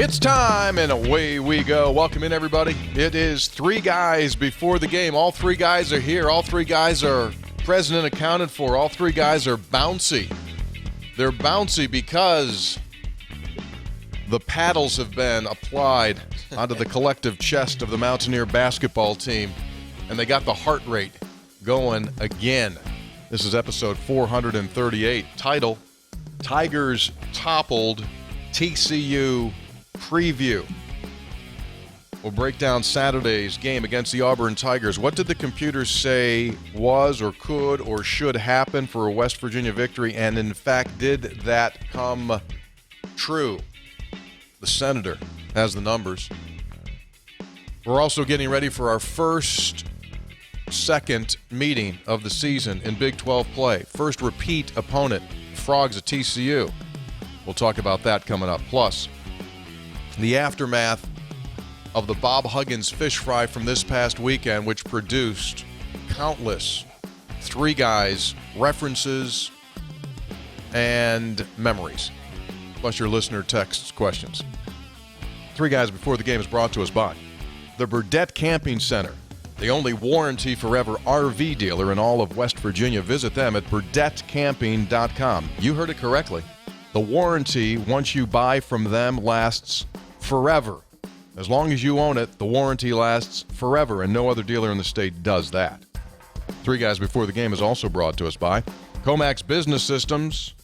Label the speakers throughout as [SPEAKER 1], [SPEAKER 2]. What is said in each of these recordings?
[SPEAKER 1] It's time, and away we go. Welcome in, everybody. It is 3 guys before the game. All 3 guys are here. All 3 guys are present and accounted for. All 3 guys are bouncy. They're bouncy because the paddles have been applied onto the collective chest of the Mountaineer basketball team, and they got the heart rate going again. This is episode 438. Title, Tigers Toppled, TCU Preview. We'll break down Saturday's game against the Auburn Tigers. What did the computers say was or could or should happen for a West Virginia victory? And in fact, did that come true? The Senator has the numbers. We're also getting ready for our second meeting of the season in Big 12 play. First repeat opponent, Frogs at TCU. We'll talk about that coming up. Plus, the aftermath of the Bob Huggins fish fry from this past weekend, which produced countless 3 guys, references, and memories. Plus your listener texts questions. 3 guys before the game is brought to us by the Burdett Camping Center, the only warranty forever RV dealer in all of West Virginia. Visit them at burdettcamping.com. You heard it correctly. The warranty, once you buy from them, lasts forever. As long as you own it, the warranty lasts forever, and no other dealer in the state does that. 3 guys before the game is also brought to us by Comax Business Systems,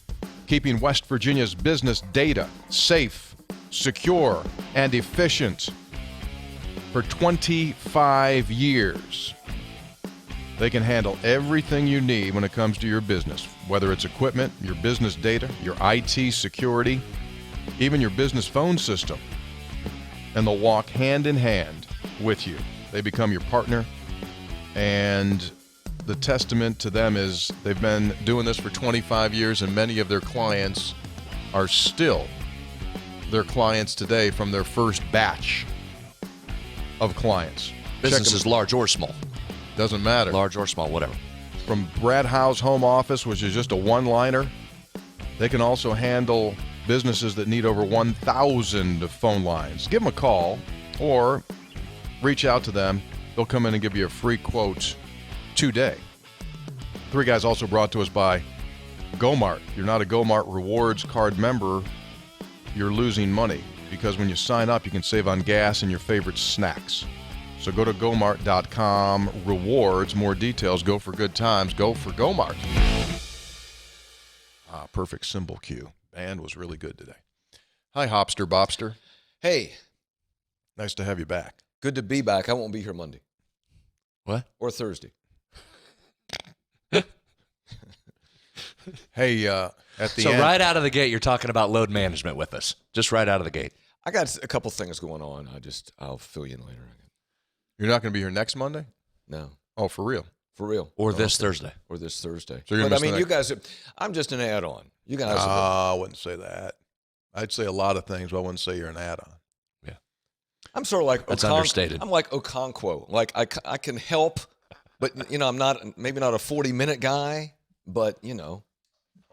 [SPEAKER 1] keeping West Virginia's business data safe, secure, and efficient for 25 years. They can handle everything you need when it comes to your business, whether it's equipment, your business data, your IT security, even your business phone system. And they'll walk hand in hand with you. They become your partner, and the testament to them is they've been doing this for 25 years, and many of their clients are still their clients today from their first batch of clients.
[SPEAKER 2] Business is large or small.
[SPEAKER 1] Doesn't matter.
[SPEAKER 2] Large or small, whatever.
[SPEAKER 1] From Brad Howe's home office, which is just a one-liner, they can also handle businesses that need over 1,000 phone lines. Give them a call or reach out to them. They'll come in and give you a free quote today. 3 guys also brought to us by GoMart. If you're not a GoMart Rewards card member, you're losing money, because when you sign up, you can save on gas and your favorite snacks. So go to gomart.com, rewards, more details. Go for good times. Go for GoMart. Perfect symbol cue. Band was really good today. Hi, Hopster Bobster.
[SPEAKER 3] Hey.
[SPEAKER 1] Nice to have you back.
[SPEAKER 3] Good to be back. I won't be here Monday.
[SPEAKER 2] What?
[SPEAKER 3] Or Thursday.
[SPEAKER 1] Hey, at the
[SPEAKER 2] so
[SPEAKER 1] end.
[SPEAKER 2] right out of the gate, you're talking about load management with us. Just right out of the gate.
[SPEAKER 3] I got a couple things going on. I'll fill you in later.
[SPEAKER 1] You're not going to be here next Monday?
[SPEAKER 3] No.
[SPEAKER 1] Oh, for real?
[SPEAKER 3] For real.
[SPEAKER 2] Or this Thursday.
[SPEAKER 3] Or this Thursday.
[SPEAKER 1] So you're
[SPEAKER 3] but I mean,
[SPEAKER 1] missing
[SPEAKER 3] you guys, I'm just an add-on. You guys.
[SPEAKER 1] I wouldn't say that. I'd say a lot of things, but I wouldn't say you're an add-on.
[SPEAKER 2] Yeah.
[SPEAKER 3] I'm sort of like
[SPEAKER 2] That's understated.
[SPEAKER 3] I'm like Okonkwo. Like I can help, but I'm maybe not a 40-minute guy, but
[SPEAKER 2] No,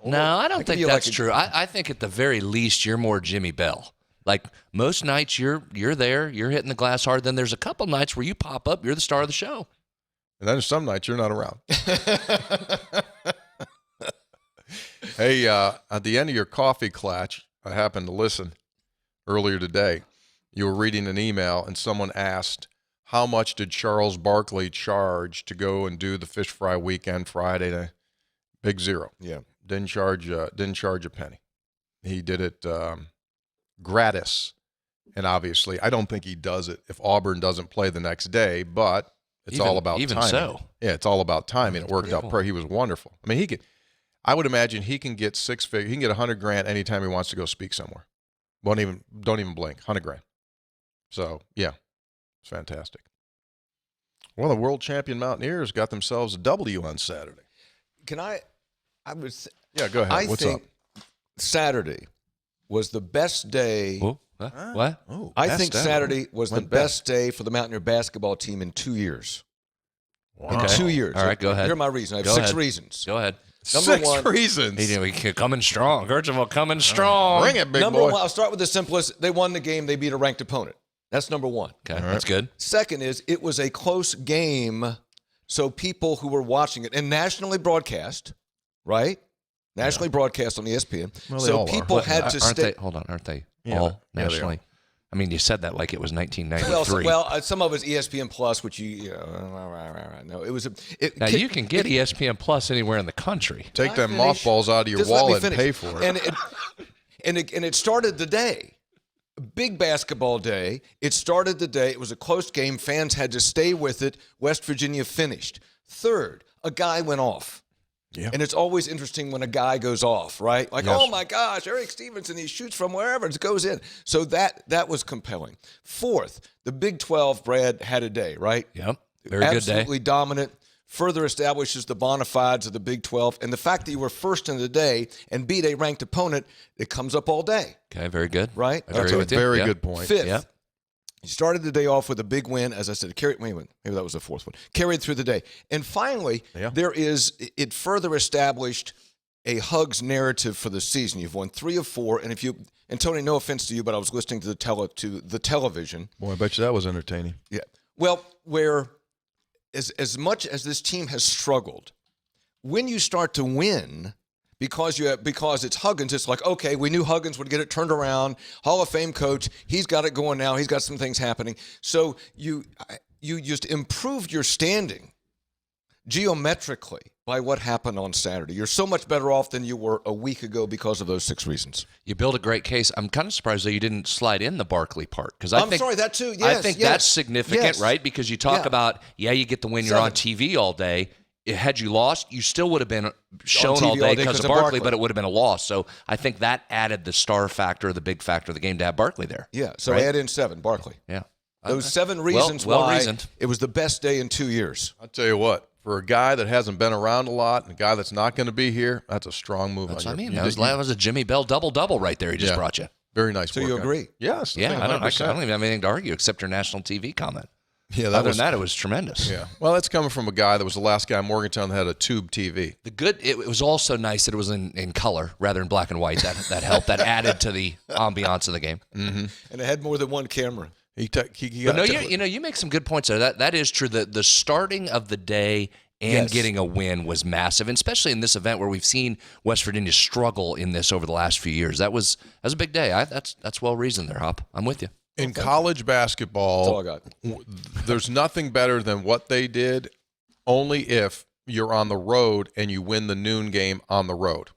[SPEAKER 2] I don't think that's true. I think at the very least you're more Jimmy Bell. Like most nights you're there, you're hitting the glass hard. Then there's a couple nights where you pop up, you're the star of the show.
[SPEAKER 1] And then some nights you're not around. Hey, at the end of your coffee clutch, I happened to listen earlier today. You were reading an email, and someone asked, how much did Charles Barkley charge to go and do the fish fry weekend Friday? Big zero.
[SPEAKER 3] Yeah.
[SPEAKER 1] Didn't charge a penny. He did it gratis. And obviously, I don't think he does it if Auburn doesn't play the next day, but it's all about
[SPEAKER 2] even
[SPEAKER 1] timing.
[SPEAKER 2] So.
[SPEAKER 1] Yeah, it's all about timing. It worked out.
[SPEAKER 2] Cool.
[SPEAKER 1] He was wonderful. I mean, I would imagine he can get 6 figures. He can get $100,000 anytime he wants to go speak somewhere. Don't even blink. $100,000. So yeah, it's fantastic. Well, the world champion Mountaineers got themselves a W on Saturday.
[SPEAKER 3] Yeah,
[SPEAKER 1] go ahead. What's up?
[SPEAKER 3] Saturday was the best day.
[SPEAKER 2] What?
[SPEAKER 1] Oh,
[SPEAKER 3] I think Saturday was the best day for the Mountaineer basketball team in 2 years.
[SPEAKER 1] Wow.
[SPEAKER 3] In 2 years.
[SPEAKER 2] All right, go ahead.
[SPEAKER 3] Here are my reasons. I have
[SPEAKER 2] Go
[SPEAKER 3] 6
[SPEAKER 2] ahead.
[SPEAKER 3] reasons.
[SPEAKER 2] Go ahead.
[SPEAKER 1] Six reasons.
[SPEAKER 2] He coming strong. Kercheval coming strong.
[SPEAKER 1] Bring it, big
[SPEAKER 3] number
[SPEAKER 1] boy.
[SPEAKER 3] one, I'll start with the simplest. They won the game. They beat a ranked opponent. That's number one.
[SPEAKER 2] Okay, that's good.
[SPEAKER 3] Second is it was a close game, so people who were watching it, and nationally broadcast, right? Nationally broadcast on ESPN.
[SPEAKER 1] Well, they
[SPEAKER 3] so
[SPEAKER 1] all
[SPEAKER 3] people had to stay.
[SPEAKER 2] Aren't they
[SPEAKER 1] Yeah,
[SPEAKER 2] all
[SPEAKER 1] yeah, they are.
[SPEAKER 2] nationally? I mean, you said that like it was 1993.
[SPEAKER 3] Well, some of it's ESPN Plus, which no, it was
[SPEAKER 2] now you can get ESPN Plus anywhere in the country.
[SPEAKER 1] Take them mothballs out of your
[SPEAKER 3] Just let me
[SPEAKER 1] wallet and
[SPEAKER 3] finish.
[SPEAKER 1] pay for it.
[SPEAKER 3] And it started the day. Big basketball day. It started the day. It was a close game. Fans had to stay with it. West Virginia finished. Third, a guy went off.
[SPEAKER 1] Yeah.
[SPEAKER 3] And it's always interesting when a guy goes off, right? Like,
[SPEAKER 1] Yes.
[SPEAKER 3] oh my gosh, Eric Stevenson, he shoots from wherever, it goes in. So that was compelling. Fourth, the Big 12, Brad, had a day, right?
[SPEAKER 2] Yep, very good day.
[SPEAKER 3] Absolutely dominant. Further establishes the bona fides of the Big 12. And the fact that you were first in the day and beat a ranked opponent, it comes up all day,
[SPEAKER 2] Okay, very good.
[SPEAKER 3] right?
[SPEAKER 2] I agree
[SPEAKER 1] That's a
[SPEAKER 2] with you.
[SPEAKER 1] very
[SPEAKER 2] Yeah.
[SPEAKER 1] good point.
[SPEAKER 3] Fifth,
[SPEAKER 2] Yeah.
[SPEAKER 3] you started the day off with a big win, as I said. Maybe that was the fourth one. Carried through the day, and finally, it further established a Hugs narrative for the season. You've won 3 of 4, and Tony, no offense to you, but I was listening to the television.
[SPEAKER 1] Boy, I bet you that was entertaining.
[SPEAKER 3] Yeah, well, where as much as this team has struggled, when you start to win. Because it's Huggins, it's like, okay, we knew Huggins would get it turned around. Hall of Fame coach, he's got it going now. He's got some things happening. So you just improved your standing geometrically by what happened on Saturday. You're so much better off than you were a week ago because of those 6 reasons.
[SPEAKER 2] You build a great case. I'm kind of surprised that you didn't slide in the Barkley part because
[SPEAKER 3] I'm sorry, that too. Yes,
[SPEAKER 2] I think
[SPEAKER 3] yes,
[SPEAKER 2] that's significant,
[SPEAKER 3] yes.
[SPEAKER 2] right? Because you talk
[SPEAKER 3] Yeah.
[SPEAKER 2] about you get the win. You're
[SPEAKER 3] 7.
[SPEAKER 2] on TV all day. Had you lost, you still would have been shown
[SPEAKER 3] TV
[SPEAKER 2] all day because of Barkley,
[SPEAKER 3] Barkley.
[SPEAKER 2] but it would have been a loss. So I think that added the star factor, the big factor of the game to have Barkley there.
[SPEAKER 3] Yeah, so
[SPEAKER 2] right?
[SPEAKER 3] add in 7, Barkley.
[SPEAKER 2] Yeah.
[SPEAKER 3] Those
[SPEAKER 2] Okay.
[SPEAKER 3] 7 reasons
[SPEAKER 2] well
[SPEAKER 3] why
[SPEAKER 2] reasoned.
[SPEAKER 3] it was the best day in 2 years.
[SPEAKER 1] I'll tell you what, for a guy that hasn't been around a lot and a guy that's not going to be here, that's a strong move.
[SPEAKER 2] That's what I mean.
[SPEAKER 1] You
[SPEAKER 2] That was a Jimmy Bell double-double right there he just
[SPEAKER 1] Yeah.
[SPEAKER 2] brought you.
[SPEAKER 1] Very nice
[SPEAKER 3] So
[SPEAKER 1] work
[SPEAKER 3] you
[SPEAKER 1] on it.
[SPEAKER 3] agree?
[SPEAKER 1] Yes.
[SPEAKER 2] Yeah, I don't
[SPEAKER 1] 100%.
[SPEAKER 2] even have anything to argue except your national TV comment.
[SPEAKER 1] Yeah,
[SPEAKER 2] Other than that, it was tremendous.
[SPEAKER 1] Yeah. Well, that's coming from a guy that was the last guy in Morgantown that had a tube TV.
[SPEAKER 2] It was also nice that it was in color rather than black and white. That helped. That added to the ambiance of the game.
[SPEAKER 1] Mm-hmm.
[SPEAKER 3] And it had more than one camera.
[SPEAKER 1] He
[SPEAKER 2] But
[SPEAKER 1] got
[SPEAKER 2] no, you make some good points there. That is true. The starting of the day and
[SPEAKER 3] Yes.
[SPEAKER 2] getting a win was massive, and especially in this event where we've seen West Virginia struggle in this over the last few years. That was a big day. That's well reasoned there, Hop. I'm with you.
[SPEAKER 1] in college basketball,
[SPEAKER 3] That's all I got.
[SPEAKER 1] there's nothing better than what they did, only if you're on the road and you win the noon game on the road.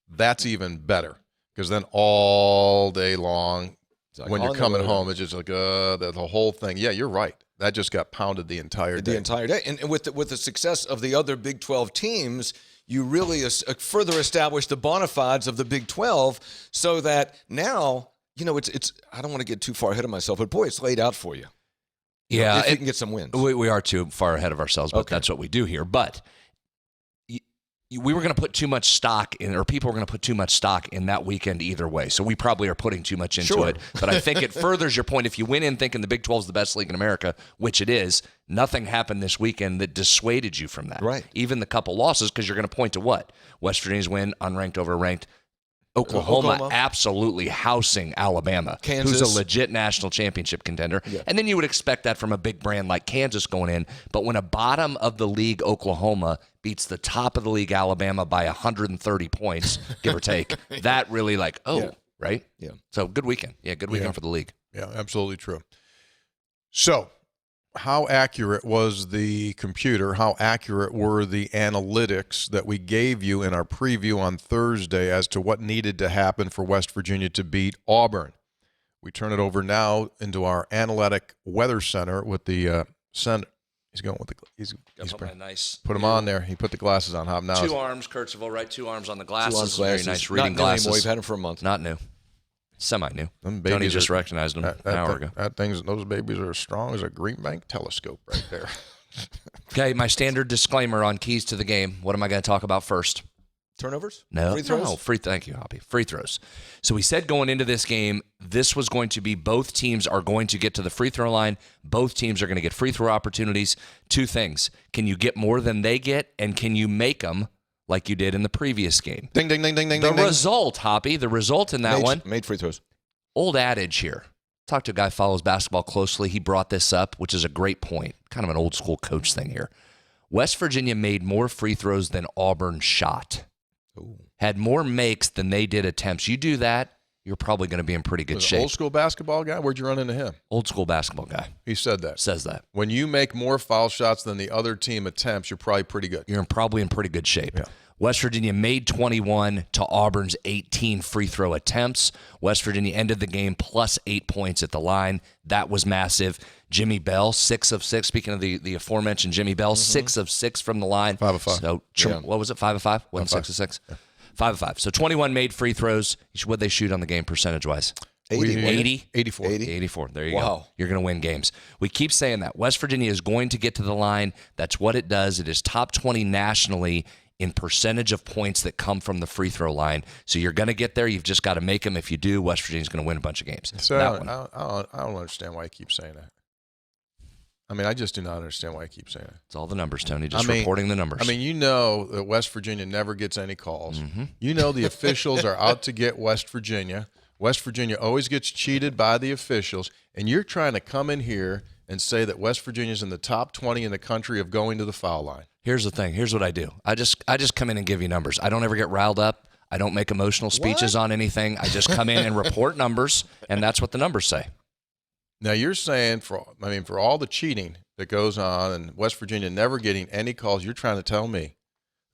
[SPEAKER 1] That's even better because then all day long,
[SPEAKER 3] Like
[SPEAKER 1] when you're
[SPEAKER 3] on the
[SPEAKER 1] coming
[SPEAKER 3] road.
[SPEAKER 1] home, it's just like the whole thing. Yeah, you're right. That just got pounded the entire day.
[SPEAKER 3] The entire day. And with the success of the other Big 12 teams, you really further establish the bona fides of the Big 12 so that now, it's I don't want to get too far ahead of myself, but boy, it's laid out for you.
[SPEAKER 2] Yeah,
[SPEAKER 3] If you can get some wins.
[SPEAKER 2] we are too far ahead of ourselves, but
[SPEAKER 3] Okay.
[SPEAKER 2] that's what we do here. But we were going to put too much stock in, or people were going to put too much stock in that weekend either way. So we probably are putting too much into
[SPEAKER 3] Sure.
[SPEAKER 2] it. But I think it furthers your point. If you went in thinking the Big 12 is the best league in America, which it is, nothing happened this weekend that dissuaded you from that.
[SPEAKER 3] Right.
[SPEAKER 2] Even the couple losses, because you're going to point to what? West Virginia's win, unranked over ranked. Oklahoma absolutely housing Alabama,
[SPEAKER 3] Kansas.
[SPEAKER 2] who's a legit national championship contender.
[SPEAKER 3] Yeah.
[SPEAKER 2] And then you would expect that from a big brand like Kansas going in. But when a bottom of the league Oklahoma beats the top of the league Alabama by 130 points, give or take, that really right?
[SPEAKER 3] Yeah.
[SPEAKER 2] So good weekend. Yeah, good weekend for the league.
[SPEAKER 1] Yeah, absolutely true. So, how accurate was the computer? How accurate were the analytics that we gave you in our preview on Thursday as to what needed to happen for West Virginia to beat Auburn? We turn it over now into our analytic weather center with the center. He's going with he's
[SPEAKER 2] nice.
[SPEAKER 1] put him on there. He put the glasses on. Hop now.
[SPEAKER 2] 2 arms, Kurtzville, right? 2 arms on the glasses.
[SPEAKER 3] 2 arms
[SPEAKER 2] Very
[SPEAKER 3] glasses.
[SPEAKER 2] nice reading
[SPEAKER 3] Not new anymore.
[SPEAKER 2] glasses.
[SPEAKER 3] You've had them for a month.
[SPEAKER 2] Not new. Semi-new.
[SPEAKER 1] Them
[SPEAKER 2] Tony
[SPEAKER 1] babies
[SPEAKER 2] just
[SPEAKER 1] are-
[SPEAKER 2] recognized them an hour ago.
[SPEAKER 1] Those babies are as strong as a Green Bank telescope right there.
[SPEAKER 2] Okay, my standard disclaimer on keys to the game. What am I going to talk about first?
[SPEAKER 3] Turnovers?
[SPEAKER 2] No,
[SPEAKER 3] Free throws?
[SPEAKER 2] no, thank you, Hoppy. Free throws. So we said going into this game, this was going to be both teams are going to get to the free throw line. Both teams are going to get free throw opportunities. 2 things. Can you get more than they get, and can you make them like you did in the previous game.
[SPEAKER 1] Ding, ding, ding, ding, ding,
[SPEAKER 2] The
[SPEAKER 1] ding, ding.
[SPEAKER 2] result, Hoppy, the result in that one.
[SPEAKER 3] Made free throws.
[SPEAKER 2] Old adage here. Talked to a guy who follows basketball closely. He brought this up, which is a great point. Kind of an old school coach thing here. West Virginia made more free throws than Auburn shot.
[SPEAKER 3] Ooh.
[SPEAKER 2] Had more makes than they did attempts. You do that, you're probably going to be in pretty good shape.
[SPEAKER 1] Old school basketball guy? Where'd you run into him?
[SPEAKER 2] Old school basketball guy.
[SPEAKER 1] He said that.
[SPEAKER 2] Says that.
[SPEAKER 1] When you make more foul shots than the other team attempts, you're probably pretty good.
[SPEAKER 2] You're probably in pretty good shape.
[SPEAKER 1] Yeah.
[SPEAKER 2] West Virginia made 21 to Auburn's 18 free throw attempts. West Virginia ended the game plus 8 points at the line. That was massive. Jimmy Bell, 6 of 6. Speaking of the aforementioned Jimmy Bell, 6 of 6 from the line.
[SPEAKER 1] 5 of 5.
[SPEAKER 2] So,
[SPEAKER 3] Yeah.
[SPEAKER 2] what was it, 5 of 5? Wasn't 6 of 6? Yeah. 5 of 5. So 21 made free throws. What'd they shoot on the game percentage-wise? 80?
[SPEAKER 1] 84.
[SPEAKER 2] 84. There you go.
[SPEAKER 3] Wow.
[SPEAKER 2] You're going to win games. We keep saying that. West Virginia is going to get to the line. That's what it does. It is top 20 nationally in percentage of points that come from the free throw line. So you're going to get there. You've just got to make them. If you do, West Virginia's going to win a bunch of games.
[SPEAKER 1] So
[SPEAKER 2] That one.
[SPEAKER 1] I don't understand why you keep saying that. I mean, I just do not understand why you keep saying that.
[SPEAKER 2] It's all the numbers, Tony. Just reporting the numbers.
[SPEAKER 1] I mean, you know that West Virginia never gets any calls. You know the officials are out to get West Virginia. West Virginia always gets cheated by the officials, and you're trying to come in here and say that West Virginia's in the top 20 in the country of going to the foul line.
[SPEAKER 2] Here's the thing. Here's what I do. I just come in and give you numbers. I don't ever get riled up. I don't make emotional speeches on anything. I just come in and report numbers, and that's what the numbers say.
[SPEAKER 1] Now you're saying for all the cheating that goes on and West Virginia never getting any calls, you're trying to tell me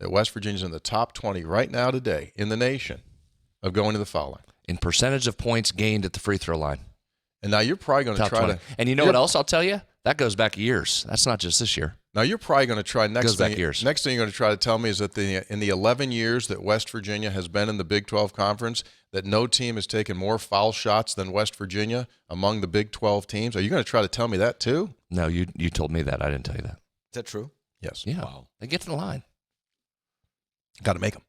[SPEAKER 1] that West Virginia's in the top 20 right now today in the nation of going to the foul line.
[SPEAKER 2] In percentage of points gained at the free throw line.
[SPEAKER 1] And now you're probably going to
[SPEAKER 2] Top
[SPEAKER 1] try
[SPEAKER 2] 20.
[SPEAKER 1] to.
[SPEAKER 2] And you know what else I'll tell you? That goes back years. That's not just this year.
[SPEAKER 1] Now you're probably going to try next thing you're going to try to tell me is that in the 11 years that West Virginia has been in the Big 12 Conference, that no team has taken more foul shots than West Virginia among the Big 12 teams. Are you going to try to tell me that too?
[SPEAKER 2] No, you told me that. I didn't tell you that.
[SPEAKER 3] Is that true?
[SPEAKER 1] Yes.
[SPEAKER 2] Yeah.
[SPEAKER 3] Wow.
[SPEAKER 2] They get to the line.
[SPEAKER 1] Got to make them.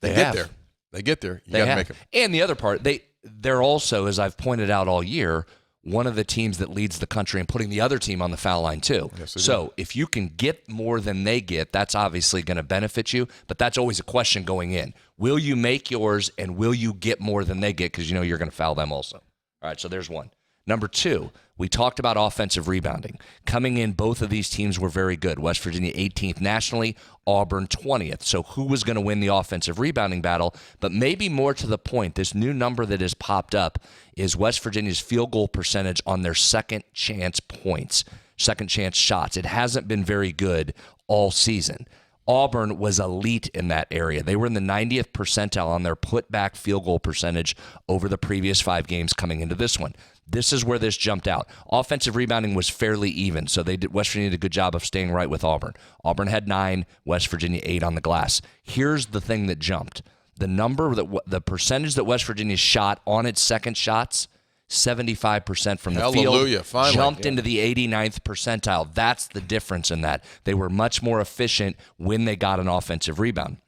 [SPEAKER 1] They
[SPEAKER 2] They
[SPEAKER 1] get
[SPEAKER 2] have.
[SPEAKER 1] there. They get there. You
[SPEAKER 2] They
[SPEAKER 1] got to
[SPEAKER 2] have.
[SPEAKER 1] make them.
[SPEAKER 2] And the other part, they're also, as I've pointed out all year, one of the teams that leads the country in putting the other team on the foul line too.
[SPEAKER 1] Yes, they
[SPEAKER 2] So if you can get more than they get, that's obviously going to benefit you. But that's always a question going in. Will you make yours and will you get more than they get? Because you know you're going to foul them also. All right, so there's one. Number two, we talked about offensive rebounding. Coming in, both of these teams were very good. West Virginia 18th nationally, Auburn 20th. So who was going to win the offensive rebounding battle? But maybe more to the point, this new number that has popped up is West Virginia's field goal percentage on their second chance points, second chance shots. It hasn't been very good all season. Auburn was elite in that area. They were in the 90th percentile on their putback field goal percentage over the previous 5 games coming into this one. This is where this jumped out. Offensive rebounding was fairly even, so West Virginia did a good job of staying right with Auburn. Auburn had 9, West Virginia 8 on the glass. Here's the thing that jumped. The percentage that West Virginia shot on its second shots, 75% from the
[SPEAKER 1] Hallelujah,
[SPEAKER 2] field,
[SPEAKER 1] finally.
[SPEAKER 2] jumped into the 89th percentile. That's the difference in that. They were much more efficient when they got an offensive rebound.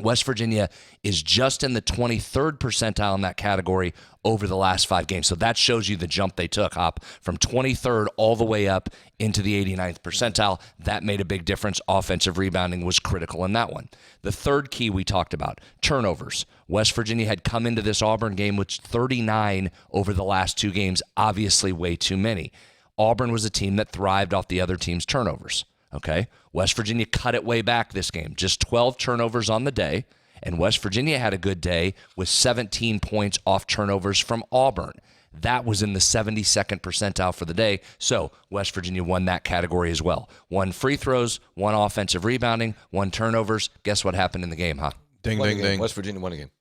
[SPEAKER 2] West Virginia is just in the 23rd percentile in that category over the last 5 games. So that shows you the jump they took, Hop, from 23rd all the way up into the 89th percentile. That made a big difference. Offensive rebounding was critical in that one. The third key we talked about, turnovers. West Virginia had come into this Auburn game with 39 over the last 2 games, obviously way too many. Auburn was a team that thrived off the other team's turnovers. Okay, West Virginia cut it way back this game, just 12 turnovers on the day, and West Virginia had a good day with 17 points off turnovers from Auburn. That was in the 72nd percentile for the day, so West Virginia won that category as well. 1 free throws, 1 offensive rebounding, 1 turnovers. Guess what happened in the game, huh?
[SPEAKER 1] Ding, ding, ding.
[SPEAKER 3] West Virginia won a game.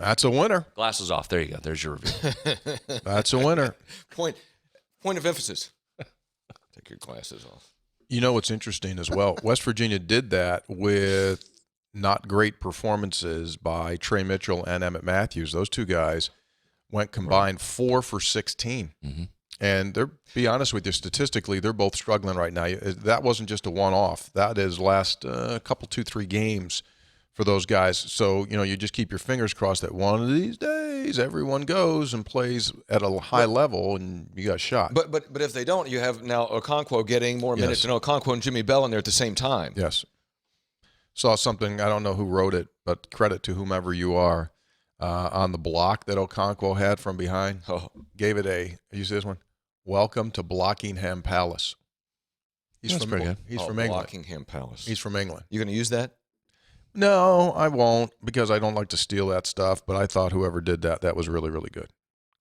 [SPEAKER 1] That's a winner.
[SPEAKER 2] Glasses off. There you go. There's your review.
[SPEAKER 1] That's a winner.
[SPEAKER 3] Point of emphasis. Take your glasses off.
[SPEAKER 1] You know what's interesting as well? West Virginia did that with not great performances by Trey Mitchell and Emmett Matthews. Those 2 guys went combined 4 for 16.
[SPEAKER 2] Mm-hmm.
[SPEAKER 1] And be honest with you, statistically, they're both struggling right now. That wasn't just a one-off. That is last couple, 2-3 games for those guys. So, you just keep your fingers crossed that one of these days everyone goes and plays at a high level and you got shot.
[SPEAKER 3] But if they don't, you have now Okonkwo getting more minutes and Okonkwo and Jimmy Bell in there at the same time.
[SPEAKER 1] Yes. Saw something, I don't know who wrote it, but credit to whomever you are, on the block that Okonkwo had from behind.
[SPEAKER 3] Oh.
[SPEAKER 1] Gave it you see this one? Welcome to Blockingham Palace. He's from England.
[SPEAKER 3] Blockingham Palace.
[SPEAKER 1] He's from England.
[SPEAKER 3] You going to use that?
[SPEAKER 1] No, I won't, because I don't like to steal that stuff, but I thought whoever did that was really, really good.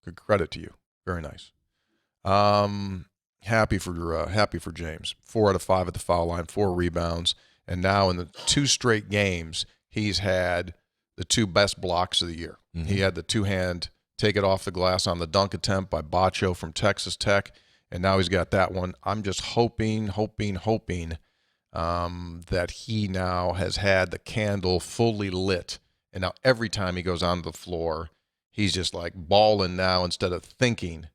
[SPEAKER 1] Good credit to you. Very nice. Happy for James. 4 out of 5 at the foul line, 4 rebounds, and now in the 2 straight games, he's had the 2 best blocks of the year. Mm-hmm. He had the 2-hand take it off the glass on the dunk attempt by Bacho from Texas Tech, and now he's got that one. I'm just hoping that he now has had the candle fully lit, and now every time he goes onto the floor, he's just like balling now instead of thinking.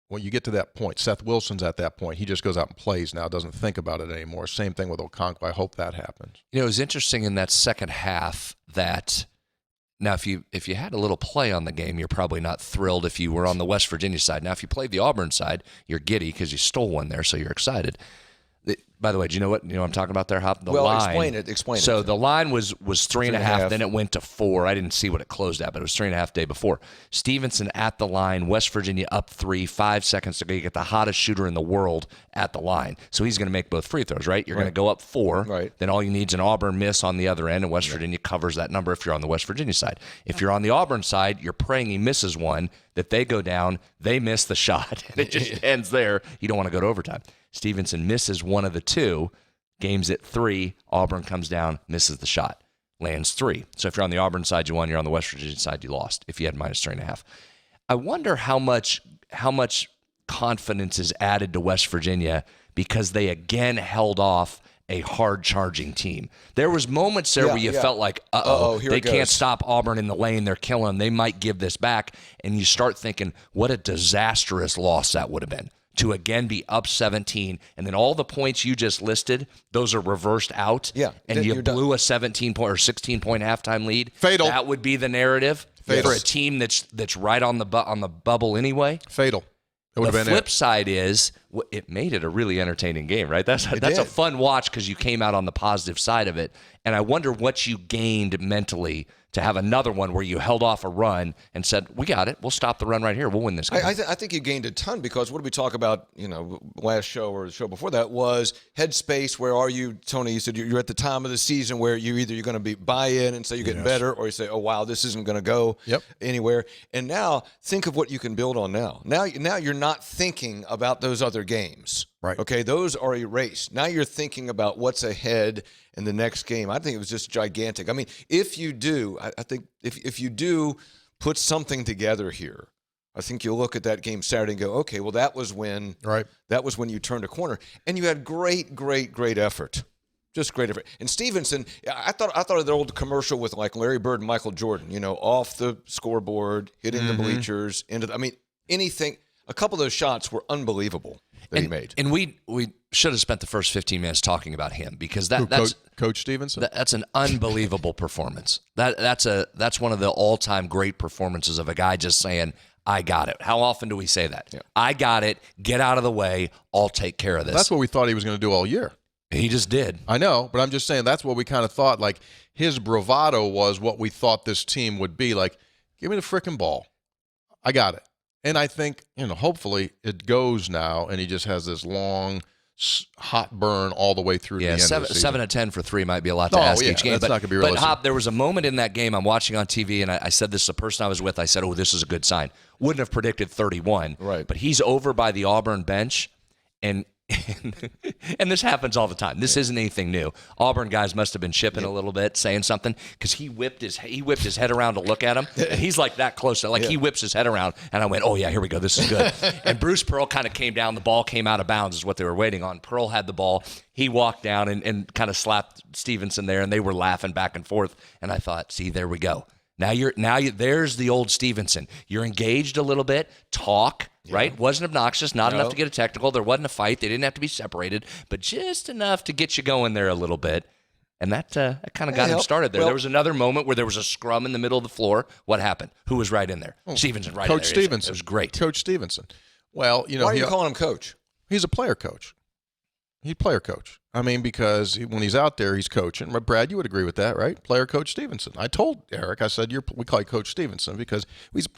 [SPEAKER 1] When you get to that point, Seth Wilson's at that point. He just goes out and plays now, doesn't think about it anymore. Same thing with Okonkwo. I hope that happens.
[SPEAKER 2] You know, it was interesting in that second half that now if you had a little play on the game, you're probably not thrilled if you were on the West Virginia side. Now, if you played the Auburn side, you're giddy because you stole one there, so you're excited. By the way, do you know what I'm talking about there, Hop?
[SPEAKER 3] Explain it.
[SPEAKER 2] So the line was 3.5, then it went to 4. I didn't see what it closed at, but it was 3.5 day before. Stevenson at the line, West Virginia up 3, 5 seconds to go. You get the hottest shooter in the world at the line. So he's going to make both free throws, right? You're going to go up 4.
[SPEAKER 3] Right.
[SPEAKER 2] Then all you need is an Auburn miss on the other end, and West Virginia covers that number if you're on the West Virginia side. If you're on the Auburn side, you're praying he misses one, that they go down, they miss the shot, and it just ends there. You don't want to go to overtime. Stevenson misses one of the 2. Game's at 3. Auburn comes down, misses the shot, lands 3. So if you're on the Auburn side, you won. You're on the West Virginia side, you lost. If you had minus 3.5, I wonder how much confidence is added to West Virginia because they again held off a hard-charging team. There was moments there where you felt like, they can't stop Auburn in the lane. They're killing them. They might give this back. And you start thinking, what a disastrous loss that would have been. To again be up 17, and then all the points you just listed, those are reversed out.
[SPEAKER 3] Yeah,
[SPEAKER 2] and you blew a 17-point or 16-point halftime lead.
[SPEAKER 1] Fatal.
[SPEAKER 2] That would be the narrative for a team that's right on the bubble anyway.
[SPEAKER 1] Fatal.
[SPEAKER 2] The flip side is it made it a really entertaining game, right? That's a fun watch because you came out on the positive side of it, and I wonder what you gained mentally to have another one where you held off a run and said, we got it. We'll stop the run right here. We'll win this game.
[SPEAKER 3] I think you gained a ton because what did we talk about, last show or the show before that was headspace. Where are you, Tony? You said you're at the time of the season where you're going to be buy in and say you're getting better, or you say, oh, wow, this isn't going to go anywhere. And now think of what you can build on now. Now you're not thinking about those other games.
[SPEAKER 1] Right.
[SPEAKER 3] Okay, those are erased. Now you're thinking about what's ahead in the next game. I think it was just gigantic. I mean, if you do, I think if you do put something together here, I think you'll look at that game Saturday and go, okay, well, that was when you turned a corner. And you had great effort. Just great effort. And Stevenson, I thought of the old commercial with like Larry Bird and Michael Jordan, off the scoreboard, hitting the bleachers, anything. A couple of those shots were unbelievable that he made.
[SPEAKER 2] And we should have spent the first 15 minutes talking about him because that's
[SPEAKER 1] Coach Stevenson.
[SPEAKER 2] That's an unbelievable performance. That's one of the all-time great performances of a guy just saying, I got it. How often do we say that? Yeah. I got it. Get out of the way. I'll take care of this.
[SPEAKER 1] That's what we thought he was going to do all year.
[SPEAKER 2] He just did.
[SPEAKER 1] I know, but I'm just saying that's what we kind of thought. Like his bravado was what we thought this team would be. Like, give me the frickin' ball. I got it. And I think, hopefully it goes now, and he just has this long, hot burn all the way through the end of the season.
[SPEAKER 2] 7 of 10 for 3 might be a lot to ask each game.
[SPEAKER 1] That's not going to be realistic.
[SPEAKER 2] But, Hop, there was a moment in that game I'm watching on TV, and I said this to the person I was with. I said, oh, this is a good sign. Wouldn't have predicted 31.
[SPEAKER 3] Right.
[SPEAKER 2] But he's over by the Auburn bench, and this happens all the time. This isn't anything new. Auburn guys must have been chipping a little bit, saying something, because he whipped his head around to look at him. And he's like that close. He whips his head around, and I went, oh, yeah, here we go. This is good. And Bruce Pearl kind of came down. The ball came out of bounds is what they were waiting on. Pearl had the ball. He walked down and kind of slapped Stevenson there, and they were laughing back and forth. And I thought, see, there we go. Now there's the old Stevenson. You're engaged a little bit. Talk. Right? Wasn't obnoxious, not enough to get a technical. There wasn't a fight. They didn't have to be separated, but just enough to get you going there a little bit. And that kind of got him started there. There was another moment where there was a scrum in the middle of the floor. What happened? Who was right in there? Stevenson right in there.
[SPEAKER 1] Coach Stevenson.
[SPEAKER 2] It was great.
[SPEAKER 1] Coach Stevenson. Well,
[SPEAKER 3] why are you calling him coach?
[SPEAKER 1] He's a player coach. He's a player coach. I mean, because when he's out there, he's coaching. But Brad, you would agree with that, right? Player Coach Stevenson. I told Eric, I said, we call you Coach Stevenson because he's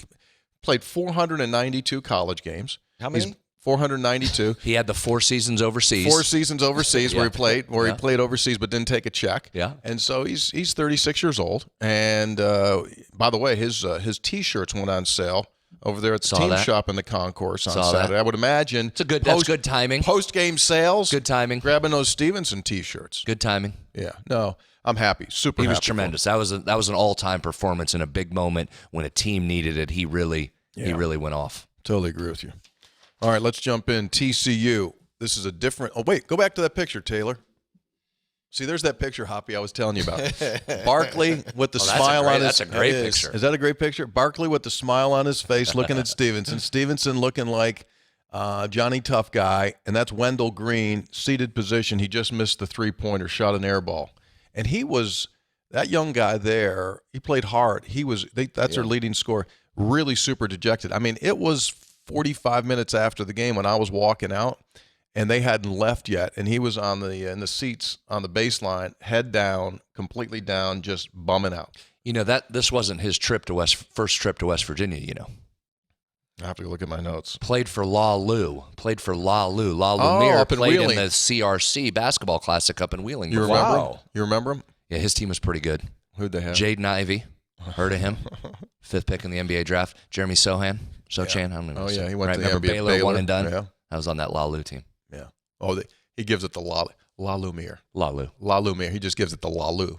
[SPEAKER 1] played 492 college games.
[SPEAKER 3] How many?
[SPEAKER 1] He's 492.
[SPEAKER 2] He had the 4 seasons overseas.
[SPEAKER 1] 4 seasons overseas where he played overseas but didn't take a check.
[SPEAKER 2] Yeah.
[SPEAKER 1] And so he's 36 years old. And by the way, his T-shirts went on sale over there at the team shop in the concourse on Saturday. I would imagine
[SPEAKER 2] that's good timing.
[SPEAKER 1] Post-game sales.
[SPEAKER 2] Good timing.
[SPEAKER 1] Grabbing those Stevenson T-shirts.
[SPEAKER 2] Good timing.
[SPEAKER 1] Yeah. No, I'm happy. Super happy.
[SPEAKER 2] He was tremendous. That was an all-time performance in a big moment when a team needed it. He really went off.
[SPEAKER 1] Totally agree with you. All right, let's jump in. TCU. This is a different – oh, wait. Go back to that picture, Taylor. See, there's that picture, Hoppy, I was telling you about. Barkley with the smile on his –
[SPEAKER 2] that's a great picture.
[SPEAKER 1] Is that a great picture? Barkley with the smile on his face looking at Stevenson. Stevenson looking like Johnny Tough Guy, and that's Wendell Green, seated position. He just missed the three-pointer, shot an air ball. And he was – that young guy there, he played hard. That's their leading scorer. Really super dejected. I mean, it was – 45 minutes after the game when I was walking out, and they hadn't left yet, and he was in the seats on the baseline, head down, completely down, just bumming out.
[SPEAKER 2] You know that this wasn't his first trip to West Virginia. You know,
[SPEAKER 1] I have to look at my notes.
[SPEAKER 2] Played for La Lu. La Lumiere played
[SPEAKER 1] Wheeling.
[SPEAKER 2] in the CRC basketball classic up in Wheeling.
[SPEAKER 1] You remember him? You remember him?
[SPEAKER 2] Yeah, his team was pretty good.
[SPEAKER 1] Who'd they have?
[SPEAKER 2] Jaden Ivey. Heard of him? 5th pick in the NBA draft. Jeremy Sochan. I don't know.
[SPEAKER 1] Oh, yeah, he went to the
[SPEAKER 2] remember
[SPEAKER 1] NBA.
[SPEAKER 2] Baylor, one and done?
[SPEAKER 1] Yeah.
[SPEAKER 2] I was on that La Lu team.
[SPEAKER 1] Yeah. Oh, he gives it the La Lumiere.
[SPEAKER 2] La Lu.
[SPEAKER 1] La Lumiere. He just gives it the La Lu.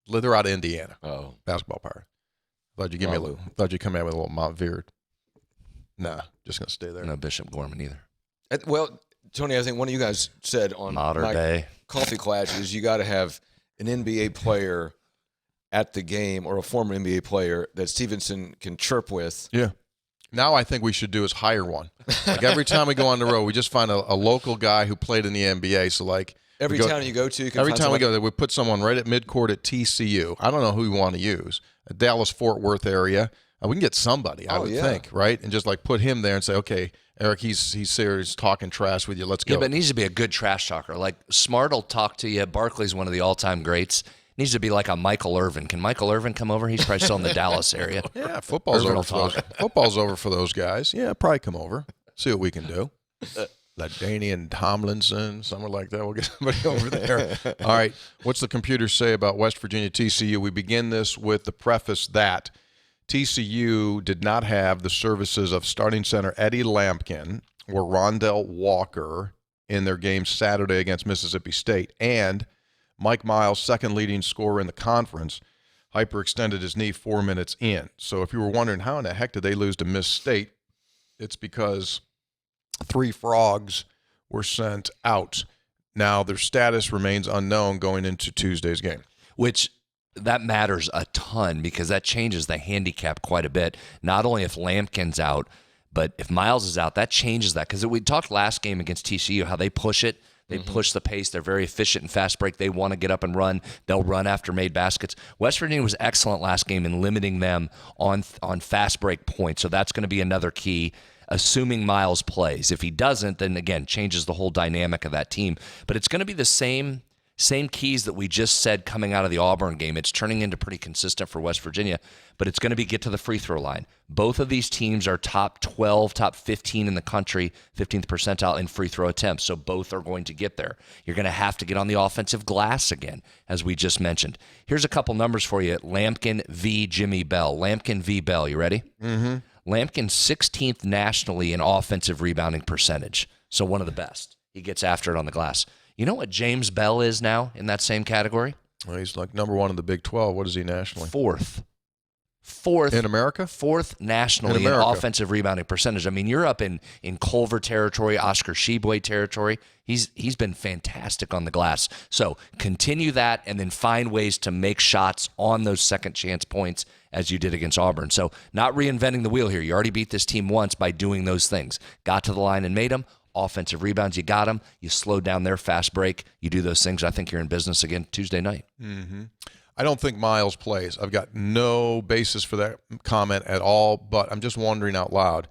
[SPEAKER 1] They're out of Indiana.
[SPEAKER 3] Oh.
[SPEAKER 1] Basketball power. Thought you'd come in with a little Mount Veard. Nah, just going to stay there.
[SPEAKER 2] No Bishop Gorman either.
[SPEAKER 3] Well, Tony, I think one of you guys said on
[SPEAKER 2] Mater Day
[SPEAKER 3] Coffee Clash is you got to have an NBA player at the game or a former NBA player that Stevenson can chirp with.
[SPEAKER 1] Yeah. Now I think we should do is hire one. Like every time we go on the road, we just find a local guy who played in the NBA. So like
[SPEAKER 3] every town you go to, you can
[SPEAKER 1] every
[SPEAKER 3] find
[SPEAKER 1] time we
[SPEAKER 3] somebody.
[SPEAKER 1] go there, we put someone right at midcourt at TCU. I don't know who we want to use. A Dallas-Fort Worth area. We can get somebody, I would think, right? And just like put him there and say, okay, Eric, he's serious, talking trash with you. Let's go.
[SPEAKER 2] Yeah, but it needs to be a good trash talker. Like Smart will talk to you. Barkley's one of the all-time greats. Needs to be like a Michael Irvin. Can Michael Irvin come over? He's probably still in the Dallas area.
[SPEAKER 1] Yeah, football's over for those guys. Yeah, probably come over. See what we can do. LaDainian Tomlinson, somewhere like that. We'll get somebody over there. All right. What's the computer say about West Virginia TCU? We begin this with the preface that TCU did not have the services of starting center Eddie Lampkin or Rondell Walker in their game Saturday against Mississippi State, and Mike Miles, second leading scorer in the conference, hyperextended his knee 4 minutes in. So if you were wondering how in the heck did they lose to Miss State, it's because 3 frogs were sent out. Now their status remains unknown going into Tuesday's game.
[SPEAKER 2] Which that matters a ton because that changes the handicap quite a bit. Not only if Lampkin's out, but if Miles is out, that changes that. Because we talked last game against TCU how they push it. They push the pace. They're very efficient in fast break. They want to get up and run. They'll run after made baskets. West Virginia was excellent last game in limiting them on fast break points. So that's going to be another key, assuming Miles plays. If he doesn't, then again, changes the whole dynamic of that team. But it's going to be the same keys that we just said coming out of the Auburn game. It's turning into pretty consistent for West Virginia, but it's going to be get to the free throw line. Both of these teams are top 12, top 15 in the country, 15th percentile in free throw attempts, so both are going to get there. You're going to have to get on the offensive glass again, as we just mentioned. Here's a couple numbers for you. Lampkin v. Jimmy Bell. Lampkin v. Bell, you ready? Mm-hmm. Lampkin 16th nationally in offensive rebounding percentage, so one of the best. He gets after it on the glass. You know what James Bell is now in that same category?
[SPEAKER 1] Well, he's like number 1 in the Big 12. What is he nationally?
[SPEAKER 2] Fourth
[SPEAKER 1] in America?
[SPEAKER 2] 4th nationally in offensive rebounding percentage. I mean, you're up in Culver territory, Oscar Sheboy territory. He's been fantastic on the glass. So continue that and then find ways to make shots on those second chance points as you did against Auburn. So not reinventing the wheel here. You already beat this team once by doing those things. Got to the line and made them. Offensive rebounds, you got them. You slow down their fast break. You do those things. I think you're in business again Tuesday night.
[SPEAKER 1] Mm-hmm. I don't think Miles plays. I've got no basis for that comment at all, but I'm just wondering out loud.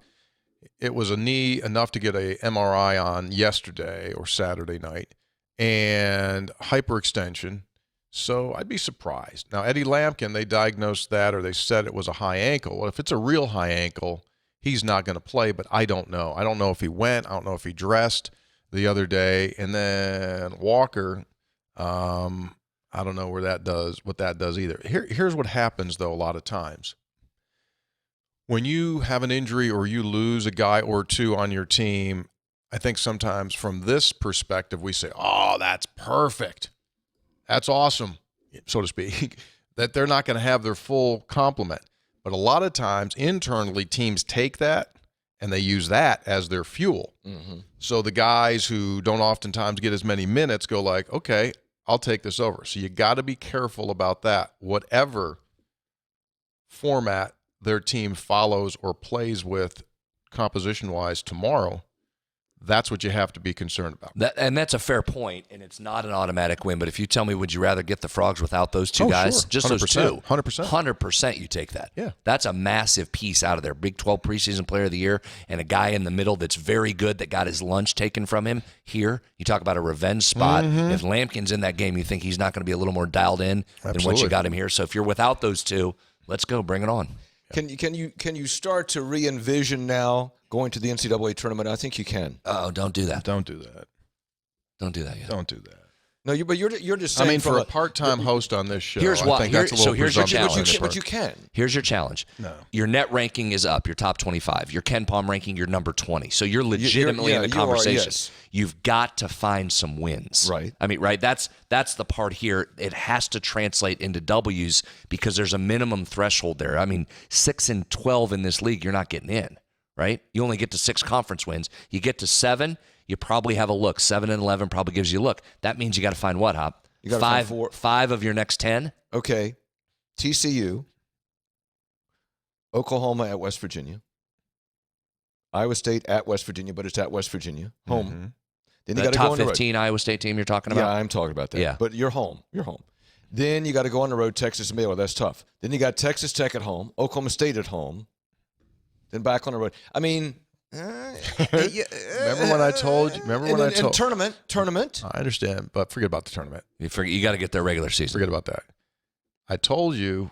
[SPEAKER 1] It was a knee enough to get a MRI on yesterday or Saturday night, and hyperextension. So I'd be surprised. Now, Eddie Lampkin, they diagnosed that, or they said it was a high ankle. Well, if it's a real high ankle, he's not going to play, but I don't know. I don't know if he went. I don't know if he dressed the other day. And then Walker, I don't know what that does either. Here's what happens, though, a lot of times. When you have an injury or you lose a guy or two on your team, I think sometimes from this perspective, we say, oh, that's perfect. That's awesome, so to speak, that they're not going to have their full complement. But a lot of times, internally, teams take that and they use that as their fuel. Mm-hmm. So the guys who don't oftentimes get as many minutes go like, okay, I'll take this over. So you got to be careful about that. Whatever format their team follows or plays with composition-wise tomorrow, that's what you have to be concerned about.
[SPEAKER 2] And that's a fair point, and it's not an automatic win. But if you tell me, would you rather get the Frogs without those two guys?
[SPEAKER 1] Sure.
[SPEAKER 2] Just
[SPEAKER 1] 100%,
[SPEAKER 2] those two.
[SPEAKER 1] 100%.
[SPEAKER 2] 100% you take that.
[SPEAKER 1] Yeah.
[SPEAKER 2] That's a massive piece out of there. Big 12 preseason player of the year and a guy in the middle that's very good that got his lunch taken from him here. You talk about a revenge spot. Mm-hmm. If Lampkin's in that game, you think he's not going to be a little more dialed in than what you got him here. So if you're without those two, let's go. Bring it on.
[SPEAKER 3] Can you start to re-envision now going to the NCAA tournament? I think you can.
[SPEAKER 2] Oh, don't do that.
[SPEAKER 1] Don't do that.
[SPEAKER 2] Don't do that yet.
[SPEAKER 1] Don't do that.
[SPEAKER 3] No, but you're just saying.
[SPEAKER 1] I mean, for a part-time host on this show,
[SPEAKER 2] here's
[SPEAKER 1] I
[SPEAKER 2] what,
[SPEAKER 1] think that's a little
[SPEAKER 2] here's your challenge.
[SPEAKER 3] But you can.
[SPEAKER 2] Here's your challenge.
[SPEAKER 1] No.
[SPEAKER 2] Your net ranking is up. Your top 25. Your Ken Palm ranking, you're number 20. So you're legitimately in the conversation.
[SPEAKER 3] Yes.
[SPEAKER 2] You've got to find some wins.
[SPEAKER 3] Right.
[SPEAKER 2] I mean, right? That's the part here. It has to translate into W's because there's a minimum threshold there. I mean, 6-12 in this league, you're not getting in, right? You only get to 6 conference wins. You get to 7, you probably have a look. 7-11 probably gives you a look. That means you got to find what, Hop?
[SPEAKER 3] You got to find 4.
[SPEAKER 2] 5 of your next 10?
[SPEAKER 3] Okay. TCU, Oklahoma at West Virginia, Iowa State at West Virginia, but it's at West Virginia, home.
[SPEAKER 2] Mm-hmm.
[SPEAKER 3] Then you got to go on the road.
[SPEAKER 2] Top 15 Iowa State team you're talking about?
[SPEAKER 3] Yeah, I'm talking about that.
[SPEAKER 2] Yeah.
[SPEAKER 3] But you're home. You're home. Then you got to go on the road, Texas and Baylor. That's tough. Then you got Texas Tech at home, Oklahoma State at home, then back on the road. I mean,
[SPEAKER 1] remember when I told you?
[SPEAKER 3] Tournament.
[SPEAKER 1] I understand, but forget about the tournament.
[SPEAKER 2] You got to get their regular season.
[SPEAKER 1] Forget about that. I told you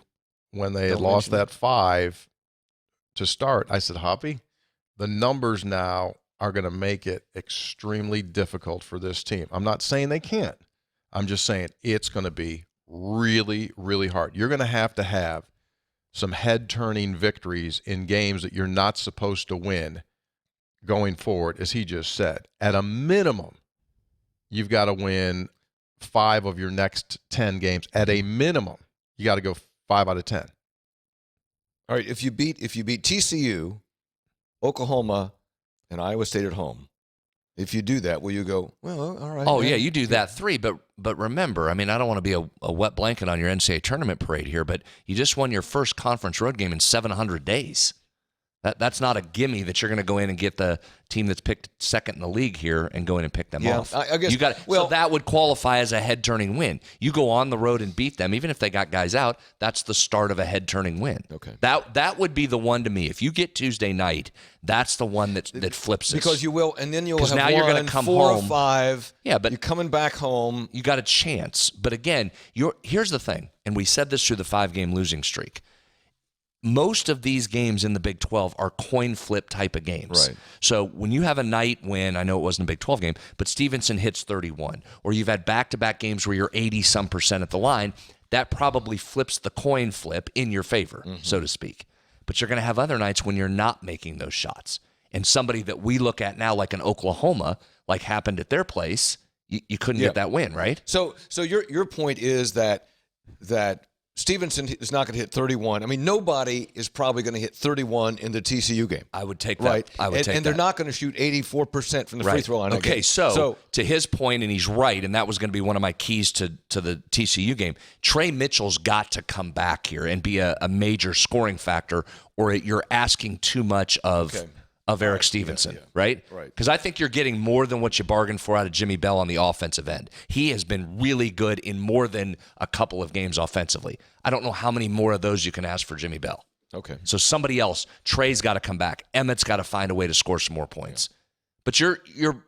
[SPEAKER 1] when they had lost that 5 to start, I said, Hoppy, the numbers now are going to make it extremely difficult for this team. I'm not saying they can't. I'm just saying it's going to be really, really hard. You're going to have some head-turning victories in games that you're not supposed to win going forward, as he just said. At a minimum, you've got to win 5 of your next 10 games. At a minimum, you got to go 5 out of 10.
[SPEAKER 3] All right, if you beat TCU, Oklahoma, and Iowa State at home, if you do that, will you go, well, all right.
[SPEAKER 2] Oh, yeah, you do that 3, but remember, I mean, I don't want to be a wet blanket on your NCAA tournament parade here, but you just won your first conference road game in 700 days. That's not a gimme that you're going to go in and get the team that's picked second in the league here and go in and pick them off.
[SPEAKER 3] I guess.
[SPEAKER 2] So that would qualify as a head-turning win. You go on the road and beat them, even if they got guys out. That's the start of a head-turning win.
[SPEAKER 3] Okay.
[SPEAKER 2] That would be the one to me. If you get Tuesday night, that's the one that flips it.
[SPEAKER 3] Because you will, and then you'll have
[SPEAKER 2] now you're going to come
[SPEAKER 3] 4
[SPEAKER 2] home.
[SPEAKER 3] or 5.
[SPEAKER 2] Yeah, but
[SPEAKER 3] you're coming back home.
[SPEAKER 2] You got a chance. But again, here's the thing, and we said this through the 5-game losing streak. Most of these games in the Big 12 are coin flip type of games.
[SPEAKER 3] Right.
[SPEAKER 2] So when you have a night when, I know it wasn't a Big 12 game, but Stevenson hits 31, or you've had back-to-back games where you're 80-some% at the line, that probably flips the coin flip in your favor, so to speak. But you're going to have other nights when you're not making those shots. And somebody that we look at now, like an Oklahoma, like happened at their place, you couldn't get that win, right?
[SPEAKER 3] So your point is that Stevenson is not going to hit 31. I mean, nobody is probably going to hit 31 in the TCU game.
[SPEAKER 2] I would take that.
[SPEAKER 3] Right.
[SPEAKER 2] I would take that.
[SPEAKER 3] And they're not going to shoot 84% from the free throw line.
[SPEAKER 2] Okay, so to his point, and he's right, and that was going to be one of my keys to the TCU game, Trey Mitchell's got to come back here and be a major scoring factor, or you're asking too much of Eric Stevenson, right?
[SPEAKER 3] Right.
[SPEAKER 2] Because I think you're getting more than what you bargained for out of Jimmy Bell on the offensive end. He has been really good in more than a couple of games offensively. I don't know how many more of those you can ask for Jimmy Bell.
[SPEAKER 3] Okay.
[SPEAKER 2] So somebody else, Trey's got to come back. Emmett's got to find a way to score some more points. But you're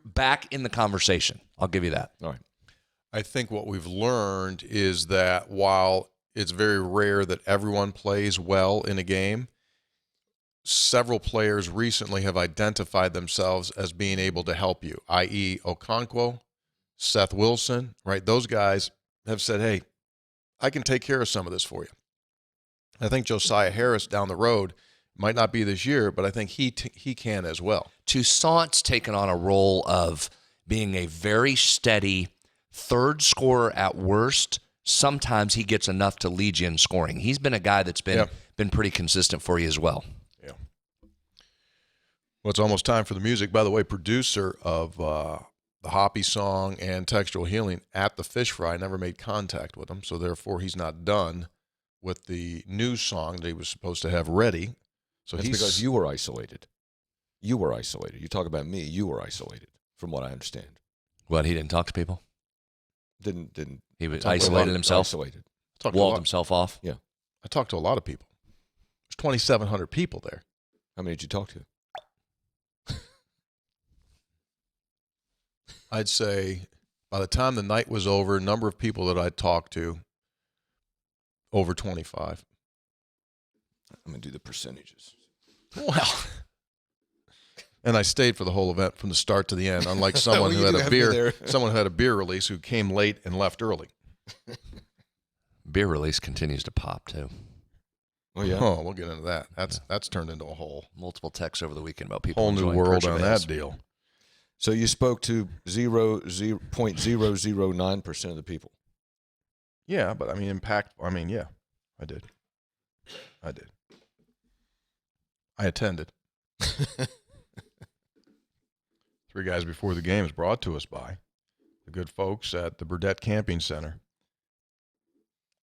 [SPEAKER 2] back in the conversation. I'll give you that.
[SPEAKER 3] All right.
[SPEAKER 1] I think what we've learned is that while it's very rare that everyone plays well in a game, several players recently have identified themselves as being able to help you, i.e. Okonkwo, Seth Wilson, right? Those guys have said, hey, I can take care of some of this for you. I think Josiah Harris down the road might not be this year, but I think he can as well.
[SPEAKER 2] Toussaint's taken on a role of being a very steady third scorer at worst. Sometimes he gets enough to lead you in scoring. He's been a guy that's been pretty consistent for you as well.
[SPEAKER 1] Yeah. Well, it's almost time for the music. By the way, producer of the Hoppy song and Textual Healing at the Fish Fry never made contact with him, so therefore he's not done with the new song that he was supposed to have ready. So
[SPEAKER 3] That's because you were isolated. You were isolated. You talk about me, you were isolated, from what I understand.
[SPEAKER 2] What, he didn't talk to people?
[SPEAKER 3] Didn't
[SPEAKER 2] He was isolated himself?
[SPEAKER 3] Isolated.
[SPEAKER 2] Walled himself off?
[SPEAKER 3] Yeah.
[SPEAKER 1] I talked to a lot of people. There's 2,700 people there.
[SPEAKER 3] How many did you talk to?
[SPEAKER 1] I'd say by the time the night was over, number of people that I talked to, over 25.
[SPEAKER 3] I'm going to do the percentages.
[SPEAKER 1] Well, and I stayed for the whole event from the start to the end, unlike someone who had a beer release who came late and left early.
[SPEAKER 2] Beer release continues to pop, too.
[SPEAKER 3] Oh, yeah?
[SPEAKER 1] Oh, we'll get into that. That's turned into a whole
[SPEAKER 2] Multiple texts over the weekend about people
[SPEAKER 1] whole new
[SPEAKER 2] enjoying
[SPEAKER 1] world
[SPEAKER 2] Persia
[SPEAKER 1] on
[SPEAKER 2] Bass.
[SPEAKER 1] that deal.
[SPEAKER 3] So you spoke to 0.009% of the people.
[SPEAKER 1] Yeah, but I mean, yeah, I did. I attended. 3 guys before the game is brought to us by the good folks at the Burdett Camping Center.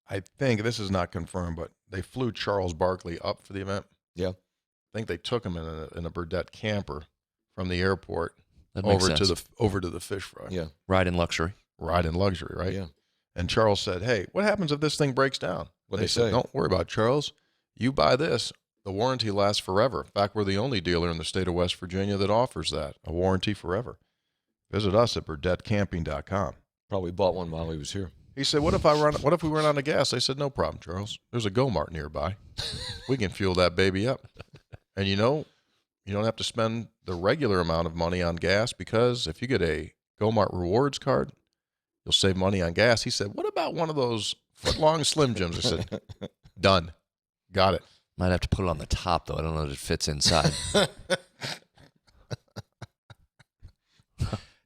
[SPEAKER 1] I think, this is not confirmed, but they flew Charles Barkley up for the event.
[SPEAKER 3] Yeah.
[SPEAKER 1] I think they took him in a Burdett camper from the airport
[SPEAKER 2] That makes sense.
[SPEAKER 1] over to the Fish Fry.
[SPEAKER 3] Yeah.
[SPEAKER 2] Ride in luxury.
[SPEAKER 1] Ride in luxury, right?
[SPEAKER 3] Yeah.
[SPEAKER 1] And Charles said, hey, what happens if this thing breaks down?
[SPEAKER 3] What'd they
[SPEAKER 1] said,
[SPEAKER 3] say?
[SPEAKER 1] Don't worry about it, Charles. You buy this. The warranty lasts forever. In fact, we're the only dealer in the state of West Virginia that offers that, a warranty forever. Visit us at burdettcamping.com.
[SPEAKER 3] Probably bought one while he was here.
[SPEAKER 1] He said, what if we run out of gas? I said, no problem, Charles. There's a Go-Mart nearby. We can fuel that baby up. And you don't have to spend the regular amount of money on gas, because if you get a Go-Mart rewards card, you'll save money on gas. He said, what about one of those foot-long Slim Jims? I said, done. Got it.
[SPEAKER 2] Might have to put it on the top, though. I don't know if it fits inside.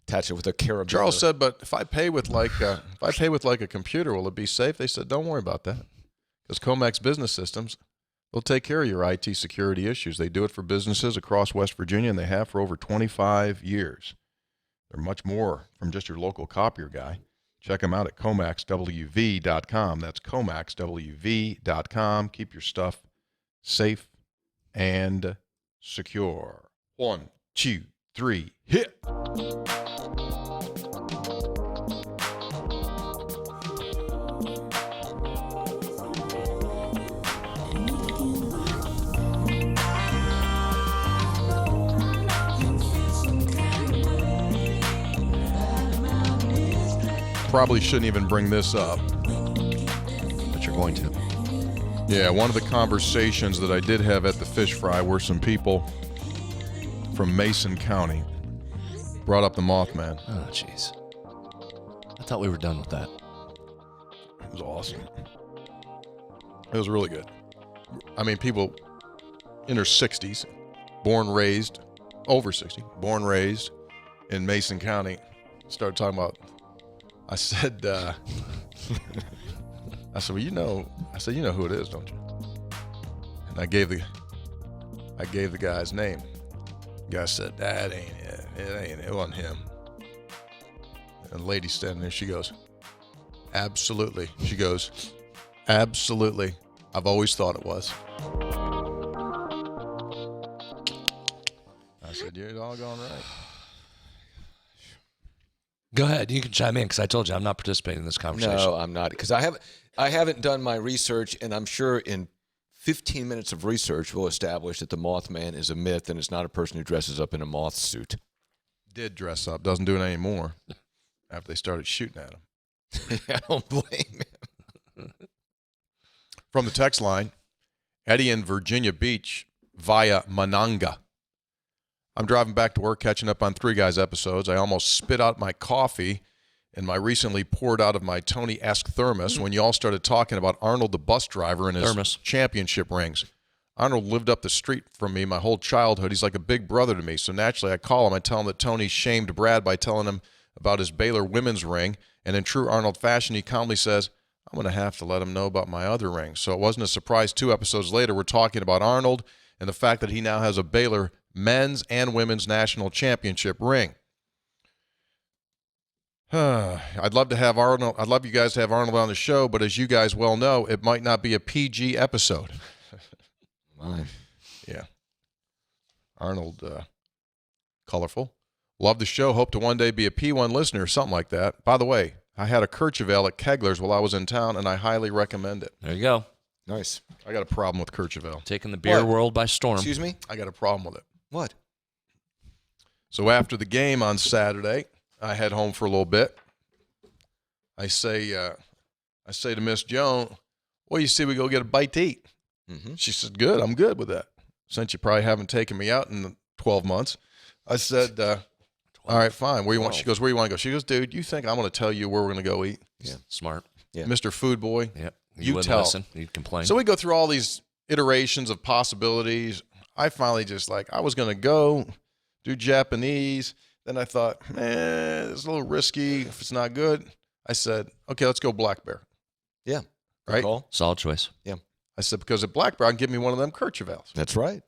[SPEAKER 3] Attach it with a carabiner.
[SPEAKER 1] Charles said, but if I pay with like a computer, will it be safe? They said, don't worry about that, because Comex Business Systems, they'll take care of your IT security issues. They do it for businesses across West Virginia, and they have for over 25 years. They're much more from just your local copier guy. Check them out at comaxwv.com. That's comaxwv.com. Keep your stuff safe and secure. 1, 2, 3, hit. Probably shouldn't even bring this up,
[SPEAKER 2] But you're going to.
[SPEAKER 1] Yeah, one of the conversations that I did have at the Fish Fry were some people from Mason County brought up the Mothman.
[SPEAKER 2] Oh, jeez. I thought we were done with that.
[SPEAKER 1] It was awesome. It was really good. I mean, people in their 60s, over 60, born, raised in Mason County, started talking about, I said, well, you know who it is, don't you? And I gave the guy's name. The guy said, that ain't it. It wasn't him. And the lady standing there, she goes, absolutely. She goes, absolutely. I've always thought it was. I said, you're doggone right.
[SPEAKER 2] Go ahead. You can chime in, because I told you I'm not participating in this conversation.
[SPEAKER 3] No, I'm not, because I haven't done my research, and I'm sure in 15 minutes of research we'll establish that the Mothman is a myth and it's not a person who dresses up in a moth suit.
[SPEAKER 1] Did dress up, doesn't do it anymore after they started shooting at him.
[SPEAKER 3] I don't blame him.
[SPEAKER 1] From the text line, Eddie in Virginia Beach via Monongah. I'm driving back to work, catching up on Three Guys episodes. I almost spit out my coffee and my recently poured out of my Tony-esque thermos when you all started talking about Arnold the bus driver and his championship rings. Arnold lived up the street from me my whole childhood. He's like a big brother to me. So naturally, I call him. I tell him that Tony shamed Brad by telling him about his Baylor women's ring. And in true Arnold fashion, he calmly says, I'm going to have to let him know about my other ring. So it wasn't a surprise 2 episodes later we're talking about Arnold and the fact that he now has a Baylor men's and women's national championship ring. I'd love to have Arnold. I'd love you guys to have Arnold on the show, but as you guys well know, it might not be a PG episode. Yeah. Arnold, colorful. Love the show. Hope to one day be a P1 listener or something like that. By the way, I had a Kirchhoff at Kegler's while I was in town, and I highly recommend it.
[SPEAKER 2] There you go.
[SPEAKER 3] Nice.
[SPEAKER 1] I got a problem with Kirchhoff.
[SPEAKER 2] Taking the beer world by storm.
[SPEAKER 3] Excuse me?
[SPEAKER 1] I got a problem with it.
[SPEAKER 3] What?
[SPEAKER 1] So after the game on Saturday, I head home for a little bit. I say to Miss Joan, well, you see, we go get a bite to eat. Mm-hmm. She said, good, I'm good with that. Since you probably haven't taken me out in 12 months. I said, all right, fine. Where you want? She goes, where you want to go? She goes, dude, you think I'm going to tell you where we're going to go eat?
[SPEAKER 2] Yeah, smart.
[SPEAKER 1] Yeah. Mr. Food Boy.
[SPEAKER 2] Yep.
[SPEAKER 1] You tell.
[SPEAKER 2] Listen. You'd complain.
[SPEAKER 1] So we go through all these iterations of possibilities. I finally just I was going to go do Japanese. Then I thought, it's a little risky if it's not good. I said, okay, let's go Black Bear.
[SPEAKER 3] Yeah.
[SPEAKER 1] Right?
[SPEAKER 3] Call.
[SPEAKER 2] Solid choice.
[SPEAKER 3] Yeah.
[SPEAKER 1] I said, because at Black Bear, I can give me one of them Kirchhoffs.
[SPEAKER 3] That's right.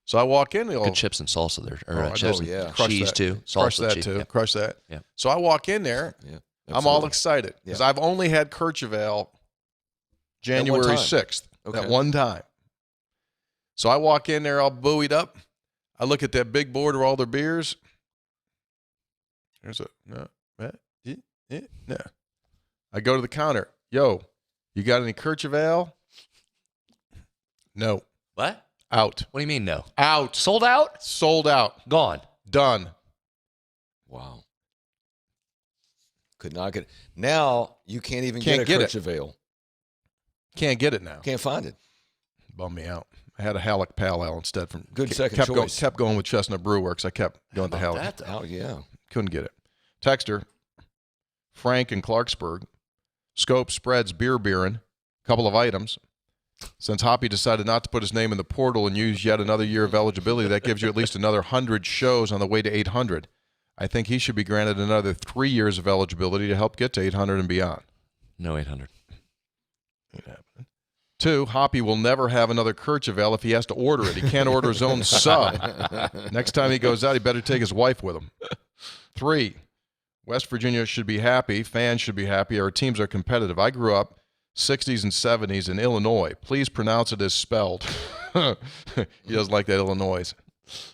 [SPEAKER 1] So I walk in.
[SPEAKER 2] Good chips and salsa there. Or chips and cheese, too.
[SPEAKER 1] Crush that,
[SPEAKER 2] cheese.
[SPEAKER 1] too.
[SPEAKER 2] Yeah.
[SPEAKER 1] Crush that.
[SPEAKER 2] Yeah.
[SPEAKER 1] So I walk in there.
[SPEAKER 3] Yeah.
[SPEAKER 1] I'm all excited because I've only had Kirchhoff January 6th.
[SPEAKER 3] Okay.
[SPEAKER 1] That one time. So I walk in there all buoyed up. I look at that big board of all their beers. There's no. I go to the counter. Yo, you got any Kirchhoff? No.
[SPEAKER 2] What?
[SPEAKER 1] Out.
[SPEAKER 2] What do you mean no?
[SPEAKER 1] Out.
[SPEAKER 2] Sold out?
[SPEAKER 1] Sold out.
[SPEAKER 2] Gone.
[SPEAKER 1] Done.
[SPEAKER 3] Wow. Could not get it. Now you can't even get a Kirchhoff.
[SPEAKER 1] Can't get it now.
[SPEAKER 3] Can't find it.
[SPEAKER 1] Bummed me out. I had a Halleck Pale Ale instead.
[SPEAKER 3] Kept
[SPEAKER 1] going with Chestnut Brew Works. I kept going to Halleck.
[SPEAKER 3] Oh, yeah.
[SPEAKER 1] Couldn't get it. Texter, Frank in Clarksburg. Scope spreads beerin'. Couple of items. Since Hoppy decided not to put his name in the portal and use yet another year of eligibility, that gives you at least another 100 shows on the way to 800. I think he should be granted another 3 years of eligibility to help get to 800 and beyond.
[SPEAKER 2] No 800.
[SPEAKER 1] Ain't happening. 2, Hoppy will never have another Kirchhoff if he has to order it. He can't order his own sub. Next time he goes out, he better take his wife with him. 3, West Virginia should be happy. Fans should be happy. Our teams are competitive. I grew up 60s and 70s in Illinois. Please pronounce it as spelled. He doesn't like that Illinois.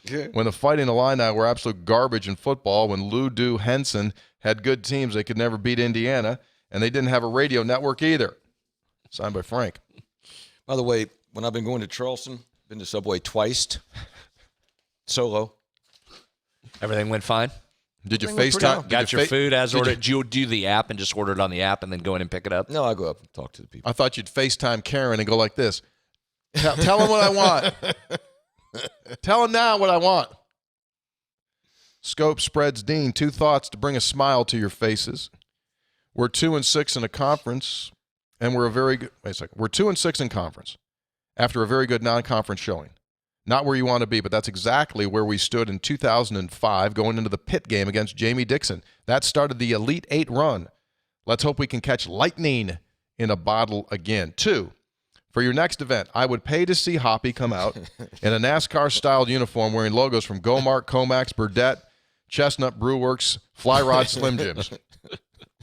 [SPEAKER 1] Yeah. When the Fighting Illini were absolute garbage in football, when Lou Doo Henson had good teams, they could never beat Indiana, and they didn't have a radio network either. Signed by Frank.
[SPEAKER 3] By the way, when I've been going to Charleston, been to Subway twice, solo.
[SPEAKER 2] Everything went fine?
[SPEAKER 1] Did you FaceTime?
[SPEAKER 2] Got your food as ordered? Did you do the app and just order it on the app and then go in and pick it up?
[SPEAKER 3] No, I go up and talk to the people.
[SPEAKER 1] I thought you'd FaceTime Karen and go like this. Tell him what I want. Tell him now what I want. Scope spreads Dean. 2 thoughts to bring a smile to your faces. We're 2-6 in a conference, and we're a very good. Wait a second. We're 2-6 in conference after a very good non-conference showing. Not where you want to be, but that's exactly where we stood in 2005 going into the Pitt game against Jamie Dixon. That started the Elite 8 run. Let's hope we can catch lightning in a bottle again. 2, for your next event, I would pay to see Hoppy come out in a NASCAR-styled uniform wearing logos from Gomart, Comax, Burdette, Chestnut Brew Works, Fly Rod Slim Jims.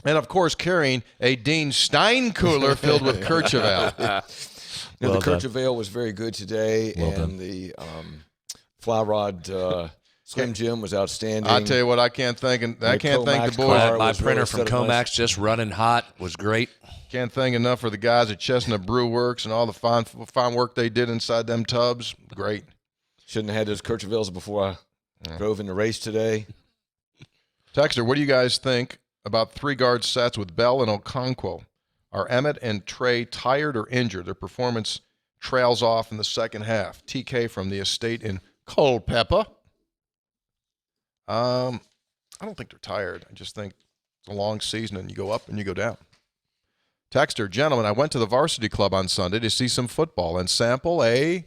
[SPEAKER 1] And, of course, carrying a Dean Stein cooler filled with Kirchhoff.
[SPEAKER 3] The Kirchhoff was very good today, the Fly Rod Slim Jim was outstanding.
[SPEAKER 1] I tell you what, I can't thank the boys.
[SPEAKER 2] My printer from Comax just running hot was great.
[SPEAKER 1] Can't thank enough for the guys at Chestnut Brew Works and all the fine work they did inside them tubs. Great.
[SPEAKER 3] Shouldn't have had those Kirchhoffs before I drove in the race today.
[SPEAKER 1] Texter, what do you guys think about 3-guard sets with Bell and Okonkwo. Are Emmett and Trey tired or injured? Their performance trails off in the second half. TK from the estate in Culpeper. I don't think they're tired. I just think it's a long season and you go up and you go down. Texter, gentlemen, I went to the varsity club on Sunday to see some football and sample a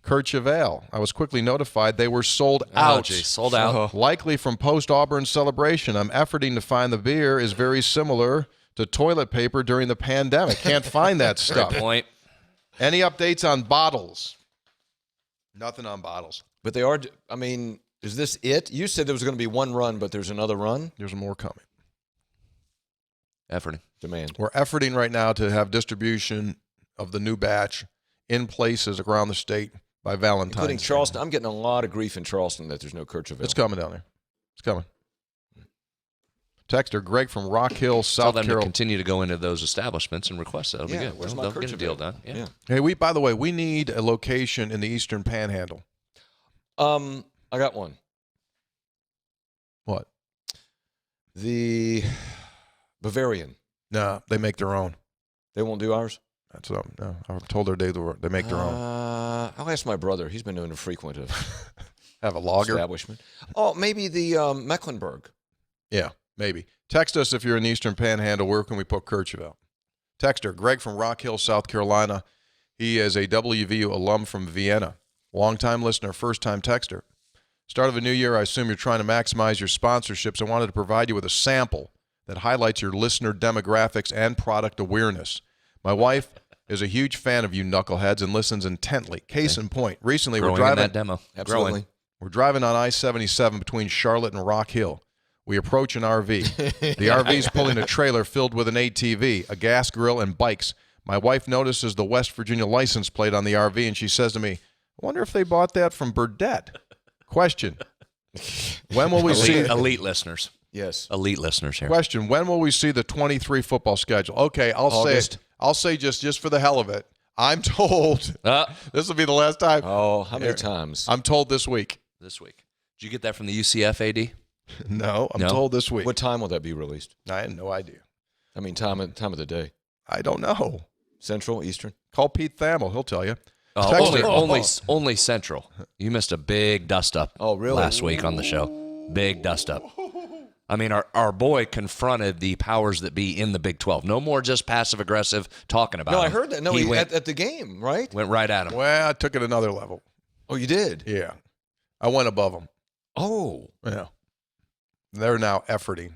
[SPEAKER 1] Courchevel. I was quickly notified they were sold out.
[SPEAKER 2] Geez, sold out.
[SPEAKER 1] Likely from post-Auburn celebration. I'm efforting to find the beer is very similar to toilet paper during the pandemic. Can't find that stuff.
[SPEAKER 2] Good point.
[SPEAKER 1] Any updates on bottles? Nothing on bottles.
[SPEAKER 3] But they are, I mean, is this it? You said there was going to be one run, but there's another run?
[SPEAKER 1] There's more coming.
[SPEAKER 2] Efforting.
[SPEAKER 3] Demand.
[SPEAKER 1] We're efforting right now to have distribution of the new batch in places around the state by Valentine's.
[SPEAKER 3] Including Charleston. I'm getting a lot of grief in Charleston that there's no Courchevel.
[SPEAKER 1] It's coming down there. It's coming. Texter Greg from Rock Hill, South
[SPEAKER 2] Tell them to
[SPEAKER 1] Carolina.
[SPEAKER 2] continue to go into those establishments and request that. That'll be good.
[SPEAKER 3] Where's my
[SPEAKER 2] They'll get a deal
[SPEAKER 3] Courchevel?
[SPEAKER 2] done. Yeah.
[SPEAKER 1] Hey, by the way, we need a location in the Eastern Panhandle.
[SPEAKER 3] I got one.
[SPEAKER 1] What?
[SPEAKER 3] The Bavarian.
[SPEAKER 1] No, they make their own.
[SPEAKER 3] They won't do ours?
[SPEAKER 1] That's no. I told her they make their own.
[SPEAKER 3] I'll ask my brother. He's been known to frequent a
[SPEAKER 1] Have a lager?
[SPEAKER 3] establishment. Oh, maybe the Mecklenburg.
[SPEAKER 1] Yeah, maybe. Text us if you're in the Eastern Panhandle. Where can we put Courchevel? Texter Greg from Rock Hill, South Carolina. He is a WVU alum from Vienna. Longtime listener, first-time texter. Start of a new year, I assume you're trying to maximize your sponsorships. I wanted to provide you with a sample that highlights your listener demographics and product awareness. My wife is a huge fan of you knuckleheads and listens intently. Case in point, recently
[SPEAKER 2] Growing
[SPEAKER 1] we're driving
[SPEAKER 2] in that demo.
[SPEAKER 3] Absolutely.
[SPEAKER 2] Growing.
[SPEAKER 1] We're driving on I-77 between Charlotte and Rock Hill. We approach an RV. The RV's pulling a trailer filled with an ATV, a gas grill, and bikes. My wife notices the West Virginia license plate on the RV, and she says to me, I wonder if they bought that from Burdette. Question. When will we see
[SPEAKER 2] Elite listeners.
[SPEAKER 3] Yes.
[SPEAKER 2] Elite listeners here.
[SPEAKER 1] Question. When will we see the 23 football schedule? Okay,
[SPEAKER 3] August.
[SPEAKER 1] I'll say just for the hell of it. I'm told this will be the last time.
[SPEAKER 3] Oh, how many times?
[SPEAKER 1] I'm told this week.
[SPEAKER 2] This week. Did you get that from the UCF AD?
[SPEAKER 1] No, I'm
[SPEAKER 2] No?
[SPEAKER 1] told this week.
[SPEAKER 3] What time will that be released?
[SPEAKER 1] I had no idea.
[SPEAKER 3] I mean, time of the day.
[SPEAKER 1] I don't know.
[SPEAKER 3] Central, Eastern?
[SPEAKER 1] Call Pete Thamel. He'll tell you.
[SPEAKER 2] Only Central. You missed a big dust up.
[SPEAKER 3] Oh, really?
[SPEAKER 2] Last week on the show. Big dust up. I mean, our boy confronted the powers that be in the Big 12. No more just passive aggressive talking about
[SPEAKER 3] No,
[SPEAKER 2] him.
[SPEAKER 3] I heard that. No,
[SPEAKER 2] he went,
[SPEAKER 3] at the game, right?
[SPEAKER 2] went right at him.
[SPEAKER 1] Well, I took it another level.
[SPEAKER 3] Oh, you did?
[SPEAKER 1] Yeah. I went above them.
[SPEAKER 3] Oh.
[SPEAKER 1] Yeah. They're now efforting.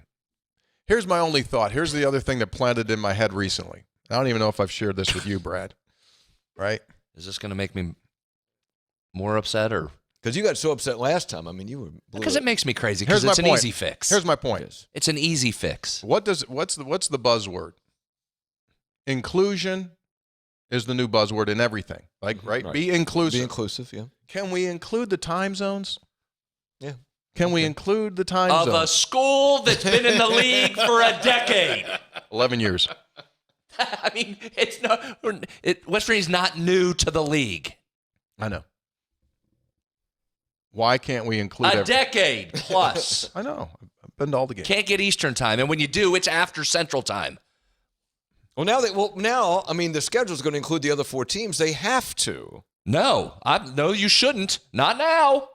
[SPEAKER 1] Here's my only thought. Here's the other thing that planted in my head recently. I don't even know if I've shared this with you, Brad. Right?
[SPEAKER 2] Is this going to make me more upset or?
[SPEAKER 3] Because you got so upset last time. I mean, you were.
[SPEAKER 2] Because it makes me crazy.
[SPEAKER 1] Here's
[SPEAKER 2] Because it's
[SPEAKER 1] my
[SPEAKER 2] an
[SPEAKER 1] point.
[SPEAKER 2] easy fix.
[SPEAKER 1] Here's my point.
[SPEAKER 3] Yes.
[SPEAKER 2] It's an easy fix.
[SPEAKER 1] What's the buzzword? Inclusion is the new buzzword in everything. Like, right?
[SPEAKER 3] Right.
[SPEAKER 1] Be inclusive.
[SPEAKER 3] Be inclusive, yeah.
[SPEAKER 1] Can we include the time zones?
[SPEAKER 3] Yeah.
[SPEAKER 1] Can we include the time
[SPEAKER 2] Of a
[SPEAKER 1] zones?
[SPEAKER 2] school that's been in the league for a decade.
[SPEAKER 1] 11 years.
[SPEAKER 2] I mean, it's not. West Virginia's not new to the league.
[SPEAKER 1] I know. Why can't we include
[SPEAKER 2] A decade plus.
[SPEAKER 1] I know. I've been to all the games.
[SPEAKER 2] Can't get Eastern time, and when you do, it's after Central time.
[SPEAKER 3] Well, now, I mean, the schedule's going to include the other 4 teams. They have to.
[SPEAKER 2] No, you shouldn't. Not now.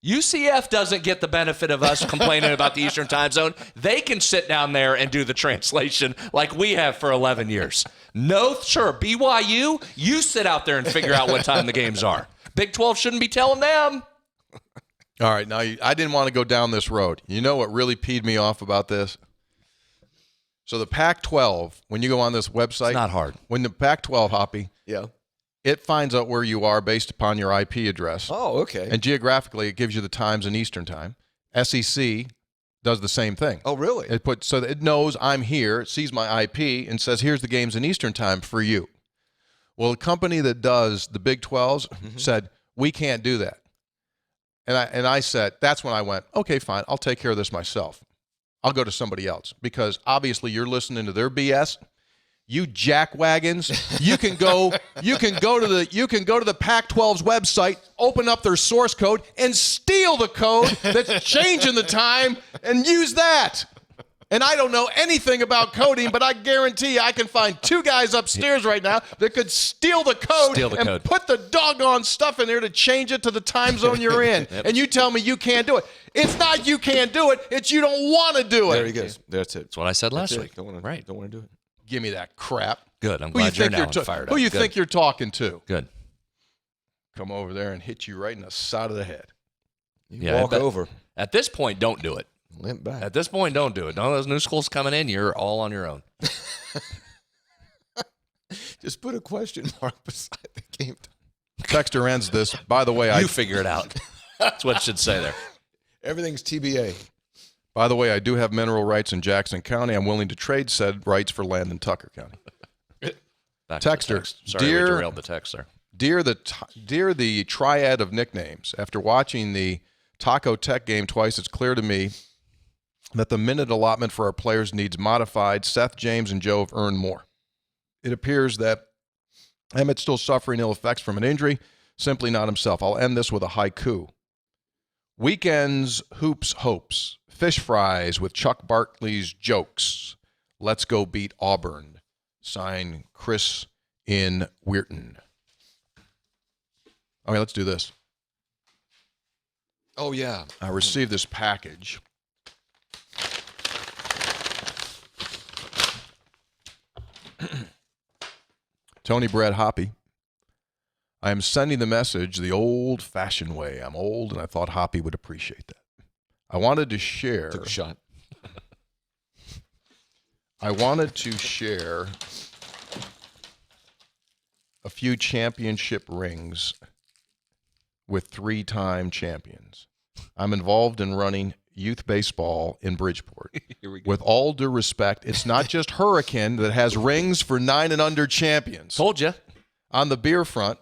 [SPEAKER 2] UCF doesn't get the benefit of us complaining about the Eastern time zone. They can sit down there and do the translation like we have for 11 years. No, sure. BYU, you sit out there and figure out what time the games are. Big 12 shouldn't be telling them.
[SPEAKER 1] All right. Now, I didn't want to go down this road. You know what really peed me off about this? So the Pac-12, when you go on this website.
[SPEAKER 2] It's not hard.
[SPEAKER 1] When the Pac-12, Hoppy,
[SPEAKER 3] Yeah.
[SPEAKER 1] it finds out where you are based upon your IP address.
[SPEAKER 3] Oh, okay.
[SPEAKER 1] And geographically, it gives you the times in Eastern time. SEC does the same thing.
[SPEAKER 3] Oh, really?
[SPEAKER 1] It puts so that it knows I'm here, it sees my IP, and says, here's the games in Eastern time for you. Well, a company that does the Big 12s said, we can't do that. And I said, that's when I went, okay, fine, I'll take care of this myself. I'll go to somebody else because obviously you're listening to their BS. You jackwagons, you can go to the Pac-12's website, open up their source code, and steal the code that's changing the time and use that. And I don't know anything about coding, but I guarantee you I can find 2 guys upstairs right now that could steal the code and put the doggone stuff in there to change it to the time zone you're in.
[SPEAKER 2] Yep.
[SPEAKER 1] And you tell me you can't do it. It's not you can't do it. It's you don't want to do it.
[SPEAKER 3] There he goes. That's it.
[SPEAKER 2] That's what I said last week.
[SPEAKER 3] Don't want to do it.
[SPEAKER 1] Give me that crap.
[SPEAKER 2] Good. I'm glad you're now fired up.
[SPEAKER 1] Who you think you're talking to?
[SPEAKER 2] Good.
[SPEAKER 1] Come over there and hit you right in the side of the head.
[SPEAKER 3] You walk over.
[SPEAKER 2] At this point, don't do it.
[SPEAKER 3] Limp back.
[SPEAKER 2] At this point, don't do it. None of those new schools coming in, you're all on your own.
[SPEAKER 3] Just put a question mark beside the game.
[SPEAKER 1] Texter ends this. By the way,
[SPEAKER 2] you figure it out. That's what it should say there.
[SPEAKER 3] Everything's TBA.
[SPEAKER 1] By the way, I do have mineral rights in Jackson County. I'm willing to trade said rights for land in Tucker County. Texter,
[SPEAKER 2] Sorry, we derailed the text there.
[SPEAKER 1] Dear the triad of nicknames, after watching the Taco Tech game twice, it's clear to me that the minute allotment for our players needs modified. Seth, James, and Joe have earned more. It appears that Emmett's still suffering ill effects from an injury, simply not himself. I'll end this with a haiku. Weekends, hoops, hopes. Fish fries with Chuck Barkley's jokes. Let's go beat Auburn. Sign Chris in Weirton. Okay, let's do this.
[SPEAKER 3] Oh, yeah.
[SPEAKER 1] I received this package. Tony Brad Hoppy. I am sending the message the old-fashioned way. I'm old, and I thought Hoppy would appreciate that. I wanted to share.
[SPEAKER 3] Took a shot.
[SPEAKER 1] I wanted to share a few championship rings with 3-time champions. I'm involved in running youth baseball in Bridgeport.
[SPEAKER 2] Here we go.
[SPEAKER 1] With all due respect, it's not just Hurricane that has rings for 9 and under champions.
[SPEAKER 2] Told you.
[SPEAKER 1] On the beer front,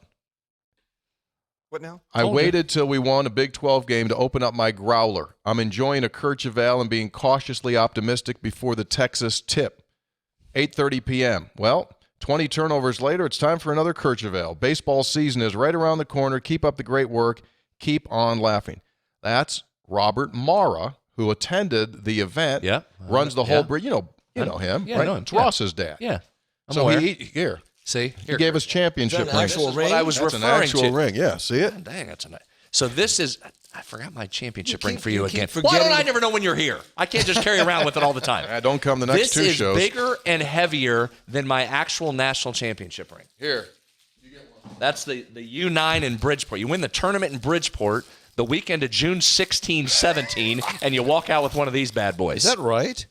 [SPEAKER 3] What now?
[SPEAKER 1] I waited till we won a Big 12 game to open up my growler. I'm enjoying a Kirchhoff Ale and being cautiously optimistic before the Texas tip. 8:30 p.m. Well, 20 turnovers later, it's time for another Kirchhoff Ale. Baseball season is right around the corner. Keep up the great work. Keep on laughing. That's Robert Mara, who attended the event.
[SPEAKER 2] Yeah.
[SPEAKER 1] Runs the whole bridge. You know him,
[SPEAKER 2] Yeah,
[SPEAKER 1] right?
[SPEAKER 2] I know him.
[SPEAKER 1] It's Ross's dad.
[SPEAKER 2] Yeah. I'm
[SPEAKER 1] So
[SPEAKER 2] aware.
[SPEAKER 1] here.
[SPEAKER 2] See?
[SPEAKER 1] He gave us championship
[SPEAKER 3] Is that an
[SPEAKER 1] rings.
[SPEAKER 3] actual
[SPEAKER 2] This is what
[SPEAKER 3] ring?
[SPEAKER 2] I was
[SPEAKER 1] That's an
[SPEAKER 2] referring
[SPEAKER 1] actual
[SPEAKER 2] to.
[SPEAKER 1] ring. Yeah, see it?
[SPEAKER 2] Dang, that's a nice. So this is, I forgot my championship ring for
[SPEAKER 3] you
[SPEAKER 2] you
[SPEAKER 3] keep
[SPEAKER 2] again.
[SPEAKER 3] forgetting-
[SPEAKER 2] Why don't I never know when you're here? I can't just carry around with it all the time.
[SPEAKER 1] Don't come the next
[SPEAKER 2] This
[SPEAKER 1] 2
[SPEAKER 2] is
[SPEAKER 1] shows.
[SPEAKER 2] bigger and heavier than my actual national championship ring.
[SPEAKER 1] Here.
[SPEAKER 2] That's the U9 in Bridgeport. You win the tournament in Bridgeport the weekend of June 16, 17, and you walk out with one of these bad boys.
[SPEAKER 3] Is that right?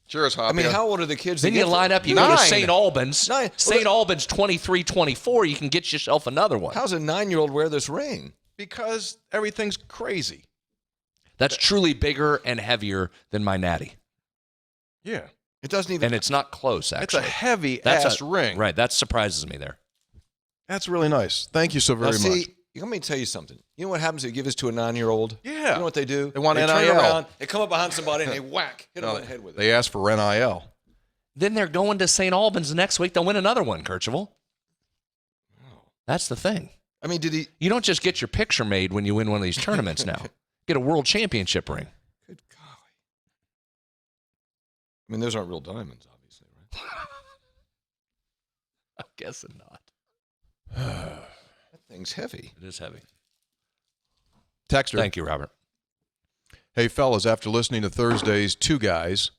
[SPEAKER 1] Sure as
[SPEAKER 3] I
[SPEAKER 1] Hoppy.
[SPEAKER 3] mean, how old are the kids?
[SPEAKER 2] Then
[SPEAKER 3] that
[SPEAKER 2] you
[SPEAKER 3] get
[SPEAKER 2] line
[SPEAKER 3] them?
[SPEAKER 2] up, you go to
[SPEAKER 1] 9.
[SPEAKER 2] St. Albans.
[SPEAKER 3] 9.
[SPEAKER 2] St. Albans 23-24, you can get yourself another one.
[SPEAKER 3] How's a 9-year-old wear this ring?
[SPEAKER 1] Because everything's crazy.
[SPEAKER 2] That's truly bigger and heavier than my natty.
[SPEAKER 1] Yeah.
[SPEAKER 3] It doesn't even.
[SPEAKER 2] And it's not close,
[SPEAKER 1] It's
[SPEAKER 2] actually.
[SPEAKER 1] a heavy
[SPEAKER 2] That's
[SPEAKER 1] ass
[SPEAKER 2] a
[SPEAKER 1] ring.
[SPEAKER 2] Right, that surprises me there.
[SPEAKER 1] That's really nice. Thank you so
[SPEAKER 3] Now,
[SPEAKER 1] very much.
[SPEAKER 3] let me tell you something. You know what happens if you give this to a 9-year-old?
[SPEAKER 1] Yeah.
[SPEAKER 3] You know what they do?
[SPEAKER 1] They want
[SPEAKER 3] turn
[SPEAKER 1] NIL.
[SPEAKER 3] around, they come up behind somebody, and they whack, hit them on the head with it.
[SPEAKER 1] They asked for NIL.
[SPEAKER 2] Then they're going to St. Albans next week. They'll win another one, Kirchhoff. That's the thing.
[SPEAKER 3] I mean, did he?
[SPEAKER 2] You don't just get your picture made when you win one of these tournaments now. Get a world championship ring.
[SPEAKER 3] Good golly. I mean, those aren't real diamonds, obviously, right?
[SPEAKER 2] I'm guessing not.
[SPEAKER 3] That thing's heavy.
[SPEAKER 2] It is heavy.
[SPEAKER 1] Texter.
[SPEAKER 2] Thank you, Robert.
[SPEAKER 1] Hey, fellas, after listening to Thursday's 2 Guys,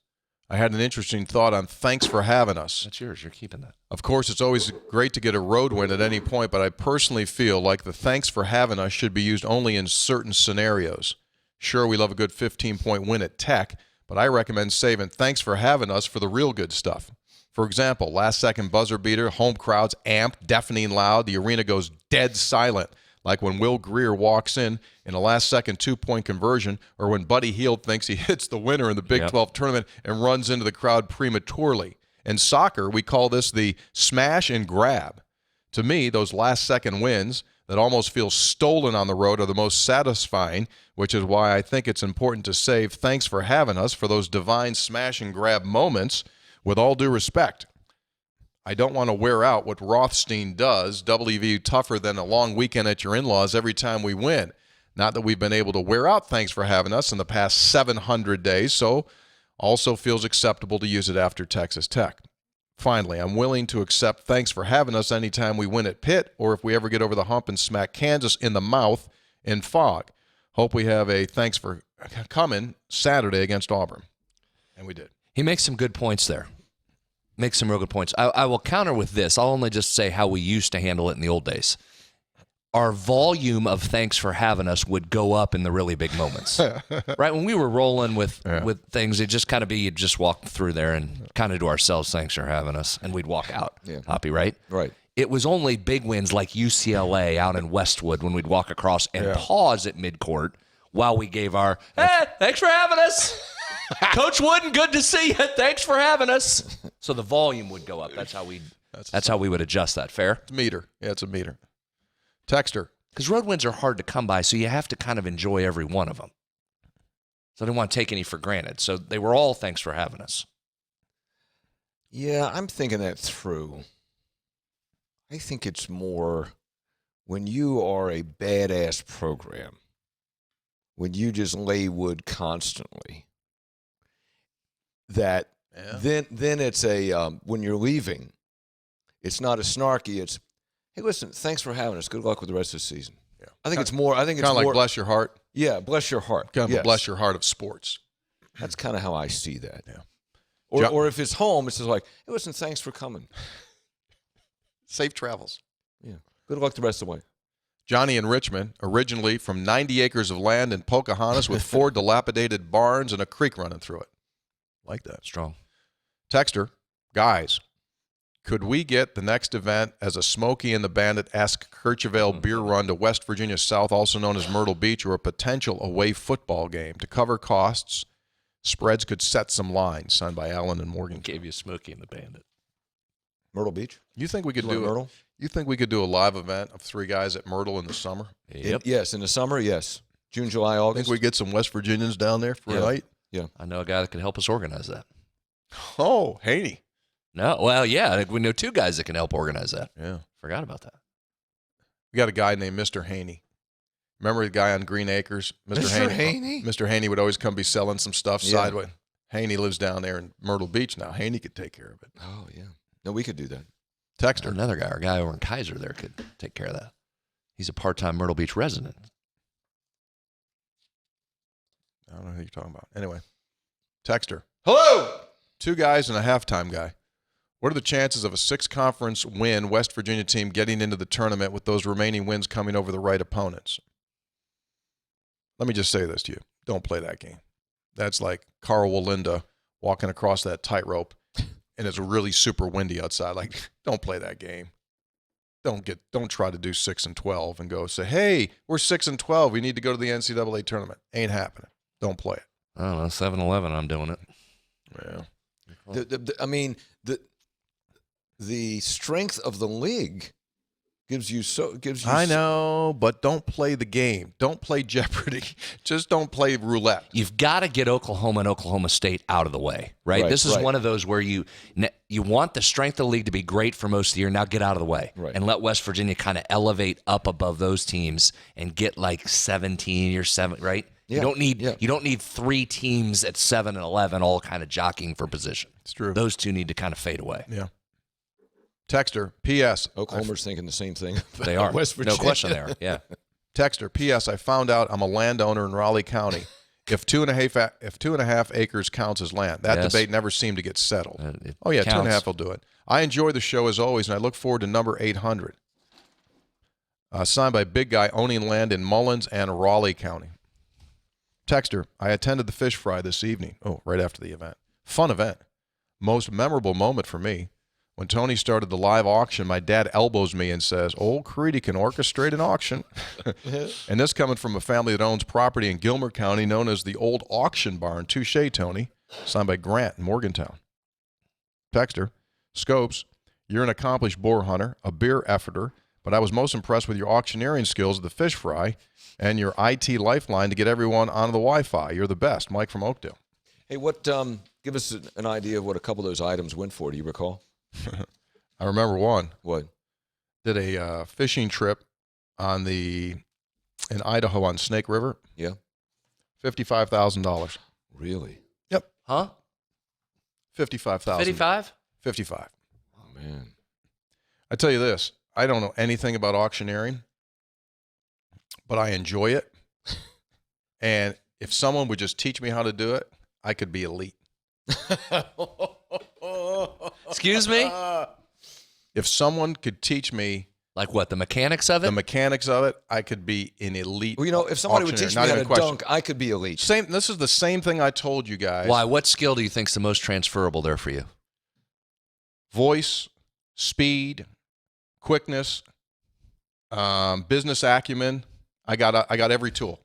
[SPEAKER 1] I had an interesting thought on thanks for having us.
[SPEAKER 2] That's yours. You're keeping that.
[SPEAKER 1] Of course, it's always great to get a road win at any point, but I personally feel like the thanks for having us should be used only in certain scenarios. Sure, we love a good 15-point win at Tech, but I recommend saving thanks for having us for the real good stuff. For example, last-second buzzer beater, home crowds amped, deafening loud, the arena goes dead silent, like when Will Greer walks in a last-second 2-point conversion, or when Buddy Hield thinks he hits the winner in the Big 12 tournament and runs into the crowd prematurely. In soccer, we call this the smash and grab. To me, those last-second wins that almost feel stolen on the road are the most satisfying, which is why I think it's important to save thanks for having us for those divine smash and grab moments. With all due respect, I don't want to wear out what Rothstein does, WVU tougher than a long weekend at your in-laws every time we win. Not that we've been able to wear out thanks for having us in the past 700 days, so Also feels acceptable to use it after Texas Tech. Finally, I'm willing to accept thanks for having us anytime we win at Pitt or if we ever get over the hump and smack Kansas in the mouth in Fog. Hope we have a thanks for coming Saturday against Auburn. And we did.
[SPEAKER 2] He makes some good points there. Makes some real good points. I will counter with this. I'll only just say how we used to handle it in the old days. Our volume of thanks for having us would go up in the really big moments. Right? When we were rolling with things, it'd just kind of be, you'd just walk through there and kind of to ourselves, thanks for having us, and we'd walk out.
[SPEAKER 3] Yeah.
[SPEAKER 2] Hoppy, right?
[SPEAKER 3] Right.
[SPEAKER 2] It was only big wins like UCLA out in Westwood when we'd walk across and pause at midcourt while we gave our, hey, thanks for having us. Coach Wooden, good to see you. Thanks for having us. So the volume would go up. That's how we would adjust that. Fair?
[SPEAKER 1] It's a meter. Yeah, it's a meter. Texter.
[SPEAKER 2] Because road wins are hard to come by, so you have to kind of enjoy every one of them. So I didn't want to take any for granted. So they were all thanks for having us.
[SPEAKER 3] Yeah, I'm thinking that through. I think it's more when you are a badass program, when you just lay wood constantly, that then it's a when you're leaving, it's not a snarky. It's, hey, listen, thanks for having us. Good luck with the rest of the season. Yeah, I think it's more. I think it's
[SPEAKER 1] kind of
[SPEAKER 3] more
[SPEAKER 1] like bless your heart.
[SPEAKER 3] Yeah, bless your heart.
[SPEAKER 1] Kind of a bless your heart of sports.
[SPEAKER 3] That's kind of how I see that.
[SPEAKER 1] Yeah.
[SPEAKER 3] Or if it's home, it's just like, hey, listen, thanks for coming.
[SPEAKER 1] Safe travels.
[SPEAKER 3] Yeah. Good luck the rest of the way.
[SPEAKER 1] Johnny in Richmond, originally from 90 acres of land in Pocahontas with 4 dilapidated barns and a creek running through it. Like that.
[SPEAKER 2] Strong.
[SPEAKER 1] Texter, guys, could we get the next event as a Smokey and the Bandit-esque Kirchvale beer run to West Virginia South, also known as Myrtle Beach, or a potential away football game? To cover costs, spreads could set some lines. Signed by Allen and Morgan.
[SPEAKER 2] Gave you Smokey and the Bandit.
[SPEAKER 3] Myrtle Beach?
[SPEAKER 1] You think we could do
[SPEAKER 3] Myrtle?
[SPEAKER 1] You think we could do a live event of 3 guys at Myrtle in the summer?
[SPEAKER 2] Yep.
[SPEAKER 3] Yes, in the summer, yes. June, July,
[SPEAKER 1] I
[SPEAKER 3] August.
[SPEAKER 1] think we get some West Virginians down there for a night.
[SPEAKER 3] Yeah.
[SPEAKER 2] I know a guy that could help us organize that.
[SPEAKER 1] Oh, Haney.
[SPEAKER 2] No, well, yeah, I think we know 2 guys that can help organize that.
[SPEAKER 1] Yeah.
[SPEAKER 2] Forgot about that.
[SPEAKER 1] We got a guy named Mr. Haney. Remember the guy on Green Acres?
[SPEAKER 3] Mr. Haney?
[SPEAKER 1] Mr. Haney would always come be selling some stuff sideways. Haney lives down there in Myrtle Beach now. Haney could take care of it.
[SPEAKER 3] Oh, yeah. No, we could do that.
[SPEAKER 1] Texter.
[SPEAKER 2] Another guy, our guy over in Kaiser there could take care of that. He's a part-time Myrtle Beach resident.
[SPEAKER 1] I don't know who you're talking about. Anyway. Texter.
[SPEAKER 3] Hello!
[SPEAKER 1] 2 guys and a halftime guy. What are the chances of a 6-conference win West Virginia team getting into the tournament with those remaining wins coming over the right opponents? Let me just say this to you. Don't play that game. That's like Carl Wallinda walking across that tightrope, and it's really super windy outside. Like, don't play that game. Don't try to do 6-12 and go say, hey, we're 6-12. We need to go to the NCAA tournament. Ain't happening. Don't play it.
[SPEAKER 2] I don't know, 7-11, I'm doing it.
[SPEAKER 1] Yeah.
[SPEAKER 3] The strength of the league gives you.
[SPEAKER 1] I know, but don't play the game. Don't play Jeopardy. Just don't play roulette.
[SPEAKER 2] You've got to get Oklahoma and Oklahoma State out of the way, right? This is one of those where you want the strength of the league to be great for most of the year. Now get out of the way and let West Virginia kind of elevate up above those teams and get like 17 or 7, right? Yeah. You don't need 3 teams at 7 and 11 all kind of jockeying for position.
[SPEAKER 1] It's true.
[SPEAKER 2] Those 2 need to kind of fade away.
[SPEAKER 1] Yeah. Texter, P.S.
[SPEAKER 3] Oklahoma's thinking the same thing.
[SPEAKER 2] They are.
[SPEAKER 3] West Virginia.
[SPEAKER 2] No question there. Yeah.
[SPEAKER 1] Texter, P.S. I found out I'm a landowner in Raleigh County. If 2.5 acres counts as land, that debate never seemed to get settled. Oh yeah, counts. 2.5 will do it. I enjoy the show as always, and I look forward to number 800. Signed by Big Guy owning land in Mullins and Raleigh County. Texter, I attended the fish fry this evening. Oh, right after the event. Fun event. Most memorable moment for me. When Tony started the live auction, my dad elbows me and says, old Creedy can orchestrate an auction. And this coming from a family that owns property in Gilmer County known as the Old Auction Barn. Touche, Tony. Signed by Grant in Morgantown. Texter, Scopes, you're an accomplished boar hunter, a beer efforter, but I was most impressed with your auctioneering skills at the fish fry and your IT lifeline to get everyone onto the Wi-Fi. You're the best. Mike from Oakdale.
[SPEAKER 3] Hey, give us an idea of what a couple of those items went for. Do you recall?
[SPEAKER 1] I remember one.
[SPEAKER 3] What?
[SPEAKER 1] Did a fishing trip in Idaho on Snake River.
[SPEAKER 3] Yeah.
[SPEAKER 1] $55,000.
[SPEAKER 3] Really?
[SPEAKER 1] Yep.
[SPEAKER 2] Huh?
[SPEAKER 1] $55,000.
[SPEAKER 2] 55?
[SPEAKER 1] 55.
[SPEAKER 3] Oh, man.
[SPEAKER 1] I tell you this, I don't know anything about auctioneering, but I enjoy it. And if someone would just teach me how to do it, I could be elite.
[SPEAKER 2] Excuse me?
[SPEAKER 1] If someone could teach me
[SPEAKER 2] Like what, the mechanics of it?
[SPEAKER 1] the mechanics of it, I could be an elite.
[SPEAKER 3] Well, if somebody would
[SPEAKER 1] auctioneer.
[SPEAKER 3] teach
[SPEAKER 1] Not
[SPEAKER 3] me how
[SPEAKER 1] even
[SPEAKER 3] to
[SPEAKER 1] a question.
[SPEAKER 3] dunk, I could be elite.
[SPEAKER 1] This is the same thing I told you guys.
[SPEAKER 2] Why? What skill do you think's the most transferable there for you?
[SPEAKER 1] Voice, speed, quickness, business acumen. I got every tool.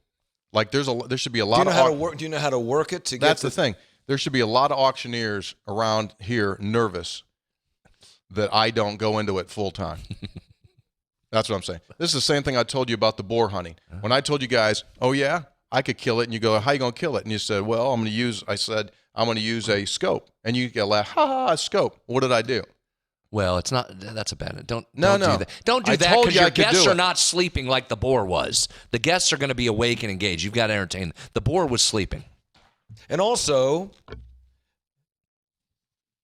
[SPEAKER 1] Like there should be a lot
[SPEAKER 3] Do you know how to
[SPEAKER 1] of
[SPEAKER 3] work? Do you know how to work it to get?
[SPEAKER 1] That's the thing. There should be a lot of auctioneers around here nervous that I don't go into it full time. That's what I'm saying. This is the same thing I told you about the boar hunting. When I told you guys, oh yeah, I could kill it, and you go, how you gonna kill it? And you said, well, I'm gonna use a scope, and you get laugh, a scope. What did I do?
[SPEAKER 2] Well, it's not. That's a bad. Don't do
[SPEAKER 1] No.
[SPEAKER 2] that. Don't do
[SPEAKER 1] I
[SPEAKER 2] that
[SPEAKER 1] told
[SPEAKER 2] because
[SPEAKER 1] you
[SPEAKER 2] your
[SPEAKER 1] I could
[SPEAKER 2] guests
[SPEAKER 1] do
[SPEAKER 2] are
[SPEAKER 1] it.
[SPEAKER 2] not sleeping like the boar was. The guests are going to be awake and engaged. You've got to entertain them. The boar was sleeping.
[SPEAKER 3] And also,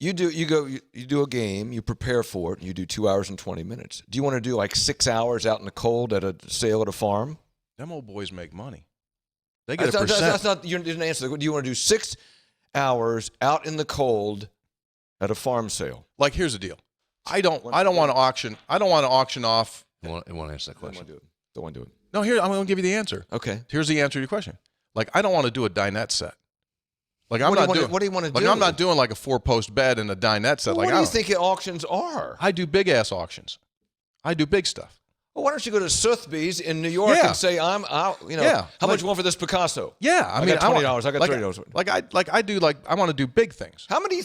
[SPEAKER 3] you do a game, you prepare for it, and you do 2 hours and 20 minutes. Do you want to do like 6 hours out in the cold at a sale at a farm?
[SPEAKER 1] Them old boys make money. They get a
[SPEAKER 3] That's
[SPEAKER 1] percent.
[SPEAKER 3] not. You didn't answer. Do you want to do 6 hours out in the cold at a farm sale?
[SPEAKER 1] Like here's the deal. I don't want to auction. I don't want to auction off.
[SPEAKER 2] You want to answer that
[SPEAKER 3] Don't
[SPEAKER 2] question?
[SPEAKER 3] want to do it. Don't want to do it.
[SPEAKER 1] No, here I'm going to give you the answer.
[SPEAKER 3] Okay.
[SPEAKER 1] Here's the answer to your question. Like I don't want to do a dinette set. Like I'm
[SPEAKER 3] What do
[SPEAKER 1] not
[SPEAKER 3] you
[SPEAKER 1] doing.
[SPEAKER 3] what do you want to
[SPEAKER 1] Like
[SPEAKER 3] do?
[SPEAKER 1] I'm not doing like a 4-post bed and a dinette set.
[SPEAKER 3] Well,
[SPEAKER 1] Like
[SPEAKER 3] what do
[SPEAKER 1] I
[SPEAKER 3] you
[SPEAKER 1] don't-
[SPEAKER 3] think auctions are?
[SPEAKER 1] I do big ass auctions. I do big stuff.
[SPEAKER 3] Well, why don't you go to Sotheby's in New York
[SPEAKER 1] Yeah.
[SPEAKER 3] and say, I'm out,
[SPEAKER 1] Yeah.
[SPEAKER 3] how much you want for this Picasso?
[SPEAKER 1] Yeah,
[SPEAKER 3] I
[SPEAKER 1] mean,
[SPEAKER 3] got $20. I got $30.
[SPEAKER 1] I want to do big things.
[SPEAKER 3] How many?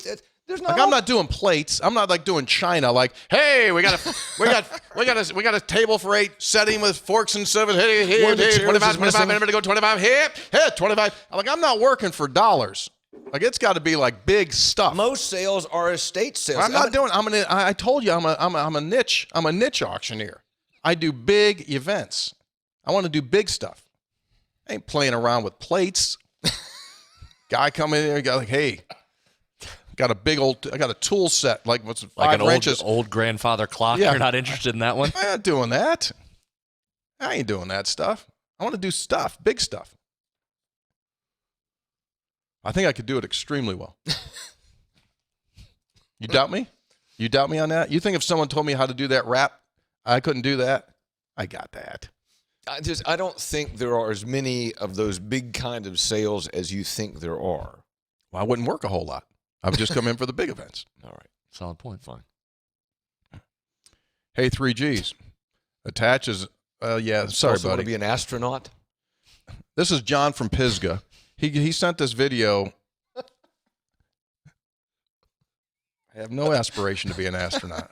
[SPEAKER 3] There's not.
[SPEAKER 1] Like I'm not doing plates. I'm not like doing china. Like, hey, we got a table for 8 setting with forks and service. Hey,
[SPEAKER 3] One of the chairs
[SPEAKER 1] 25,
[SPEAKER 3] is
[SPEAKER 1] 25
[SPEAKER 3] missing.
[SPEAKER 1] minutes to go 25 here, 25. Like I'm not working for dollars. Like it's got to be like big stuff.
[SPEAKER 3] Most sales are estate sales.
[SPEAKER 1] I'm not doing. I told you I'm a niche. I'm a niche auctioneer. I do big events. I want to do big stuff. I ain't playing around with plates. Guy come in there and go like, hey, I got a tool set like what's 5
[SPEAKER 2] Like an
[SPEAKER 1] wrenches.
[SPEAKER 2] old grandfather clock.
[SPEAKER 1] Yeah.
[SPEAKER 2] You're not interested in that one?
[SPEAKER 1] I'm not doing that. I ain't doing that stuff. I want to do stuff, big stuff. I think I could do it extremely well. You doubt me? You doubt me on that? You think if someone told me how to do that rap, I couldn't do that? I got that.
[SPEAKER 3] I don't think there are as many of those big kind of sales as you think there are.
[SPEAKER 1] Well, I wouldn't work a whole lot. I would just come in for the big events.
[SPEAKER 3] All right.
[SPEAKER 2] Solid point.
[SPEAKER 3] Fine.
[SPEAKER 1] Hey, 3Gs. Attaches. Yeah, sorry,
[SPEAKER 3] Also want
[SPEAKER 1] buddy.
[SPEAKER 3] to be an astronaut?
[SPEAKER 1] This is John from Pisgah. He sent this video. I have no aspiration to be an astronaut.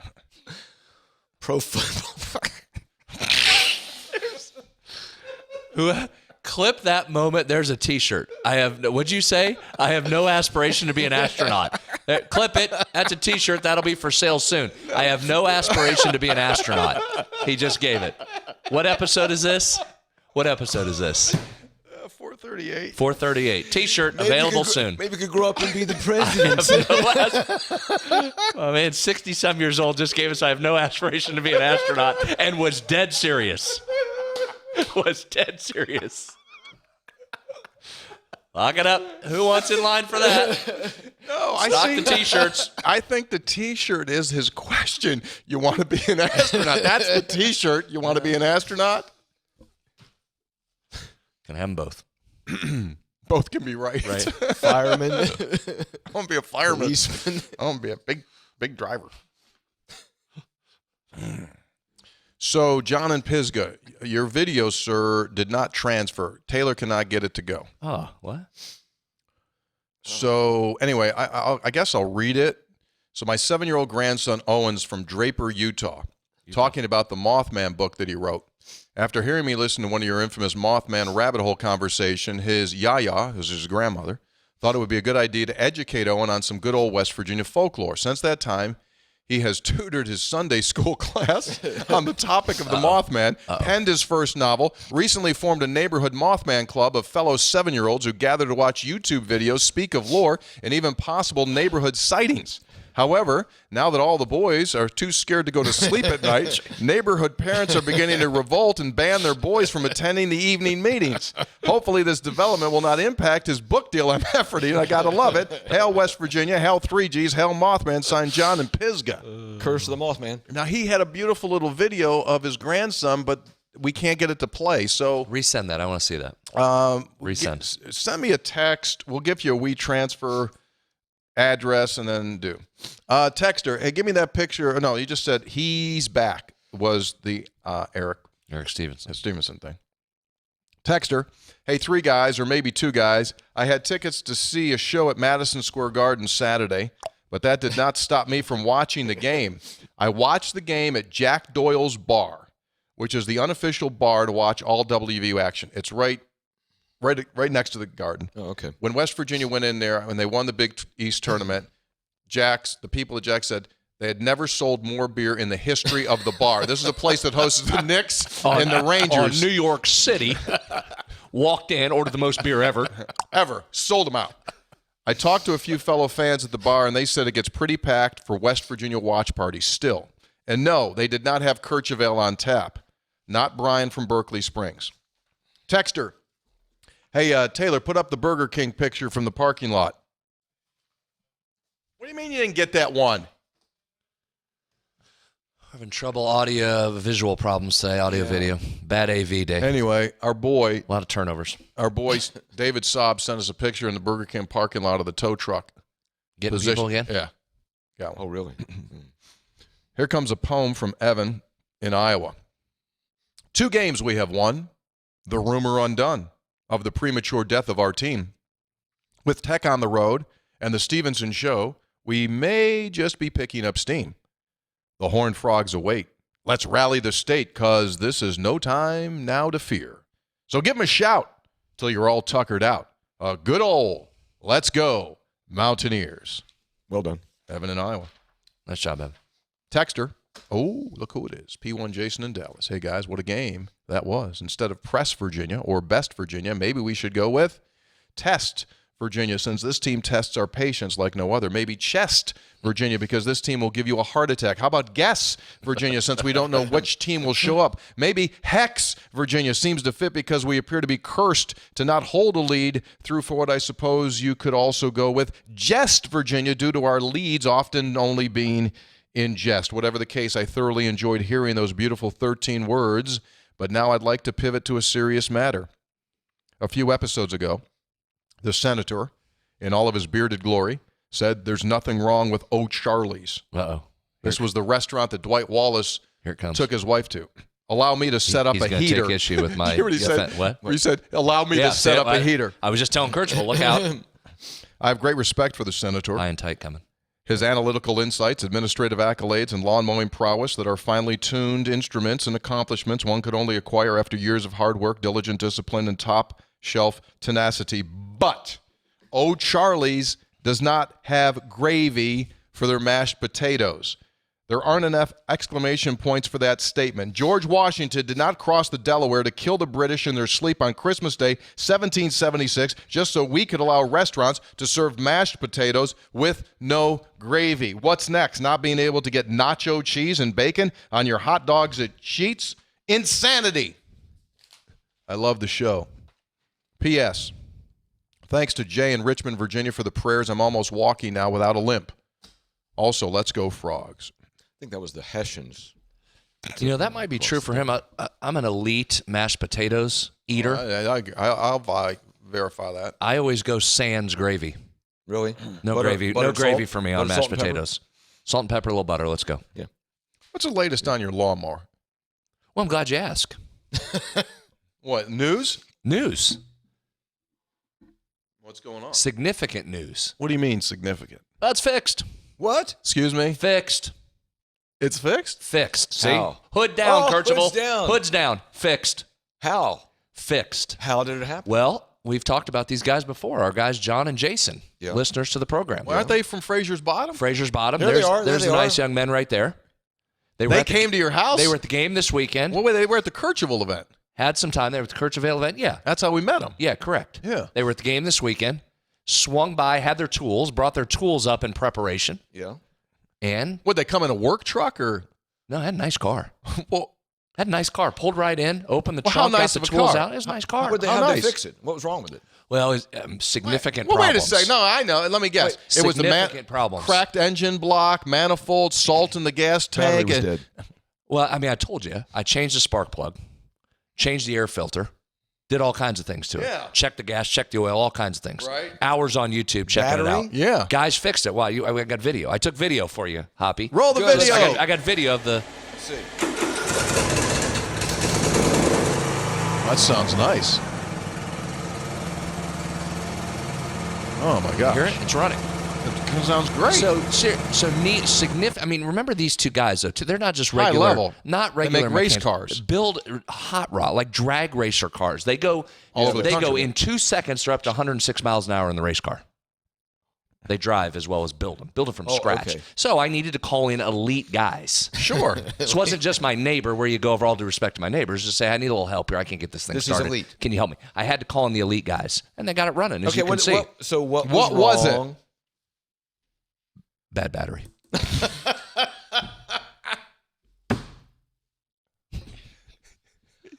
[SPEAKER 3] Pro football.
[SPEAKER 2] Clip that moment. There's a T-shirt. What'd you say? I have no aspiration to be an astronaut. Clip it. That's a T-shirt. That'll be for sale soon. I have no aspiration to be an astronaut. He just gave it. What episode is this?
[SPEAKER 1] 438.
[SPEAKER 2] 438. T-shirt available soon.
[SPEAKER 3] Maybe you could grow up and be the president.
[SPEAKER 2] Oh man, 60-some years old, just gave us I have no aspiration to be an astronaut and was dead serious. Was dead serious. Lock it up. Who wants in line for that?
[SPEAKER 1] No,
[SPEAKER 2] Stock the T-shirts.
[SPEAKER 1] I think the T-shirt is his question. You want to be an astronaut? That's the T-shirt. You want to be an astronaut?
[SPEAKER 2] Can have them both.
[SPEAKER 1] Both can be right.
[SPEAKER 3] Fireman.
[SPEAKER 1] I want to be a fireman.
[SPEAKER 3] Policeman.
[SPEAKER 1] I want to be a big driver. So, John and Pisgah, your video, sir, did not transfer. Taylor cannot get it to go.
[SPEAKER 2] Oh, what?
[SPEAKER 1] So, anyway, I guess I'll read it. So, my 7-year-old grandson, Owen's from Draper, Utah, talking about the Mothman book that he wrote. After hearing me listen to one of your infamous Mothman rabbit hole conversation, his yaya, who's his grandmother, thought it would be a good idea to educate Owen on some good old West Virginia folklore. Since that time, He has tutored his Sunday school class on the topic of the Mothman, penned his first novel, recently formed a neighborhood Mothman club of fellow 7-year-olds who gather to watch YouTube videos, speak of lore, and even possible neighborhood sightings. However, now that all the boys are too scared to go to sleep at night, neighborhood parents are beginning to revolt and ban their boys from attending the evening meetings. Hopefully this development will not impact his book deal I'm efforting. I gotta love it. Hail West Virginia, hail 3Gs, hail Mothman, signed John and Pisgah.
[SPEAKER 3] Curse of the Mothman.
[SPEAKER 1] Now, he had a beautiful little video of his grandson, but we can't get it to play. So
[SPEAKER 2] Resend that. I want to see that. Resend.
[SPEAKER 1] Send me a text. We'll give you a WeTransfer address and then do. Texter, hey, give me that picture. No, you just said he's back was the Eric Stevenson thing. Texter, hey, 3 guys or maybe 2 guys. I had tickets to see a show at Madison Square Garden Saturday, but that did not stop me from watching the game. I watched the game at Jack Doyle's Bar, which is the unofficial bar to watch all WVU action. It's right next to the Garden.
[SPEAKER 3] Oh, okay.
[SPEAKER 1] When West Virginia went in there and they won the Big East tournament, the people at Jack said they had never sold more beer in the history of the bar. This is a place that hosts the Knicks and the Rangers.
[SPEAKER 2] New York City. Walked in, ordered the most beer ever.
[SPEAKER 1] Sold them out. I talked to a few fellow fans at the bar, and they said it gets pretty packed for West Virginia watch parties still. And no, they did not have Kirchhoff on tap. Not Brian from Berkeley Springs. Texter. Hey, Taylor, put up the Burger King picture from the parking lot. What do you mean you didn't get that one?
[SPEAKER 2] Having trouble visual problems today, video. Bad AV day.
[SPEAKER 1] Anyway, a
[SPEAKER 2] lot of turnovers.
[SPEAKER 1] Our boy, David Saab, sent us a picture in the Burger King parking lot of the tow truck.
[SPEAKER 2] Getting people again?
[SPEAKER 1] Yeah. Got one.
[SPEAKER 3] Oh, really?
[SPEAKER 1] Here comes a poem from Evan in Iowa. 2 games we have won. The rumor undone of the premature death of our team. With Tech on the road and the Stevenson show, we may just be picking up steam. The Horned Frogs await. Let's rally the state, 'cause this is no time now to fear. So give them a shout till you're all tuckered out. A good old let's go, Mountaineers.
[SPEAKER 3] Well done.
[SPEAKER 1] Evan in Iowa.
[SPEAKER 2] Nice job, Evan.
[SPEAKER 1] Texter. Oh, look who it is. P1 Jason in Dallas. Hey, guys, what a game that was. Instead of Press Virginia or Best Virginia, maybe we should go with Test Virginia, since this team tests our patience like no other. Maybe Chest Virginia, because this team will give you a heart attack. How about Guess Virginia, since we don't know which team will show up? Maybe Hex Virginia seems to fit because we appear to be cursed to not hold a lead through for what I suppose you could also go with Jest Virginia, due to our leads often only being in jest. Whatever the case, I thoroughly enjoyed hearing those beautiful 13 words, but now I'd like to pivot to a serious matter. A few episodes ago, the senator, in all of his bearded glory, said there's nothing wrong with O'Charlie's.
[SPEAKER 2] Uh-oh.
[SPEAKER 1] This was the restaurant that Dwight Wallace took his wife to. Allow me to set up a heater.
[SPEAKER 2] He's going to take issue with my...
[SPEAKER 1] He said, what? He said, allow me to set up a heater.
[SPEAKER 2] I was just telling Kirchhoff, look out.
[SPEAKER 1] I have great respect for the senator.
[SPEAKER 2] High and tight coming.
[SPEAKER 1] His analytical insights, administrative accolades, and lawn mowing prowess that are finely tuned instruments and accomplishments one could only acquire after years of hard work, diligent discipline, and top-shelf tenacity. But O'Charlie's does not have gravy for their mashed potatoes. There aren't enough exclamation points for that statement. George Washington did not cross the Delaware to kill the British in their sleep on Christmas Day, 1776, just so we could allow restaurants to serve mashed potatoes with no gravy. What's next? Not being able to get nacho cheese and bacon on your hot dogs at Sheetz? Insanity. I love the show. P.S. Thanks to Jay in Richmond, Virginia for the prayers. I'm almost walking now without a limp. Also, let's go Frogs.
[SPEAKER 3] I think that was the Hessians.
[SPEAKER 2] You know, that might be true for him. I'm an elite mashed potatoes eater.
[SPEAKER 1] I'll verify that.
[SPEAKER 2] I always go sans gravy.
[SPEAKER 3] Really?
[SPEAKER 2] No gravy. No gravy for me on mashed potatoes. Salt and pepper, a little butter. Let's go.
[SPEAKER 3] Yeah.
[SPEAKER 1] What's the latest on your lawnmower?
[SPEAKER 2] Well, I'm glad you asked.
[SPEAKER 1] What, news?
[SPEAKER 2] News.
[SPEAKER 1] What's going on?
[SPEAKER 2] Significant news.
[SPEAKER 1] What do you mean significant?
[SPEAKER 2] That's fixed.
[SPEAKER 3] What?
[SPEAKER 1] Excuse me?
[SPEAKER 2] Fixed.
[SPEAKER 1] It's fixed?
[SPEAKER 2] Fixed. See?
[SPEAKER 3] How?
[SPEAKER 2] Hood down,
[SPEAKER 3] Oh,
[SPEAKER 2] Kirchhoff.
[SPEAKER 3] hood's down.
[SPEAKER 2] Hood's down. Fixed.
[SPEAKER 3] How?
[SPEAKER 2] Fixed.
[SPEAKER 3] How did it happen?
[SPEAKER 2] Well, we've talked about these guys before. Our guys, John and Jason,
[SPEAKER 3] Yeah.
[SPEAKER 2] listeners to the program.
[SPEAKER 1] Well, aren't they from Fraser's Bottom?
[SPEAKER 2] Fraser's Bottom.
[SPEAKER 3] There they are.
[SPEAKER 2] There's
[SPEAKER 3] There
[SPEAKER 2] the
[SPEAKER 3] they
[SPEAKER 2] nice
[SPEAKER 3] are.
[SPEAKER 2] young men right there.
[SPEAKER 1] They came to your house?
[SPEAKER 2] They were at the game this weekend.
[SPEAKER 1] Well, wait, they were at the Kirchhoff event.
[SPEAKER 2] Had some time. They were at the Kirchhoff event. Yeah.
[SPEAKER 1] That's how we met them.
[SPEAKER 2] Yeah, correct.
[SPEAKER 1] Yeah.
[SPEAKER 2] They were at the game this weekend. Swung by, had their tools, brought their tools up in preparation.
[SPEAKER 3] Yeah.
[SPEAKER 2] And,
[SPEAKER 1] Would they come in a work truck or?
[SPEAKER 2] no, had a nice car.
[SPEAKER 1] Well,
[SPEAKER 2] Had a nice car. Pulled right in, opened the
[SPEAKER 1] Well, how
[SPEAKER 2] trunk,
[SPEAKER 1] nice
[SPEAKER 2] got the
[SPEAKER 1] of a
[SPEAKER 2] tools
[SPEAKER 1] car?
[SPEAKER 2] out. It was a nice car.
[SPEAKER 3] How'd they
[SPEAKER 1] nice.
[SPEAKER 3] fix it? What was wrong with it?
[SPEAKER 2] Well, it was, significant
[SPEAKER 1] well,
[SPEAKER 2] problems.
[SPEAKER 1] wait a second. No, I know. Let me guess. It was the
[SPEAKER 2] Significant problems.
[SPEAKER 1] cracked engine block, manifold, salt in the gas
[SPEAKER 3] Battery
[SPEAKER 1] tank.
[SPEAKER 3] was
[SPEAKER 1] and-
[SPEAKER 3] dead.
[SPEAKER 2] Well, I mean, I told you. I changed the spark plug, changed the air filter, did all kinds of things to it.
[SPEAKER 1] Yeah.
[SPEAKER 2] Checked the gas, checked the oil, all kinds of things.
[SPEAKER 1] Right.
[SPEAKER 2] Hours on YouTube checking
[SPEAKER 3] Battery?
[SPEAKER 2] it out.
[SPEAKER 1] Yeah.
[SPEAKER 2] Guys fixed it. Wow, I got video. I took video for you, Hoppy.
[SPEAKER 1] Roll the
[SPEAKER 3] Good.
[SPEAKER 1] video.
[SPEAKER 2] I got video of the...
[SPEAKER 3] Let's see.
[SPEAKER 1] That sounds nice. Oh my gosh.
[SPEAKER 2] Hear it? It's running.
[SPEAKER 1] It sounds great.
[SPEAKER 2] So neat, significant. I mean, remember these two guys though. They're not just regular,
[SPEAKER 1] level.
[SPEAKER 2] not
[SPEAKER 1] They
[SPEAKER 2] regular
[SPEAKER 1] make race
[SPEAKER 2] mechanics.
[SPEAKER 1] cars.
[SPEAKER 2] Build hot rod, like drag racer cars. They go
[SPEAKER 1] All over the
[SPEAKER 2] They go
[SPEAKER 1] country.
[SPEAKER 2] in 2 seconds. They're up to 106 miles an hour in the race car. They drive as well as build them from scratch.
[SPEAKER 3] okay.
[SPEAKER 2] So I needed to call in elite guys.
[SPEAKER 1] Sure.
[SPEAKER 2] This wasn't just my neighbor, where you go over all due respect to my neighbors, just say, I need a little help here. I can't get this thing
[SPEAKER 3] This is
[SPEAKER 2] started.
[SPEAKER 3] elite.
[SPEAKER 2] Can you help me? I had to call in the elite guys, and they got it running, as
[SPEAKER 3] Okay,
[SPEAKER 2] you can see.
[SPEAKER 3] what
[SPEAKER 1] What was it?
[SPEAKER 3] wrong?
[SPEAKER 2] Bad battery.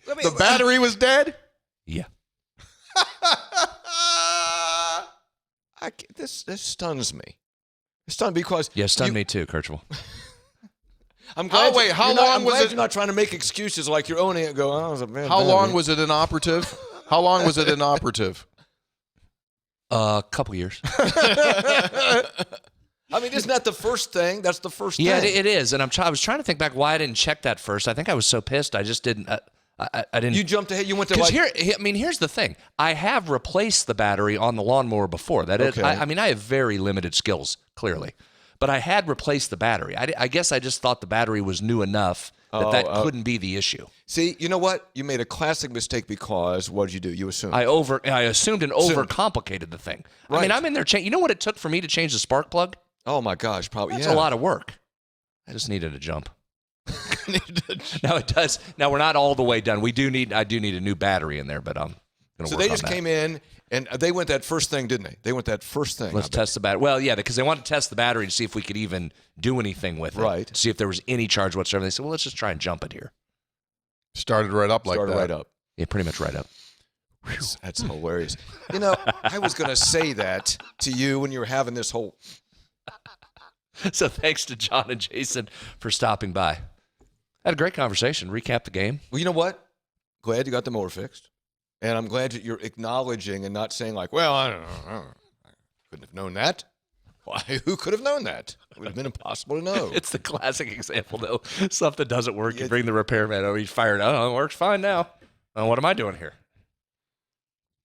[SPEAKER 1] The battery was dead?
[SPEAKER 2] Yeah.
[SPEAKER 3] This stuns me. It stuns because
[SPEAKER 2] Yeah, stunned me too, Kirchhoff.
[SPEAKER 3] I'm glad.
[SPEAKER 1] Oh, wait, how long was it?
[SPEAKER 3] You're not trying to make excuses like you're owning it. And go, oh, it was a bad
[SPEAKER 1] How
[SPEAKER 3] battery."
[SPEAKER 1] long was it inoperative? How long was it inoperative?
[SPEAKER 2] A couple years.
[SPEAKER 3] I mean, isn't that the first thing? That's the first
[SPEAKER 2] Yeah,
[SPEAKER 3] thing.
[SPEAKER 2] it is. And I was trying to think back why I didn't check that first. I think I was so pissed. I just didn't. I didn't.
[SPEAKER 3] You jumped ahead. You went to
[SPEAKER 2] Because
[SPEAKER 3] like.
[SPEAKER 2] here's the thing. I have replaced the battery on the lawnmower before. That is,
[SPEAKER 3] Okay.
[SPEAKER 2] I mean, I have very limited skills, clearly. But I had replaced the battery. I guess I just thought the battery was new enough that couldn't be the issue.
[SPEAKER 3] See, you know what? You made a classic mistake because what did you do? You assumed.
[SPEAKER 2] I assumed and overcomplicated the thing. I mean,
[SPEAKER 3] Right.
[SPEAKER 2] I'm in there. You know what it took for me to change the spark plug?
[SPEAKER 3] Oh my gosh, probably.
[SPEAKER 2] That's
[SPEAKER 3] yeah.
[SPEAKER 2] a lot of work. I just needed a jump. Now it does. Now we're not all the way done. I do need a new battery in there, but I'm going to
[SPEAKER 3] So
[SPEAKER 2] work
[SPEAKER 3] they
[SPEAKER 2] on
[SPEAKER 3] just
[SPEAKER 2] that.
[SPEAKER 3] came in and they went that first thing, didn't they? They went that first thing.
[SPEAKER 2] Let's test the battery. Well, yeah, because they wanted to test the battery to see if we could even do anything with it.
[SPEAKER 3] Right.
[SPEAKER 2] See if there was any charge whatsoever. They said, well, let's just try and jump it here.
[SPEAKER 1] Started right up like
[SPEAKER 3] Started
[SPEAKER 1] that.
[SPEAKER 3] right up.
[SPEAKER 2] Yeah, pretty much right up.
[SPEAKER 3] That's hilarious. You know, I was going to say that to you when you were having this whole.
[SPEAKER 2] So thanks to John and Jason for stopping by. Had a great conversation. Recap the game.
[SPEAKER 3] Well, you know what? Glad you got the motor fixed, and I'm glad that you're acknowledging and not saying like, "Well, I don't know, I couldn't have known that." Why? Who could have known that? It would have been impossible to know.
[SPEAKER 2] It's the classic example, though. Something doesn't work. You bring the repairman over. He's fired. Oh, it works fine now. Oh, what am I doing here?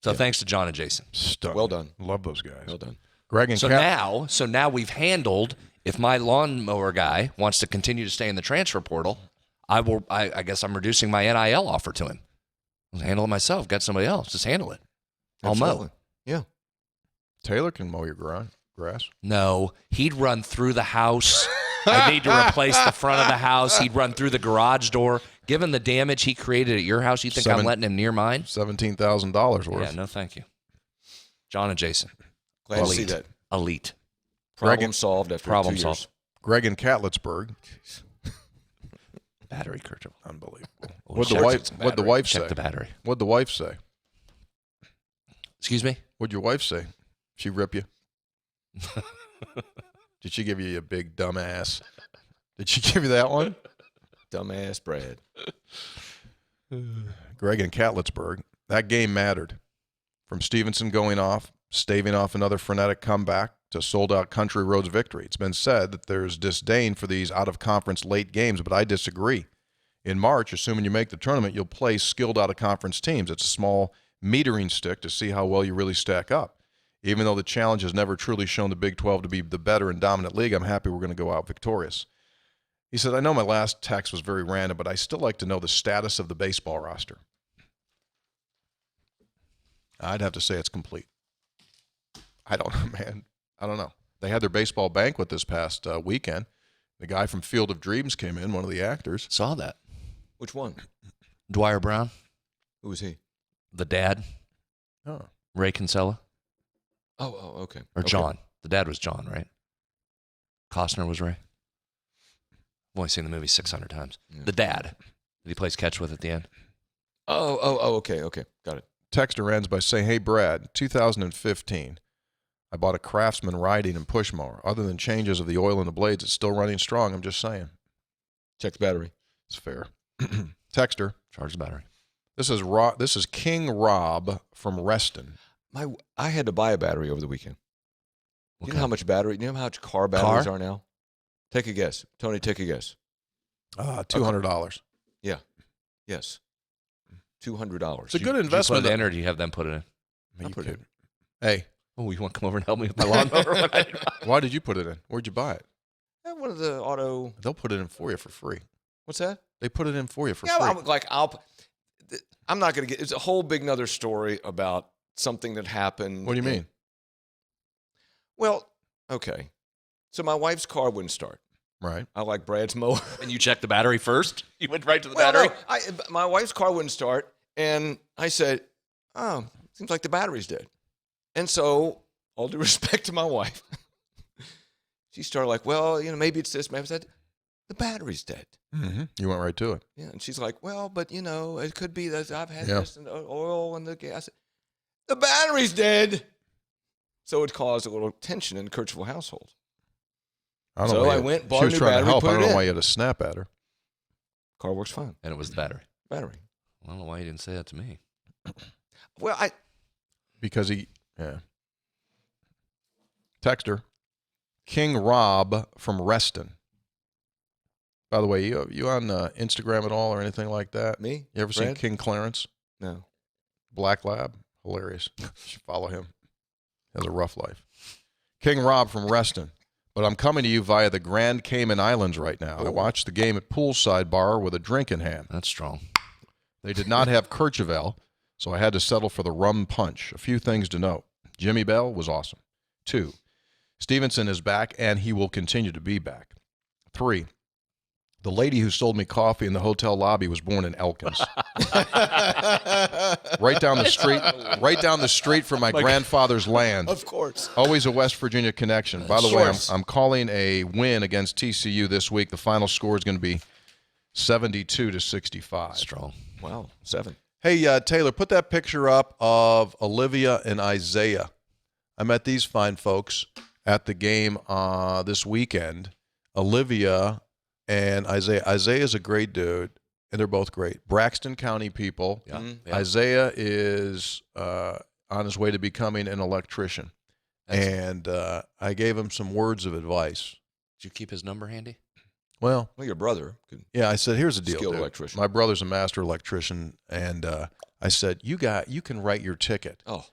[SPEAKER 2] So thanks to John and Jason.
[SPEAKER 1] Stunning.
[SPEAKER 3] Well done.
[SPEAKER 1] Love those guys.
[SPEAKER 3] Well done.
[SPEAKER 1] Greg and
[SPEAKER 2] So
[SPEAKER 1] Cap.
[SPEAKER 2] now we've handled. If my lawnmower guy wants to continue to stay in the transfer portal, I will. I guess I'm reducing my NIL offer to him. I'll handle it myself. Got somebody else. Just handle it. I'll
[SPEAKER 3] Absolutely.
[SPEAKER 2] mow.
[SPEAKER 3] Yeah.
[SPEAKER 1] Taylor can mow your grass.
[SPEAKER 2] No, he'd run through the house. I need to replace the front of the house. He'd run through the garage door. Given the damage he created at your house, you think I'm letting him near mine?
[SPEAKER 1] $17,000 worth.
[SPEAKER 2] Yeah, no, thank you. John and Jason.
[SPEAKER 3] Glad to see that.
[SPEAKER 2] Elite.
[SPEAKER 3] Problem solved after
[SPEAKER 2] Problem
[SPEAKER 3] 2 years.
[SPEAKER 2] solved.
[SPEAKER 1] Greg in Catlettsburg.
[SPEAKER 2] Battery, Kurt.
[SPEAKER 1] Unbelievable.
[SPEAKER 2] We'll
[SPEAKER 1] What'd the
[SPEAKER 2] check-
[SPEAKER 1] wife
[SPEAKER 2] check
[SPEAKER 1] say?
[SPEAKER 2] the battery.
[SPEAKER 1] What'd the wife say?
[SPEAKER 2] Excuse me?
[SPEAKER 1] What'd your wife say? She rip you? Did she give you a big dumbass? Did she give you that one?
[SPEAKER 3] Dumbass Brad.
[SPEAKER 1] Greg in Catlettsburg. That game mattered. From Stevenson going off, staving off another frenetic comeback, to sold-out Country Roads victory. It's been said that there's disdain for these out-of-conference late games, but I disagree. In March, assuming you make the tournament, you'll play skilled out-of-conference teams. It's a small metering stick to see how well you really stack up. Even though the challenge has never truly shown the Big 12 to be the better and dominant league, I'm happy we're going to go out victorious. He said, I know my last text was very random, but I still like to know the status of the baseball roster. I'd have to say it's complete. I don't know, man. I don't know. They had their baseball banquet this past weekend. The guy from Field of Dreams came in, one of the actors.
[SPEAKER 2] Saw that.
[SPEAKER 3] Which one?
[SPEAKER 2] Dwyer Brown,
[SPEAKER 3] Who was he?
[SPEAKER 2] the dad,
[SPEAKER 1] Oh.
[SPEAKER 2] Ray Kinsella,
[SPEAKER 3] Oh, okay.
[SPEAKER 2] or
[SPEAKER 3] Okay.
[SPEAKER 2] John. The dad was John, right? Costner was Ray. I've only seen the movie 600 times.
[SPEAKER 3] Yeah.
[SPEAKER 2] The dad that he plays catch with at the end.
[SPEAKER 3] Okay. Got it.
[SPEAKER 1] Texter ends by saying, hey, Brad, 2015, I bought a Craftsman riding and push mower. Other than changes of the oil in the blades, it's still running strong. I'm just saying.
[SPEAKER 3] Check the battery.
[SPEAKER 1] It's fair. Texter,
[SPEAKER 2] Charge the battery.
[SPEAKER 1] this is King Rob from Reston.
[SPEAKER 3] I had to buy a battery over the weekend.
[SPEAKER 2] What
[SPEAKER 3] You know how
[SPEAKER 2] kind?
[SPEAKER 3] much battery? You know how much car batteries are now? Take a guess. Tony, take a guess.
[SPEAKER 1] $200.
[SPEAKER 3] Yes. $200.
[SPEAKER 1] It's a good
[SPEAKER 2] Did you
[SPEAKER 1] investment.
[SPEAKER 2] put it in, or do you have them put it in?
[SPEAKER 3] I
[SPEAKER 1] You
[SPEAKER 3] put it
[SPEAKER 1] could- Hey,
[SPEAKER 2] Oh, you want to come over and help me with my lawnmower?
[SPEAKER 1] why did you put it in? Where'd you buy it?
[SPEAKER 3] One of the auto.
[SPEAKER 1] They'll put it in for you for free.
[SPEAKER 3] What's that?
[SPEAKER 1] They put it in for you for
[SPEAKER 3] Yeah,
[SPEAKER 1] free.
[SPEAKER 3] I'm not going to get. It's a whole big another story about something that happened.
[SPEAKER 1] What do you mean?
[SPEAKER 3] Well, okay. So my wife's car wouldn't start.
[SPEAKER 1] Right.
[SPEAKER 3] I like Brad's mower.
[SPEAKER 2] And you checked the battery first? You went right to the
[SPEAKER 3] Well,
[SPEAKER 2] battery?
[SPEAKER 3] no, my wife's car wouldn't start, and I said, "Oh, seems like the battery's dead." And so, all due respect to my wife, she started like, "Well, maybe it's this." Maybe I said, "The battery's dead."
[SPEAKER 1] Mm-hmm. You went right to it.
[SPEAKER 3] Yeah, and she's like, "Well, but it could be that I've had
[SPEAKER 1] Yeah.
[SPEAKER 3] this and the oil and the gas." The battery's dead. So it caused a little tension in the Kirchville household.
[SPEAKER 1] I don't
[SPEAKER 3] So
[SPEAKER 1] know why
[SPEAKER 3] I
[SPEAKER 1] you-
[SPEAKER 3] went, bought
[SPEAKER 1] She
[SPEAKER 3] a
[SPEAKER 1] was
[SPEAKER 3] new
[SPEAKER 1] trying
[SPEAKER 3] battery,
[SPEAKER 1] to help.
[SPEAKER 3] put
[SPEAKER 1] I
[SPEAKER 3] it
[SPEAKER 1] don't know
[SPEAKER 3] in.
[SPEAKER 1] why you had to snap at her.
[SPEAKER 3] Car works fine.
[SPEAKER 2] And it was the battery.
[SPEAKER 3] Battery.
[SPEAKER 2] I don't know why you didn't say that to me.
[SPEAKER 3] Well,
[SPEAKER 1] Because yeah. Texter, King Rob from Reston. By the way, you on Instagram at all or anything like that?
[SPEAKER 3] me?
[SPEAKER 1] You ever seen
[SPEAKER 3] Brad?
[SPEAKER 1] King Clarence?
[SPEAKER 3] No.
[SPEAKER 1] Black Lab? Hilarious. You should follow him. He has a rough life. King Rob from Reston. But I'm coming to you via the Grand Cayman Islands right now. I watched the game at poolside bar with a drink in hand.
[SPEAKER 2] That's strong.
[SPEAKER 1] They did not have Kirchville, so I had to settle for the rum punch. A few things to note. Jimmy Bell was awesome. 2, Stevenson is back, and he will continue to be back. 3, the lady who sold me coffee in the hotel lobby was born in Elkins. right down the street from my grandfather's land.
[SPEAKER 3] Of course.
[SPEAKER 1] Always a West Virginia connection. By the way, I'm calling a win against TCU this week. The final score is going to be 72-65.
[SPEAKER 2] Strong.
[SPEAKER 3] Wow. 7.
[SPEAKER 1] Hey, Taylor, put that picture up of Olivia and Isaiah. I met these fine folks at the game this weekend. Olivia and Isaiah. Isaiah's a great dude, and they're both great. Braxton County people.
[SPEAKER 2] Yeah.
[SPEAKER 3] Mm-hmm.
[SPEAKER 2] Yeah.
[SPEAKER 1] Isaiah is on his way to becoming an electrician. And I gave him some words of advice.
[SPEAKER 2] Did you keep his number handy?
[SPEAKER 1] Well,
[SPEAKER 3] Well, your brother could.
[SPEAKER 1] yeah, I said, here's the deal,
[SPEAKER 3] Skilled
[SPEAKER 1] dude.
[SPEAKER 3] electrician.
[SPEAKER 1] My brother's a master electrician, and I said, you can write your ticket.
[SPEAKER 3] Oh.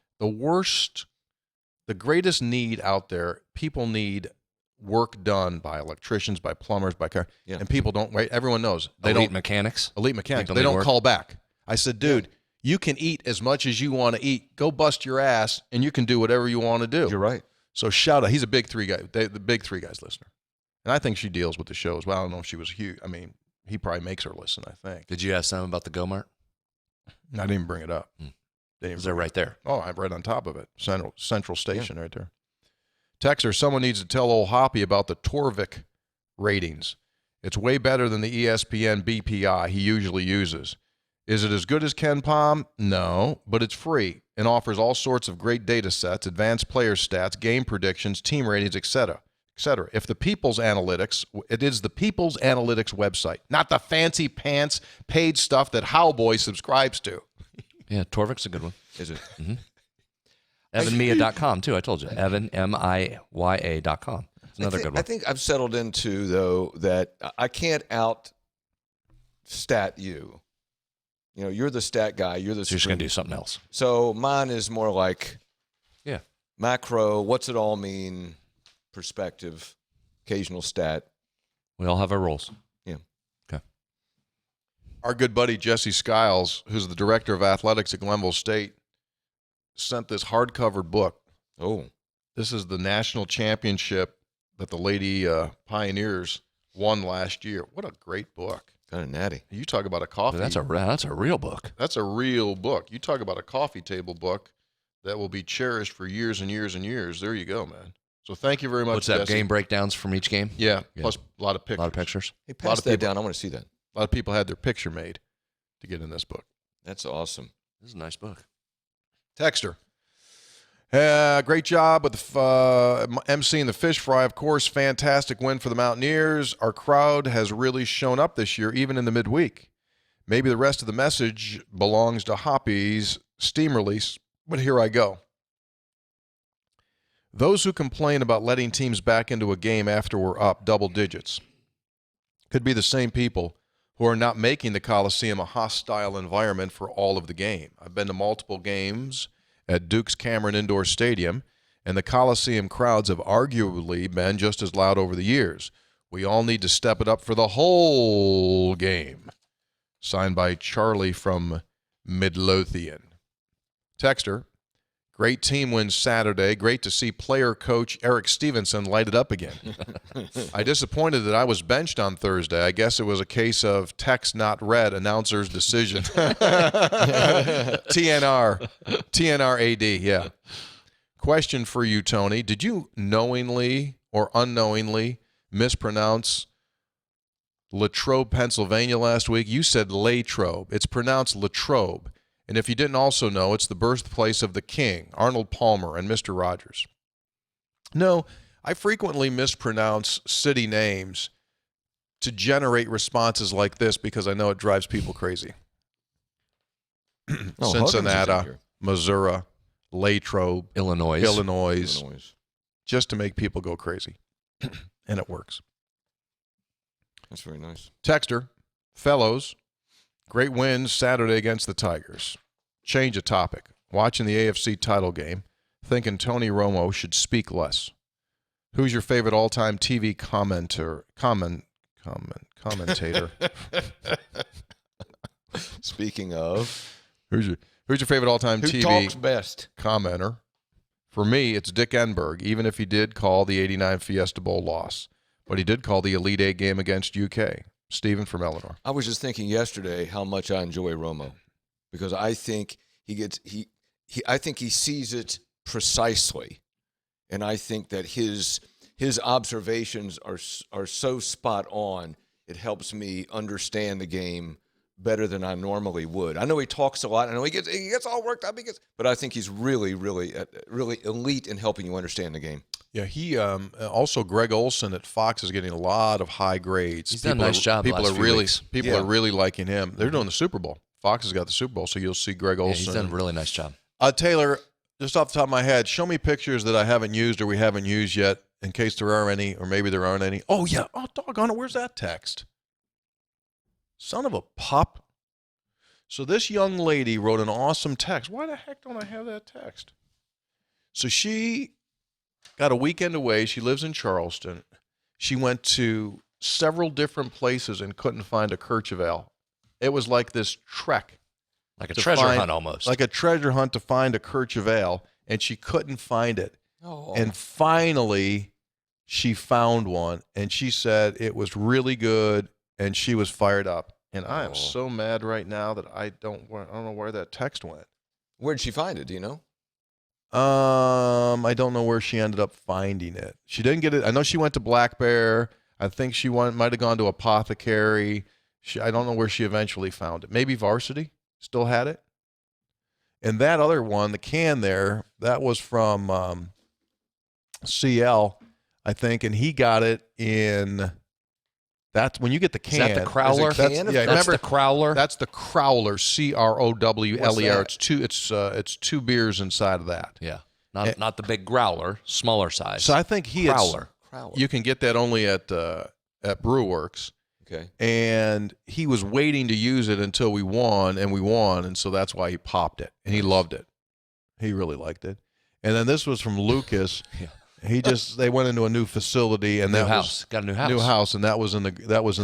[SPEAKER 1] The greatest need out there, people need work done by electricians, by plumbers, by car,
[SPEAKER 3] Yeah.
[SPEAKER 1] and people don't wait. Everyone knows they
[SPEAKER 2] Elite
[SPEAKER 1] don't.
[SPEAKER 2] mechanics.
[SPEAKER 1] Elite mechanics.
[SPEAKER 2] People
[SPEAKER 1] They
[SPEAKER 2] need
[SPEAKER 1] don't
[SPEAKER 2] work.
[SPEAKER 1] call back. I said, dude, you can eat as much as you want to eat. Go bust your ass, and you can do whatever you want to do.
[SPEAKER 3] You're right.
[SPEAKER 1] So shout out. He's a big three guy, the big Three Guys listener. And I think she deals with the show as well. I don't know if she was huge. I mean, he probably makes her listen, I think.
[SPEAKER 2] Did you ask them about the Go Mart?
[SPEAKER 1] I didn't even bring it up.
[SPEAKER 2] Hmm.
[SPEAKER 1] They didn't
[SPEAKER 2] Is there right there?
[SPEAKER 1] Oh, I'm right on top of it. Central Station right there. Texter, someone needs to tell old Hoppy about the Torvik ratings. It's way better than the ESPN BPI he usually uses. Is it as good as Ken Palm? No, but it's free and offers all sorts of great data sets, advanced player stats, game predictions, team ratings, etc., etc. If the People's Analytics, it is the People's Analytics website, not the fancy pants paid stuff that Howboy subscribes to.
[SPEAKER 2] Yeah, Torvik's a good one.
[SPEAKER 3] Is it?
[SPEAKER 2] EvanMia.com, too. I told you. EvanMIYA.com. It's another good
[SPEAKER 3] I
[SPEAKER 2] one.
[SPEAKER 3] think I've settled into, though, that I can't out stat you. You know, you're the stat guy. You're the
[SPEAKER 2] So you're just going to do something else.
[SPEAKER 3] So mine is more like
[SPEAKER 2] Yeah.
[SPEAKER 3] macro, what's it all mean, perspective, occasional stat.
[SPEAKER 2] We all have our roles.
[SPEAKER 3] Yeah.
[SPEAKER 2] Okay.
[SPEAKER 1] Our good buddy Jesse Skiles, who's the director of athletics at Glenville State, sent this hardcover book.
[SPEAKER 3] Oh.
[SPEAKER 1] This is the national championship that the Lady Pioneers won last year. What a great book.
[SPEAKER 3] Kind of natty.
[SPEAKER 1] You talk about a coffee.
[SPEAKER 2] That's a real book.
[SPEAKER 1] That's a real book. You talk about a coffee table book that will be cherished for years and years and years. There you go, man. So thank you very much,
[SPEAKER 2] What's that,
[SPEAKER 1] Jesse.
[SPEAKER 2] game breakdowns from each game?
[SPEAKER 1] Yeah, plus a lot of pictures.
[SPEAKER 2] A lot of pictures.
[SPEAKER 3] Hey,
[SPEAKER 1] A lot
[SPEAKER 3] pass
[SPEAKER 1] of
[SPEAKER 3] that
[SPEAKER 1] people-
[SPEAKER 3] down. I want to see that.
[SPEAKER 1] A lot of people had their picture made to get in this book.
[SPEAKER 3] That's awesome.
[SPEAKER 2] This is a nice book.
[SPEAKER 1] Texter. Great job with emceeing the fish fry. Of course, fantastic win for the Mountaineers. Our crowd has really shown up this year, even in the midweek. Maybe the rest of the message belongs to Hoppy's steam release, but here I go. Those who complain about letting teams back into a game after we're up double digits could be the same people who are not making the Coliseum a hostile environment for all of the game. I've been to multiple games at Duke's Cameron Indoor Stadium, and the Coliseum crowds have arguably been just as loud over the years. We all need to step it up for the whole game. Signed by Charlie from Midlothian. Texter, great team wins Saturday. Great to see player coach Eric Stevenson light it up again. I disappointed that I was benched on Thursday. I guess it was a case of text not read, announcer's decision. TNR AD, yeah. Question for you, Tony. Did you knowingly or unknowingly mispronounce Latrobe, Pennsylvania last week? You said Latrobe. It's pronounced Latrobe. And if you didn't also know, it's the birthplace of the king, Arnold Palmer, and Mr. Rogers. No, I frequently mispronounce city names to generate responses like this because I know it drives people crazy.
[SPEAKER 3] Oh,
[SPEAKER 1] Cincinnati, Missouri, Latrobe,
[SPEAKER 2] Illinois.
[SPEAKER 1] just to make people go crazy. And it works.
[SPEAKER 3] That's very nice.
[SPEAKER 1] Texter, fellows, great win Saturday against the Tigers. Change of topic. Watching the AFC title game, thinking Tony Romo should speak less. Who's your favorite all-time TV commentator?
[SPEAKER 3] Speaking of,
[SPEAKER 1] Who's your favorite all-time
[SPEAKER 3] who
[SPEAKER 1] TV
[SPEAKER 3] talks best?
[SPEAKER 1] commenter? For me, it's Dick Enberg, even if he did call the 89 Fiesta Bowl loss. But he did call the Elite Eight game against UK. Stephen from Eleanor.
[SPEAKER 3] I was just thinking yesterday how much I enjoy Romo because I think I think he sees it precisely, and I think that his observations are so spot on. It helps me understand the game better than I normally would. I know he talks a lot. I know he gets all worked up. But I think he's really elite in helping you understand the game.
[SPEAKER 1] Yeah, he also Greg Olson at Fox is getting a lot of high grades.
[SPEAKER 2] He's done a nice job.
[SPEAKER 1] People
[SPEAKER 2] last
[SPEAKER 1] are
[SPEAKER 2] few
[SPEAKER 1] really
[SPEAKER 2] weeks.
[SPEAKER 1] people are really liking him. They're doing the Super Bowl. Fox has got the Super Bowl, so you'll see Greg
[SPEAKER 2] Yeah,
[SPEAKER 1] Olson.
[SPEAKER 2] he's done a really nice job.
[SPEAKER 1] Taylor, just off the top of my head, show me pictures that I haven't used or we haven't used yet, in case there are any, or maybe there aren't any. Oh yeah, oh doggone it, where's that text? Son of a pup. So this young lady wrote an awesome text. Why the heck don't I have that text? So she got a weekend away. She lives in Charleston. She went to several different places and couldn't find a Kercheval. It was like this trek.
[SPEAKER 2] Like a
[SPEAKER 1] to
[SPEAKER 2] treasure
[SPEAKER 1] find-
[SPEAKER 2] hunt almost.
[SPEAKER 1] Like a treasure hunt to find a Kercheval, and she couldn't find it.
[SPEAKER 3] Oh.
[SPEAKER 1] And finally, she found one, and she said it was really good, and she was fired up. And I am
[SPEAKER 3] Oh.
[SPEAKER 1] so mad right now that I don't know where that text went.
[SPEAKER 3] Where'd she find it? Do you know?
[SPEAKER 1] I don't know where she ended up finding it. She didn't get it. I know she went to Black Bear. I think she might have gone to Apothecary. I don't know where she eventually found it. Maybe Varsity still had it. And that other one, the can there, that was from CL, I think, and he got it in. That's when you get the can.
[SPEAKER 2] Is that the Crowler?
[SPEAKER 3] Is it can?
[SPEAKER 1] Yeah,
[SPEAKER 2] That's
[SPEAKER 1] remember
[SPEAKER 2] the Crowler.
[SPEAKER 1] that's the Crowler, Crowler.
[SPEAKER 3] What's
[SPEAKER 1] It's two beers inside of that.
[SPEAKER 2] Yeah, not the big growler, smaller size.
[SPEAKER 1] So I think
[SPEAKER 2] Crowler.
[SPEAKER 1] You can get that only at Brewworks.
[SPEAKER 3] Okay.
[SPEAKER 1] And he was waiting to use it until we won, and so that's why he popped it, and he loved it. He really liked it. And then this was from Lucas.
[SPEAKER 2] Yeah.
[SPEAKER 1] They went into a new facility, and
[SPEAKER 2] New house. Got a new house.
[SPEAKER 1] and that was in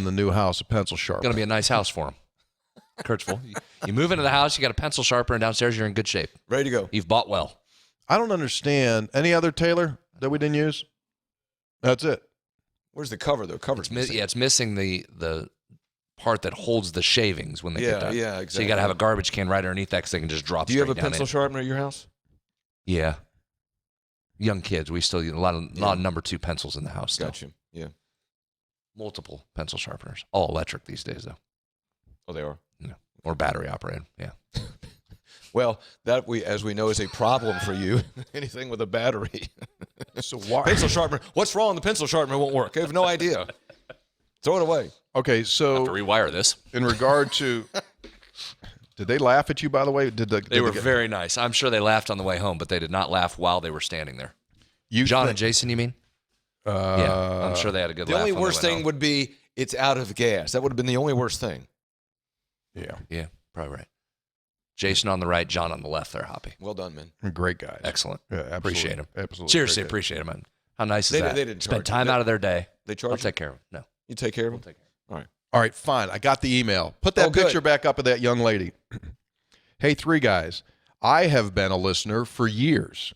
[SPEAKER 1] the new house, a pencil sharpener.
[SPEAKER 2] Going to be a nice house for him. Kurt's full. You move into the house, you got a pencil sharpener, and downstairs you're in good shape.
[SPEAKER 3] Ready to go.
[SPEAKER 2] You've bought well.
[SPEAKER 1] I don't understand. Any other Taylor that we didn't use? That's it.
[SPEAKER 3] Where's the cover, though? Cover's missing.
[SPEAKER 2] Yeah, it's missing the part that holds the shavings when they get done.
[SPEAKER 3] Yeah, exactly.
[SPEAKER 2] So you got to have a garbage can right underneath that so they can just drop
[SPEAKER 3] Do you have a
[SPEAKER 2] straight down
[SPEAKER 3] pencil
[SPEAKER 2] in.
[SPEAKER 3] sharpener at your house?
[SPEAKER 2] Yeah. Young kids, we still use a lot of number 2 pencils in the house still.
[SPEAKER 3] Got you. Yeah.
[SPEAKER 2] Multiple pencil sharpeners. All electric these days, though.
[SPEAKER 3] Oh, they are?
[SPEAKER 2] No. Or battery operated, yeah.
[SPEAKER 3] Well, that as we know, is a problem for you. Anything with a battery.
[SPEAKER 1] So why?
[SPEAKER 3] Pencil sharpener. What's wrong? The pencil sharpener won't work. I have no idea. Throw it away.
[SPEAKER 1] Okay, so
[SPEAKER 2] Have to rewire this.
[SPEAKER 1] in regard to, did they laugh at you, by the way?
[SPEAKER 2] They were very nice. I'm sure they laughed on the way home, but they did not laugh while they were standing there.
[SPEAKER 1] You
[SPEAKER 2] John and Jason, you mean? Yeah, I'm sure they had a good
[SPEAKER 3] The
[SPEAKER 2] laugh.
[SPEAKER 3] only
[SPEAKER 2] on their
[SPEAKER 3] worst
[SPEAKER 2] way
[SPEAKER 3] thing
[SPEAKER 2] home.
[SPEAKER 3] would be it's out of gas. That would have been the only worst thing.
[SPEAKER 1] Yeah,
[SPEAKER 2] Yeah, probably right. Jason on the right, John on the left there, Hoppy.
[SPEAKER 3] Well done, man.
[SPEAKER 1] great guys.
[SPEAKER 2] Excellent.
[SPEAKER 1] Yeah, absolutely.
[SPEAKER 2] Appreciate them.
[SPEAKER 1] Absolutely.
[SPEAKER 2] Seriously,
[SPEAKER 1] Very good.
[SPEAKER 2] appreciate them, man. How nice is that?
[SPEAKER 3] They didn't
[SPEAKER 2] Spend
[SPEAKER 3] charge
[SPEAKER 2] time
[SPEAKER 3] you.
[SPEAKER 2] out of their day.
[SPEAKER 3] They
[SPEAKER 2] I'll
[SPEAKER 3] charge you?
[SPEAKER 2] take care of them. No.
[SPEAKER 3] You take care of them?
[SPEAKER 2] Take care.
[SPEAKER 3] All right.
[SPEAKER 1] All right, fine. I got the email. Put that
[SPEAKER 3] good.
[SPEAKER 1] picture back up of that young lady. Hey, 3 guys. I have been a listener for years,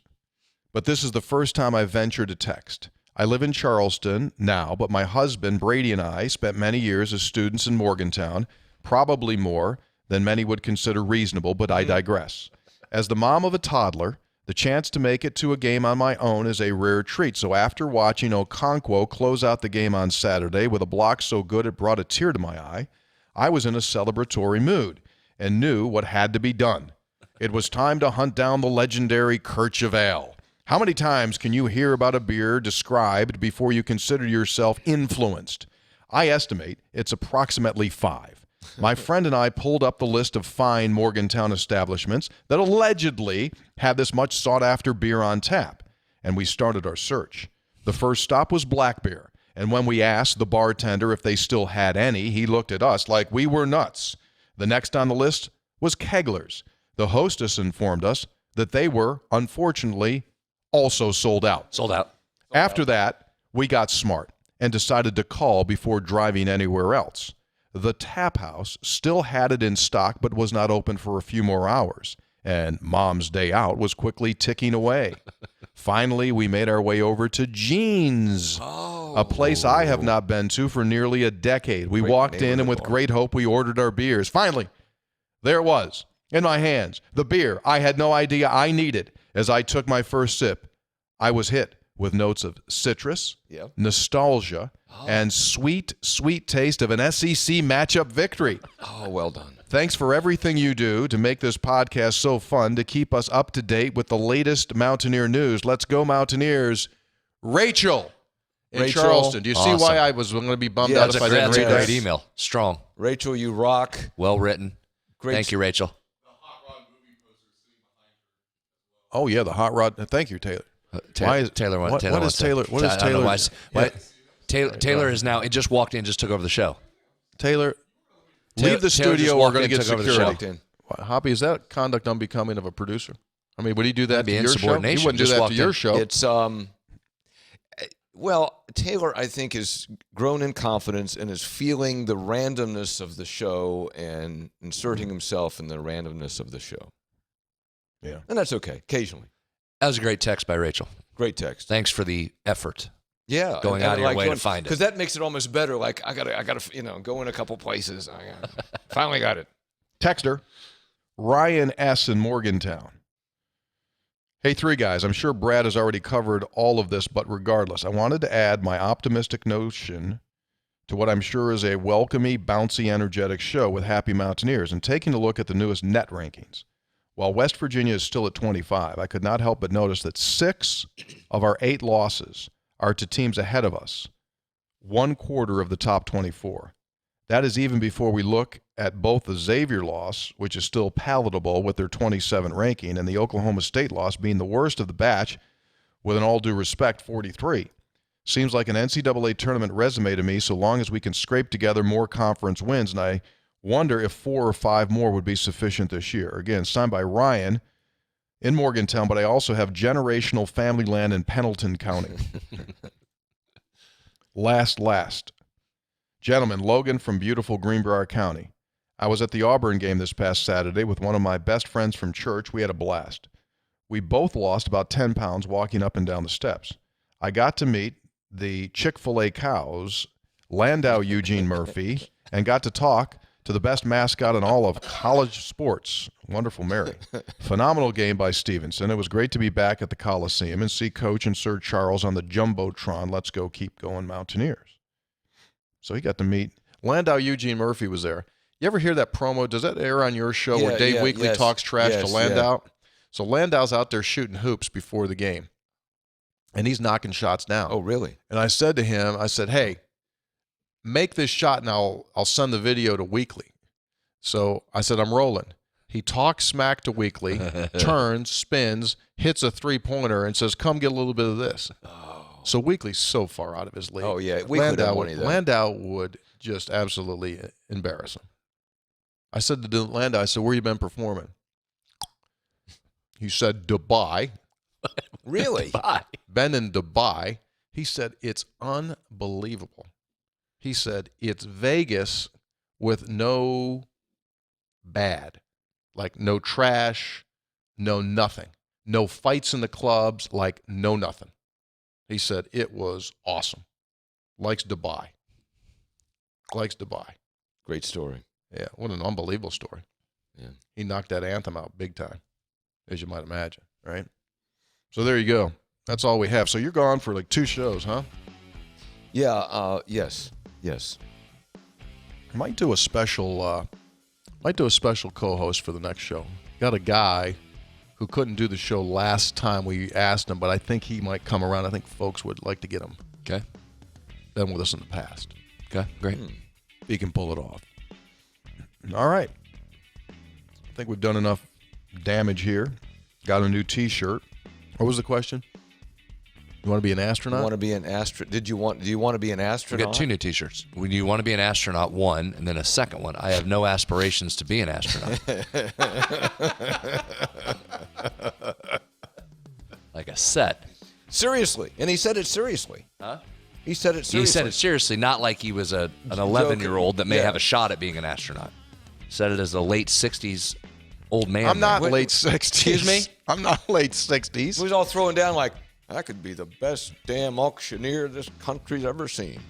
[SPEAKER 1] but this is the first time I've ventured to text. I live in Charleston now, but my husband, Brady, and I spent many years as students in Morgantown, probably more than many would consider reasonable, but I digress. As the mom of a toddler, the chance to make it to a game on my own is a rare treat. So after watching Okonkwo close out the game on Saturday with a block so good it brought a tear to my eye, I was in a celebratory mood and knew what had to be done. It was time to hunt down the legendary Kirch Ale. How many times can you hear about a beer described before you consider yourself influenced? I estimate it's approximately 5. My friend and I pulled up the list of fine Morgantown establishments that allegedly had this much sought-after beer on tap, and we started our search. The first stop was Black Bear, and when we asked the bartender if they still had any, he looked at us like we were nuts. The next on the list was Kegler's. The hostess informed us that they were, unfortunately, also sold out.
[SPEAKER 2] Sold out.
[SPEAKER 1] After that, we got smart and decided to call before driving anywhere else. The tap house still had it in stock but was not open for a few more hours, and Mom's day out was quickly ticking away. Finally, we made our way over to Jean's, a place I have not been to for nearly a decade. We walked in, and with great hope, we ordered our beers. Finally, there it was, in my hands, the beer I had no idea I needed. As I took my first sip, I was hit with notes of citrus, nostalgia, and sweet, sweet taste of an SEC matchup victory.
[SPEAKER 3] Oh, well done.
[SPEAKER 1] Thanks for everything you do to make this podcast so fun, to keep us up to date with the latest Mountaineer news. Let's go, Mountaineers. Rachel in Charleston. Do you see why I was going to be bummed out if I didn't
[SPEAKER 2] That's
[SPEAKER 1] read
[SPEAKER 2] a
[SPEAKER 1] that?
[SPEAKER 2] great email. Strong.
[SPEAKER 3] Rachel, you rock.
[SPEAKER 2] Well written.
[SPEAKER 3] Great.
[SPEAKER 2] Thank you, Rachel.
[SPEAKER 1] Oh, yeah, the hot rod. Thank you, Taylor. Why is
[SPEAKER 2] Taylor?
[SPEAKER 1] What
[SPEAKER 2] Taylor
[SPEAKER 1] is
[SPEAKER 2] wants to-
[SPEAKER 1] Taylor? What
[SPEAKER 2] I
[SPEAKER 1] is
[SPEAKER 2] don't know
[SPEAKER 1] Taylor?
[SPEAKER 2] why- Taylor is now. He just walked in, just took over the show.
[SPEAKER 1] Taylor,
[SPEAKER 2] Taylor-
[SPEAKER 1] leave the
[SPEAKER 2] Taylor just
[SPEAKER 1] studio. We're
[SPEAKER 2] walked
[SPEAKER 1] going
[SPEAKER 2] in,
[SPEAKER 1] to get
[SPEAKER 2] took over the
[SPEAKER 1] security.
[SPEAKER 3] show.
[SPEAKER 1] Hoppy, is that conduct unbecoming of a producer? I mean, would he do that
[SPEAKER 2] That'd be
[SPEAKER 1] to your show? He
[SPEAKER 2] insubordination.
[SPEAKER 1] wouldn't do
[SPEAKER 2] Just
[SPEAKER 1] that to
[SPEAKER 2] walked
[SPEAKER 1] your
[SPEAKER 2] in.
[SPEAKER 1] show.
[SPEAKER 3] It's well, Taylor, I think, has grown in confidence and is feeling the randomness of the show and inserting himself in the randomness of the show.
[SPEAKER 1] Yeah.
[SPEAKER 3] And that's okay, occasionally.
[SPEAKER 2] That was a great text by Rachel.
[SPEAKER 3] Great text.
[SPEAKER 2] Thanks for the effort.
[SPEAKER 3] Yeah.
[SPEAKER 2] Going out of your way to find it.
[SPEAKER 3] Because that makes it almost better. Like, I gotta, go in a couple places. Finally got it.
[SPEAKER 1] Texter, Ryan S. in Morgantown. Hey, 3 guys, I'm sure Brad has already covered all of this, but regardless, I wanted to add my optimistic notion to what I'm sure is a welcoming, bouncy, energetic show with happy Mountaineers, and taking a look at the newest net rankings. While West Virginia is still at 25, I could not help but notice that 6 of our 8 losses are to teams ahead of us, 1/4 of the top 24. That is even before we look at both the Xavier loss, which is still palatable with their 27 ranking, and the Oklahoma State loss being the worst of the batch with an all due respect 43. Seems like an NCAA tournament resume to me, so long as we can scrape together more conference wins, and I wonder if 4 or 5 more would be sufficient this year. Again, signed by Ryan in Morgantown, but I also have generational family land in Pendleton County. Last. Gentlemen, Logan from beautiful Greenbrier County. I was at the Auburn game this past Saturday with one of my best friends from church. We had a blast. We both lost about 10 pounds walking up and down the steps. I got to meet the Chick-fil-A cows, Landau Eugene Murphy, and got to talk to the best mascot in all of college sports, Wonderful Mary. Phenomenal game by Stevenson. It was great to be back at the Coliseum and see Coach and Sir Charles on the Jumbotron. Let's go, keep going, Mountaineers. So he got to meet Landau Eugene Murphy was there. You ever hear that promo? Does that air on your show where Dave Weekly talks trash to Landau? Yeah. So Landau's out there shooting hoops before the game, and he's knocking shots down.
[SPEAKER 3] Oh, really?
[SPEAKER 1] And I said to him, I said, hey, make this shot and I'll send the video to Weekly. So I said, I'm rolling. He talks smack to Weekly, turns, spins, hits a three-pointer, and says, come get a little bit of this. Oh. So Weekly's so far out of his league.
[SPEAKER 3] Oh, yeah.
[SPEAKER 1] Landau would just absolutely embarrass him. I said to Landau, I said, where you been performing? He said, Dubai.
[SPEAKER 3] Really?
[SPEAKER 2] Dubai.
[SPEAKER 1] Been in Dubai. He said, it's unbelievable. He said, it's Vegas with no bad. Like no trash, no nothing. No fights in the clubs, like no nothing. He said, it was awesome. Likes Dubai. Likes Dubai.
[SPEAKER 3] Great story.
[SPEAKER 1] Yeah, what an unbelievable story.
[SPEAKER 3] Yeah.
[SPEAKER 1] He knocked that anthem out big time, as you might imagine, right? So there you go. That's all we have. So you're gone for like 2 shows, huh?
[SPEAKER 3] Yeah, yes.
[SPEAKER 1] Might do a special co-host for the next show. Got a guy who couldn't do the show last time we asked him, but I think he might come around. I think folks would like to get him.
[SPEAKER 2] Okay.
[SPEAKER 1] Been with us in the past.
[SPEAKER 2] Okay, great.
[SPEAKER 1] He can pull it off. All right. I think we've done enough damage here. Got a new T-shirt. What was the question? You want to be an astronaut?
[SPEAKER 3] Want to be an astronaut? Do you want to be an astronaut?
[SPEAKER 2] We got 2 new T-shirts. When you want to be an astronaut, 1, and then a second one. I have no aspirations to be an astronaut. Like a set.
[SPEAKER 3] Seriously, and he said it seriously.
[SPEAKER 2] Huh?
[SPEAKER 3] He said it seriously.
[SPEAKER 2] He said it seriously, not like he was an 11-year-old that may have a shot at being an astronaut. Said it as a late 60s old man.
[SPEAKER 1] I'm not late 60s.
[SPEAKER 2] Excuse me?
[SPEAKER 1] I'm not late 60s.
[SPEAKER 3] He was all throwing down like, I could be the best damn auctioneer this country's ever seen.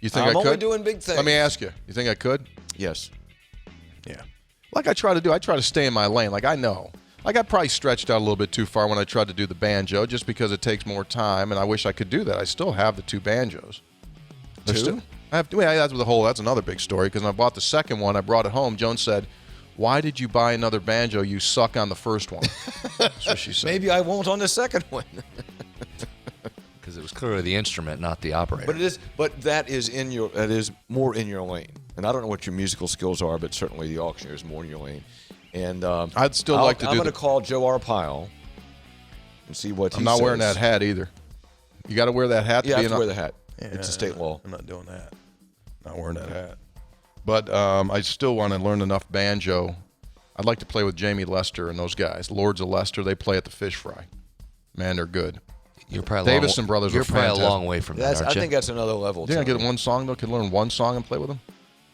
[SPEAKER 1] You think I could?
[SPEAKER 3] I'm only doing big things.
[SPEAKER 1] Let me ask you. You think I could?
[SPEAKER 3] Yes.
[SPEAKER 1] Yeah. Like I try to do. I try to stay in my lane. Like I know. Like I probably stretched out a little bit too far when I tried to do the banjo just because it takes more time, and I wish I could do that. I still have the 2 banjos.
[SPEAKER 3] 2?
[SPEAKER 1] I have 2. Yeah, that's another big story because when I bought the second one, I brought it home. Joan said, why did you buy another banjo? You suck on the first one. That's what she said.
[SPEAKER 3] Maybe I won't on the second one.
[SPEAKER 2] Because it was clearly the instrument, not the operator.
[SPEAKER 3] But that is more in your lane. And I don't know what your musical skills are, but certainly the auctioneer is more in your lane. And
[SPEAKER 1] I'd still like to do.
[SPEAKER 3] I'm going to call Joe Arpaio and see what he says.
[SPEAKER 1] I'm not wearing that hat either. You got to wear that hat.
[SPEAKER 3] Yeah, I have to wear the hat.
[SPEAKER 1] Yeah,
[SPEAKER 3] it's a state law.
[SPEAKER 1] I'm not doing that. Not wearing that hat. But I still want to learn enough banjo. I'd like to play with Jamie Lester and those guys. Lords of Lester, they play at the Fish Fry. Man, they're good.
[SPEAKER 2] You're probably
[SPEAKER 1] Davison brothers
[SPEAKER 2] You're
[SPEAKER 1] were
[SPEAKER 2] probably
[SPEAKER 1] fantastic.
[SPEAKER 2] a long way from that, aren't you?
[SPEAKER 3] I think that's another level.
[SPEAKER 1] You think I get one song though? Could learn one song and play with them?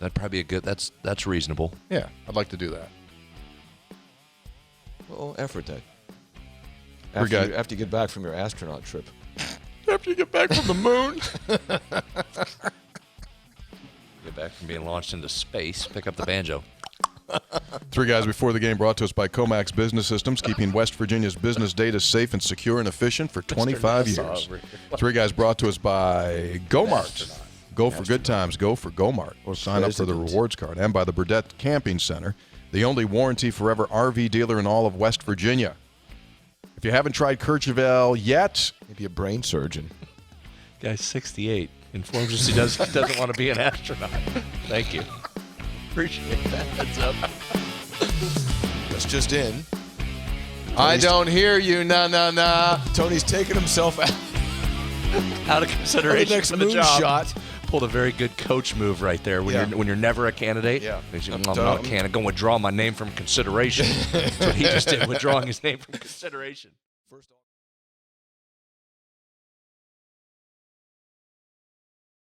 [SPEAKER 2] That'd probably be a good. That's reasonable.
[SPEAKER 1] Yeah, I'd like to do that.
[SPEAKER 3] Well, effort that. After you get back from your astronaut trip.
[SPEAKER 1] After you get back from the moon.
[SPEAKER 2] Get back from being launched into space. Pick up the banjo.
[SPEAKER 1] 3 guys before the game brought to us by Comax Business Systems, keeping West Virginia's business data safe and secure and efficient for 25 years. 3 guys brought to us by GoMart. Go for good times. Go for GoMart. Or sign up for the rewards card. And by the Burdette Camping Center, the only warranty forever RV dealer in all of West Virginia. If you haven't tried Courchevel yet,
[SPEAKER 3] Maybe a brain surgeon.
[SPEAKER 2] Guy's 68. Informs us he doesn't want to be an astronaut. Thank you. Appreciate that. Heads up.
[SPEAKER 3] That's just in.
[SPEAKER 1] I don't hear you, nah.
[SPEAKER 3] Tony's taking himself out.
[SPEAKER 2] Out of consideration
[SPEAKER 3] the next
[SPEAKER 2] for the
[SPEAKER 3] moon
[SPEAKER 2] job.
[SPEAKER 3] shot.
[SPEAKER 2] Pulled a very good coach move right there when you're never a candidate.
[SPEAKER 3] Yeah.
[SPEAKER 2] I'm not a candidate. Going to withdraw my name from consideration. That's what he just did, withdrawing his name from consideration.
[SPEAKER 3] First off.